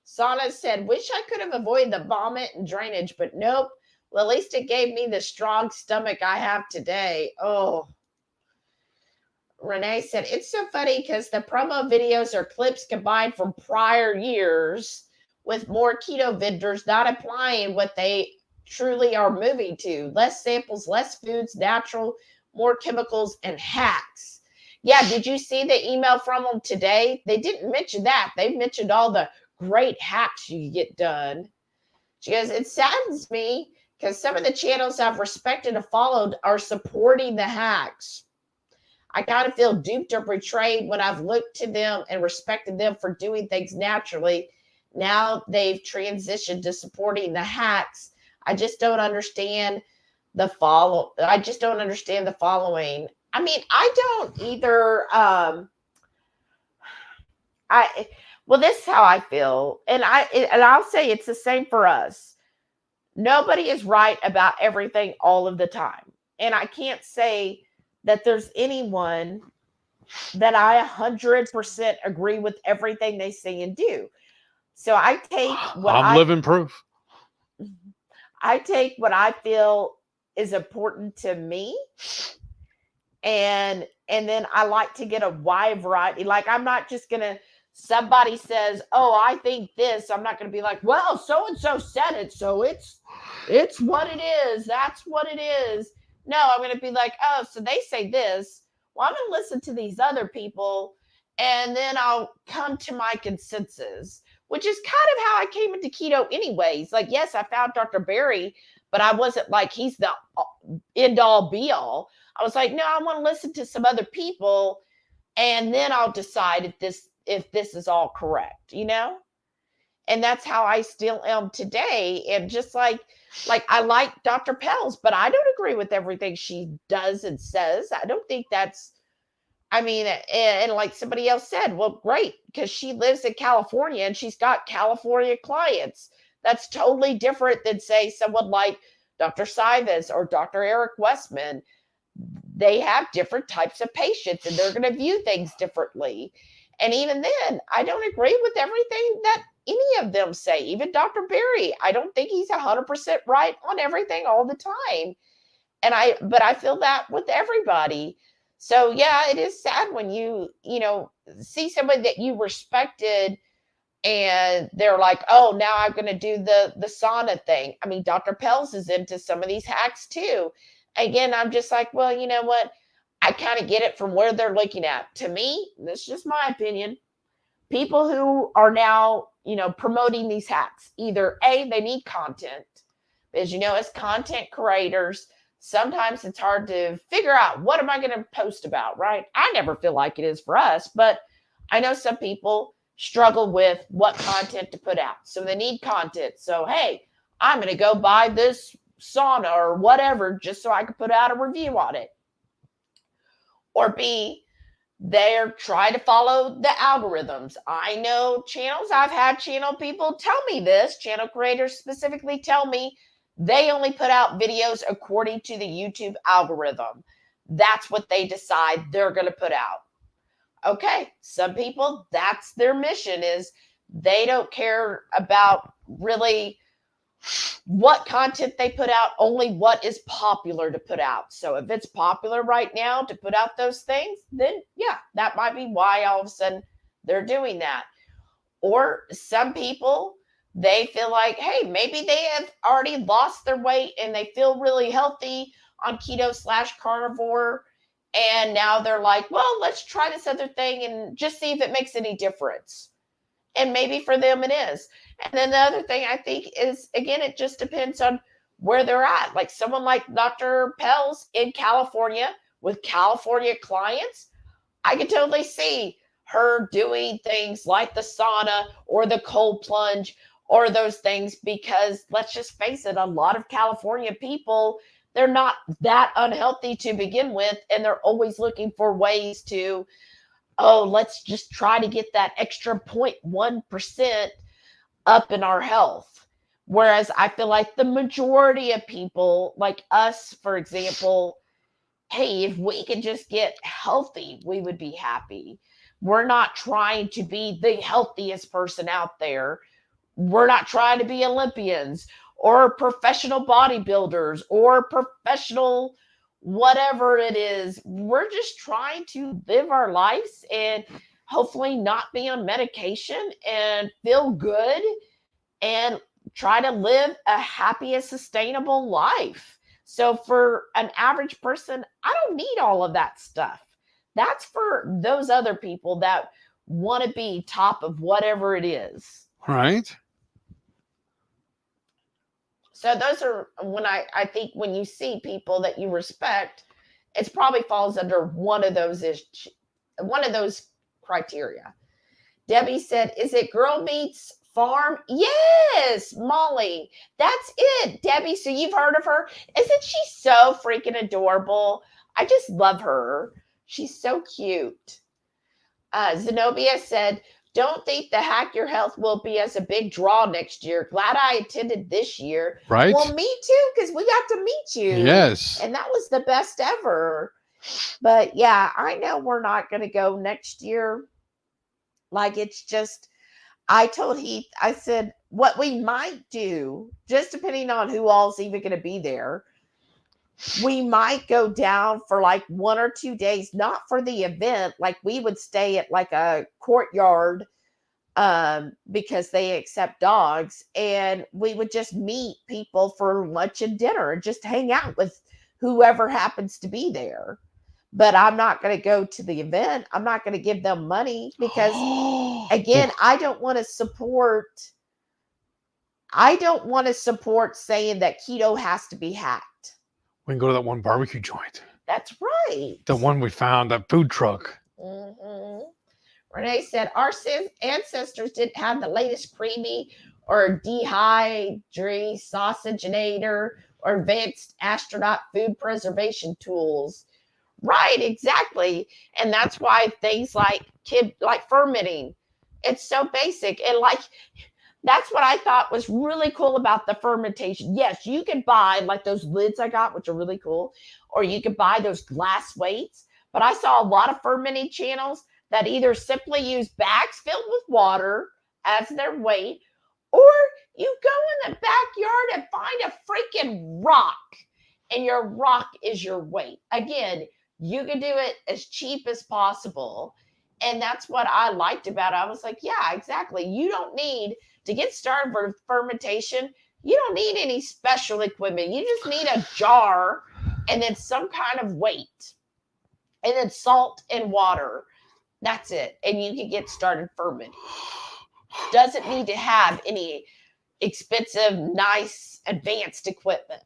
Sana said, wish I could have avoided the vomit and drainage, but nope. Well, at least it gave me the strong stomach I have today. Oh. Renee said, it's so funny because the promo videos are clips combined from prior years with more keto vendors not applying what they truly are moving to. Less samples, less foods, natural, more chemicals, and hacks. Yeah, did you see the email from them today? They didn't mention that. They mentioned all the great hacks you get done. She goes, it saddens me because some of the channels I've respected and followed are supporting the hacks. I kind of feel duped or betrayed when I've looked to them and respected them for doing things naturally. Now they've transitioned to supporting the hacks. I just don't understand the following. I mean, I don't either. Well, this is how I feel. And I'll say it's the same for us. Nobody is right about everything all of the time. And I can't say that there's anyone that I 100% agree with everything they say and do. So I take living proof. I take what I feel is important to me. And then I like to get a wide variety. Like, I'm not just going to, somebody says, oh, I think this. I'm not going to be like, well, so-and-so said it. So it's what it is. That's what it is. No, I'm going to be like, oh, so they say this. Well, I'm going to listen to these other people, and then I'll come to my consensus, which is kind of how I came into keto anyways. Like, yes, I found Dr. Berry, but I wasn't like, he's the end all be all. I was like, no, I want to listen to some other people, and then I'll decide if this is all correct, And that's how I still am today. And just like I like Dr. Pels, but I don't agree with everything she does and says. I don't think that's, and like somebody else said, well, great, because she lives in California and she's got California clients. That's totally different than, say, someone like Dr. Sivas or Dr. Eric Westman. They have different types of patients and they're going to view things differently. And even then, I don't agree with everything that any of them say. Even Dr. Berry, I don't think he's 100% right on everything all the time. But I feel that with everybody. So yeah, it is sad when you see somebody that you respected and they're like, oh, now I'm going to do the sauna thing. I mean, Dr. Pels is into some of these hacks too. Again, I'm just like, well, you know what? I kind of get it from where they're looking at. To me, this is just my opinion. People who are now, promoting these hacks, either A, they need content. As as content creators, sometimes it's hard to figure out, what am I going to post about, right? I never feel like it is for us, but I know some people struggle with what content to put out. So they need content. So, hey, I'm going to go buy this sauna or whatever just so I can put out a review on it. Or B, they're trying to follow the algorithms. I know channels, I've had channel people tell me this, channel creators specifically tell me they only put out videos according to the YouTube algorithm. That's what they decide they're going to put out. Okay, some people, that's their mission, is they don't care about really what content they put out, only what is popular to put out. So if it's popular right now to put out those things, then yeah, that might be why all of a sudden they're doing that. Or some people, they feel like, hey, maybe they have already lost their weight and they feel really healthy on keto/carnivore. And now they're like, well, let's try this other thing and just see if it makes any difference. And maybe for them it is. And then the other thing I think is, again, it just depends on where they're at. Like someone like Dr. Pels in California with California clients, I could totally see her doing things like the sauna or the cold plunge or those things, because let's just face it, a lot of California people, they're not that unhealthy to begin with, and they're always looking for ways to, oh, let's just try to get that extra 0.1% up in our health. Whereas I feel like the majority of people, like us, for example, hey, if we could just get healthy, we would be happy. We're not trying to be the healthiest person out there. We're not trying to be Olympians or professional bodybuilders or professional whatever it is. We're just trying to live our lives and hopefully not be on medication and feel good and try to live a happy and sustainable life. So for an average person, I don't need all of that stuff. That's for those other people that want to be top of whatever it is. Right. So those are when I think when you see people that you respect, it probably falls under one of those criteria. Debbie said, is it Girl Meets Farm? Yes, Molly. That's it, Debbie. So you've heard of her? Isn't she so freaking adorable? I just love her. She's so cute. Zenobia said, don't think the Hack Your Health will be as a big draw next year. Glad I attended this year. Right. Well, me too, because we got to meet you. Yes. And that was the best ever. But yeah, I know we're not going to go next year. Like, it's just, I told Heath, I said, what we might do, just depending on who all's even going to be there, we might go down for like 1 or 2 days, not for the event. Like we would stay at like a courtyard because they accept dogs, and we would just meet people for lunch and dinner and just hang out with whoever happens to be there. But I'm not going to go to the event. I'm not going to give them money because again, I don't want to support saying that keto has to be hacked. We can go to that one barbecue joint. That's right. The one we found, that food truck. Mm-hmm. Renee said, our ancestors didn't have the latest creamy or dehydrationator or advanced astronaut food preservation tools. Right, exactly. And that's why things like fermenting, it's so basic. And like, that's what I thought was really cool about the fermentation. Yes, you can buy like those lids I got, which are really cool, or you could buy those glass weights. But I saw a lot of fermenting channels that either simply use bags filled with water as their weight, or you go in the backyard and find a freaking rock, and your rock is your weight. Again, you can do it as cheap as possible. And that's what I liked about it. I was like, yeah, exactly. You don't need to get started with fermentation. You don't need any special equipment. You just need a jar and then some kind of weight and then salt and water. That's it. And you can get started fermenting. Doesn't need to have any expensive, nice, advanced equipment.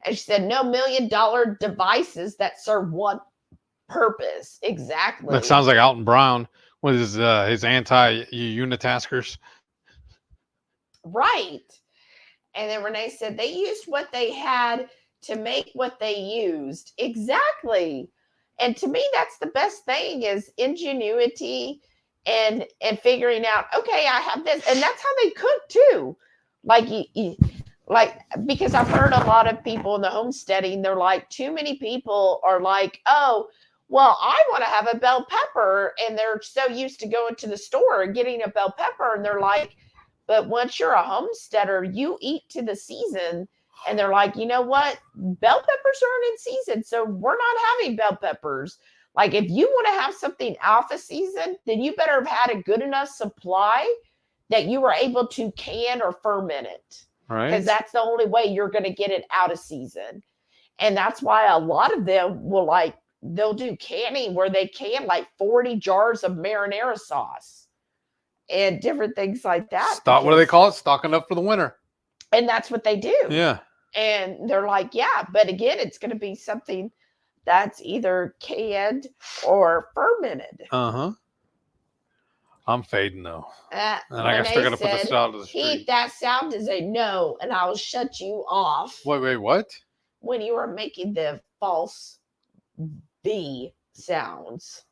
And she said, no $1 million devices that serve one purpose. Exactly. That sounds like Alton Brown with his anti-unitaskers. Right. And then Renee said they used what they had to make what they used. Exactly. And to me, that's the best thing is ingenuity and figuring out, okay, I have this. And that's how they cook too. Like, because I've heard a lot of people in the homesteading, they're like, too many people are like, oh, well, I want to have a bell pepper. And they're so used to going to the store and getting a bell pepper. And they're like, But once you're a homesteader, you eat to the season. And they're like, you know what? Bell peppers aren't in season, so we're not having bell peppers. Like, if you want to have something alpha season, then you better have had a good enough supply that you were able to can or ferment it. Right. Because that's the only way you're going to get it out of season. And that's why a lot of them will they'll do canning where they can 40 jars of marinara sauce and different things like that. What do they call it? Stocking up for the winter. And that's what they do. Yeah. And they're like, yeah, but again, it's going to be something that's either canned or fermented. Uh-huh. I'm fading though. And I Renee guess they're going to put this out of the street. Heath, that sound is a no, and I'll shut you off. Wait, what? When you were making the false B sounds.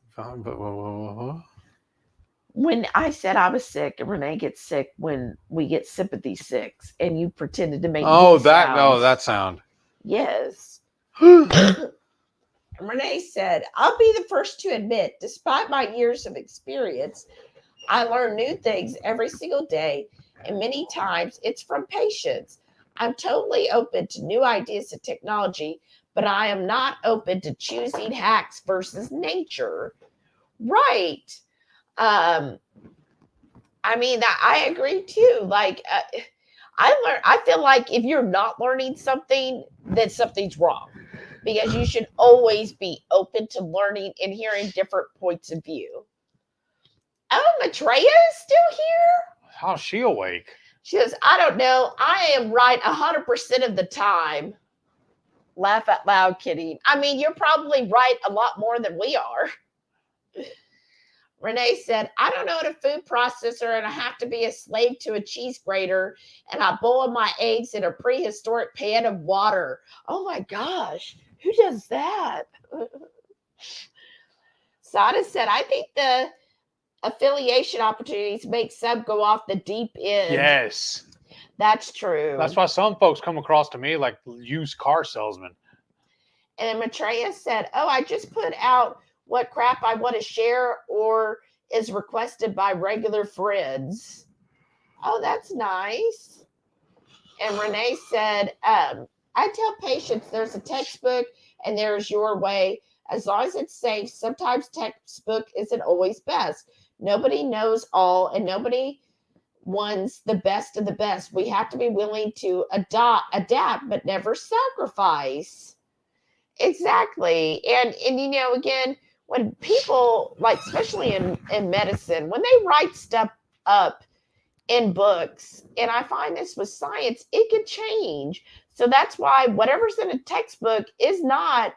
When I said I was sick, and Renee gets sick when we get sympathy sicks, and you pretended to make that sound. Yes. Renee said, I'll be the first to admit, despite my years of experience, I learn new things every single day, and many times it's from patience. I'm totally open to new ideas and technology, but I am not open to choosing hacks versus nature. Right. I mean, I agree too. I feel like if you're not learning something, then something's wrong, because you should always be open to learning and hearing different points of view. Oh, Maitreya is still here? How's she awake? She goes, I don't know. I am right 100% of the time. Laugh out loud, kidding. I mean, you're probably right a lot more than we are. Renee said, I don't know what a food processor, and I have to be a slave to a cheese grater, and I boil my eggs in a prehistoric pan of water. Oh my gosh, who does that? Sada said, I think the affiliation opportunities make some go off the deep end. Yes. That's true. That's why some folks come across to me like used car salesmen. And then Maitreya said, oh, I just put out what crap I want to share or is requested by regular friends. Oh, that's nice. And Renee said, I tell patients there's a textbook and there's your way. As long as it's safe, sometimes textbook isn't always best. Nobody knows all, and nobody wants the best of the best. We have to be willing to adapt, but never sacrifice. Exactly. And again, when people, especially in medicine, when they write stuff up in books, and I find this with science, it can change. So that's why whatever's in a textbook is not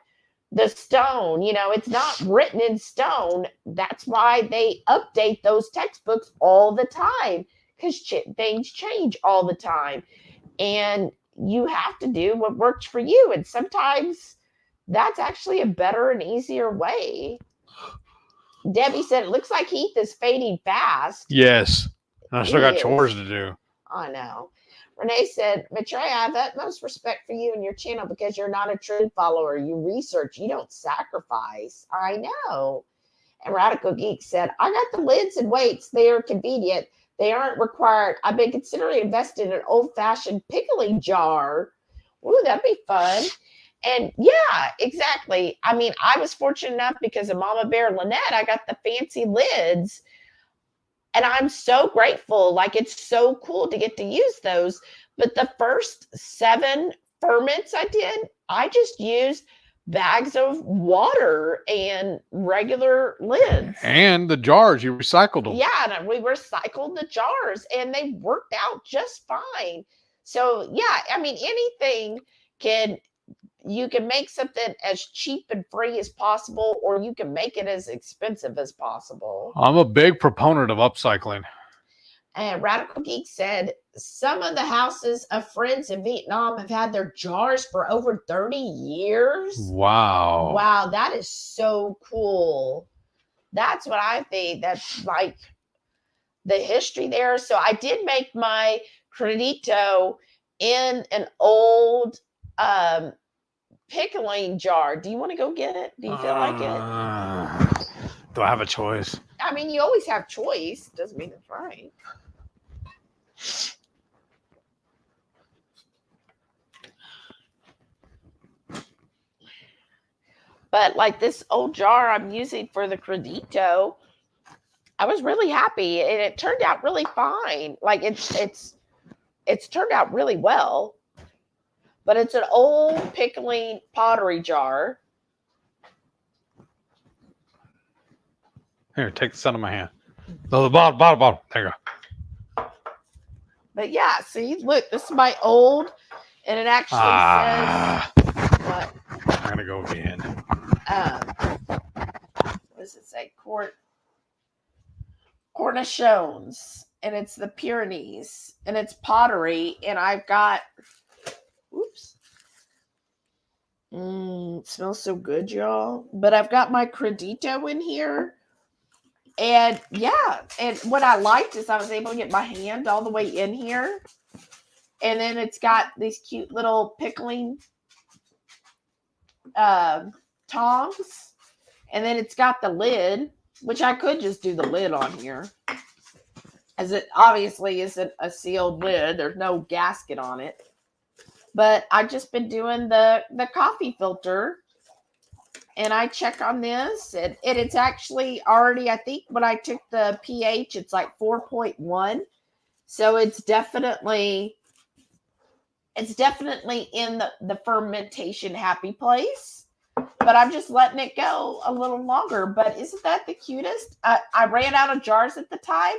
the stone, it's not written in stone. That's why they update those textbooks all the time, because things change all the time. And you have to do what works for you. And sometimes that's actually a better and easier way. Debbie said, it looks like Heath is fading fast. Yes. I still got chores to do. I know. Renee said, Maitreya, I have utmost respect for you and your channel because you're not a true follower. You research. You don't sacrifice. I know. And Radical Geek said, I got the lids and weights. They are convenient. They aren't required. I've been considering investing in an old-fashioned pickling jar. Ooh, that'd be fun. And yeah, exactly. I mean, I was fortunate enough because of Mama Bear Lynette, I got the fancy lids. And I'm so grateful. It's so cool to get to use those. But the first 7 ferments I did, I just used bags of water and regular lids. And the jars, you recycled them. Yeah, and we recycled the jars, and they worked out just fine. So, yeah, I mean, anything you can make something as cheap and free as possible, or you can make it as expensive as possible. I'm a big proponent of upcycling. And Radical Geek said, some of the houses of friends in Vietnam have had their jars for over 30 years. Wow. Wow, that is so cool. That's what I think. That's the history there. So I did make my credito in an old pickling jar. Do you want to go get it? Do you feel like it? Do I have a choice? I mean, you always have choice. Doesn't mean it's right. But like this old jar I'm using for the Credito, I was really happy, and it turned out really fine. Like it's turned out really well. But it's an old pickling pottery jar. Here, take this out of my hand. No, the bottom. There you go. But yeah, see, look, this is my old, and it actually says what? I'm gonna go again. What does it say? Cornichons, and it's the Pyrenees, and it's pottery, and I've got. Oops. It smells so good, y'all. But I've got my Credito in here. And yeah, and what I liked is I was able to get my hand all the way in here. And then it's got these cute little pickling tongs. And then it's got the lid, which I could just do the lid on here. As it obviously isn't a sealed lid. There's no gasket on it. But I've just been doing the coffee filter. And I check on this, and it's actually already, I think when I took the pH, it's like 4.1. So it's definitely in the fermentation happy place. But I'm just letting it go a little longer. But isn't that the cutest? I ran out of jars at the time,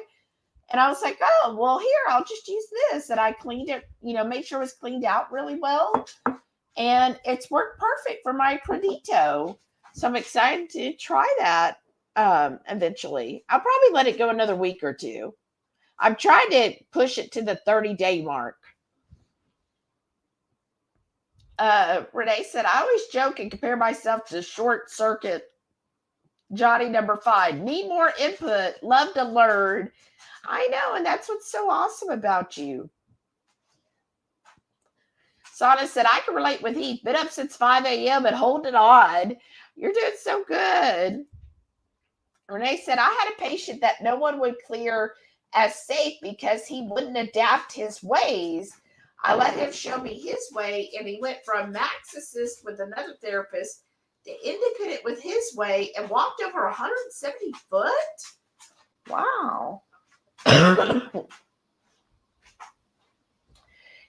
and I was like, oh, well, here, I'll just use this. And I cleaned it, made sure it was cleaned out really well. And it's worked perfect for my Credito. So I'm excited to try that eventually. I'll probably let it go another week or two. I'm trying to push it to the 30-day mark. Renee said, I always joke and compare myself to Short Circuit Johnny number 5. Need more input. Love to learn. I know, and that's what's so awesome about you. Sana said, I can relate with Heath. Been up since 5 a.m. and holding on. You're doing so good. Renee said, I had a patient that no one would clear as safe because he wouldn't adapt his ways. I let him show me his way, and he went from max assist with another therapist to independent with his way and walked over 170 foot. Wow.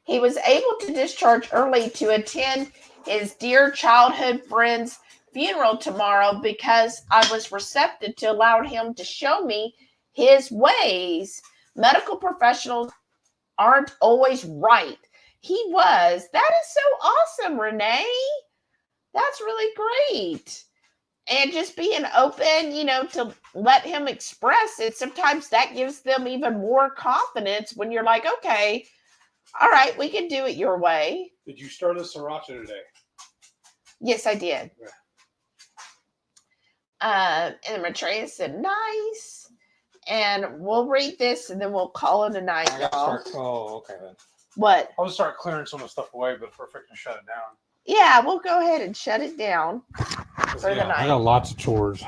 He was able to discharge early to attend his dear childhood friend's funeral tomorrow because I was receptive to allow him to show me his ways. Medical professionals aren't always right. He was. That is so awesome, Renee. That's really great. And just being open, to let him express it. Sometimes that gives them even more confidence when you're like, okay, all right, we can do it your way. Did you start a sriracha today? Yes, I did. Yeah. And Maitreya said, nice. And we'll read this and then we'll call it a night, y'all. Oh, okay. What? I'll just start clearing some of the stuff away, but we're freaking shut it down. Yeah, we'll go ahead and shut it down for the night. I got lots of chores.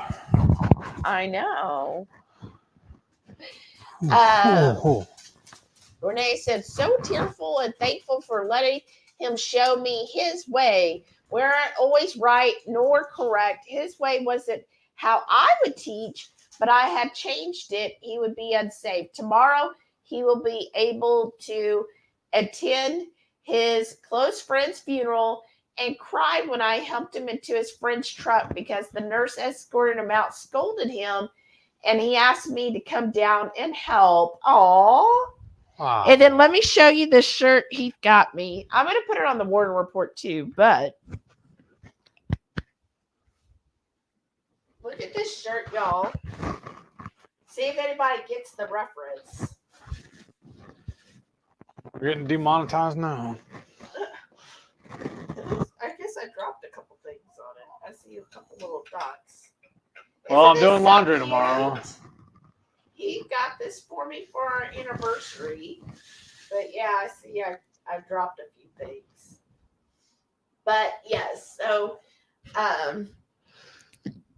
I know. Renee said, so tearful and thankful for letting him show me his way. We aren't always right nor correct. His way wasn't how I would teach, but I had changed it. He would be unsafe. Tomorrow, he will be able to attend his close friend's funeral and cried when I helped him into his friend's truck because the nurse escorted him out, scolded him, and he asked me to come down and help. Aww. Wow. And then let me show you the shirt he got me. I'm going to put it on the Warden Report too, but look at this shirt, y'all. See if anybody gets the reference. We're getting demonetized now. I guess I dropped a couple things on it. I see a couple little dots. Well, I'm doing laundry tomorrow. He got this for me for our anniversary. But yeah, I see I dropped a few things. But yes, so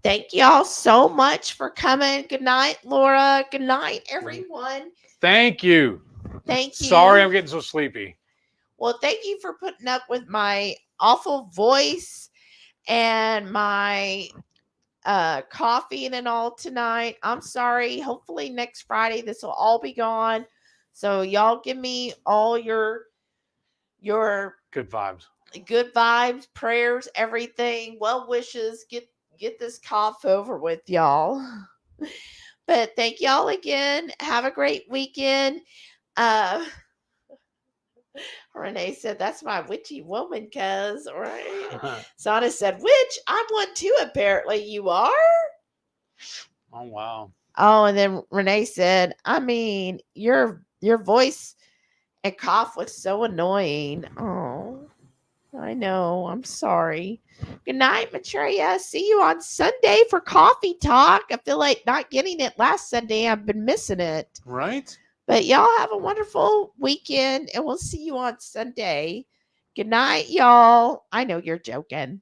thank y'all so much for coming. Good night, Laura. Good night, everyone. Thank you. Thank you. Sorry, I'm getting so sleepy. Well, thank you for putting up with my awful voice and my coughing and all tonight. I'm sorry. Hopefully next Friday this will all be gone. So y'all give me all your good vibes, prayers, everything, well wishes. Get this cough over with, y'all. But thank y'all again. Have a great weekend. Renee said, that's my witchy woman, cuz. Right. Sana said, witch, I'm one too, apparently. You are? Oh, wow. Oh, and then Renee said, I mean, your voice and cough was so annoying. Oh, I know. I'm sorry. Good night, Matreya. See you on Sunday for coffee talk. I feel like not getting it last Sunday. I've been missing it. Right? But y'all have a wonderful weekend, and we'll see you on Sunday. Good night, y'all. I know you're joking.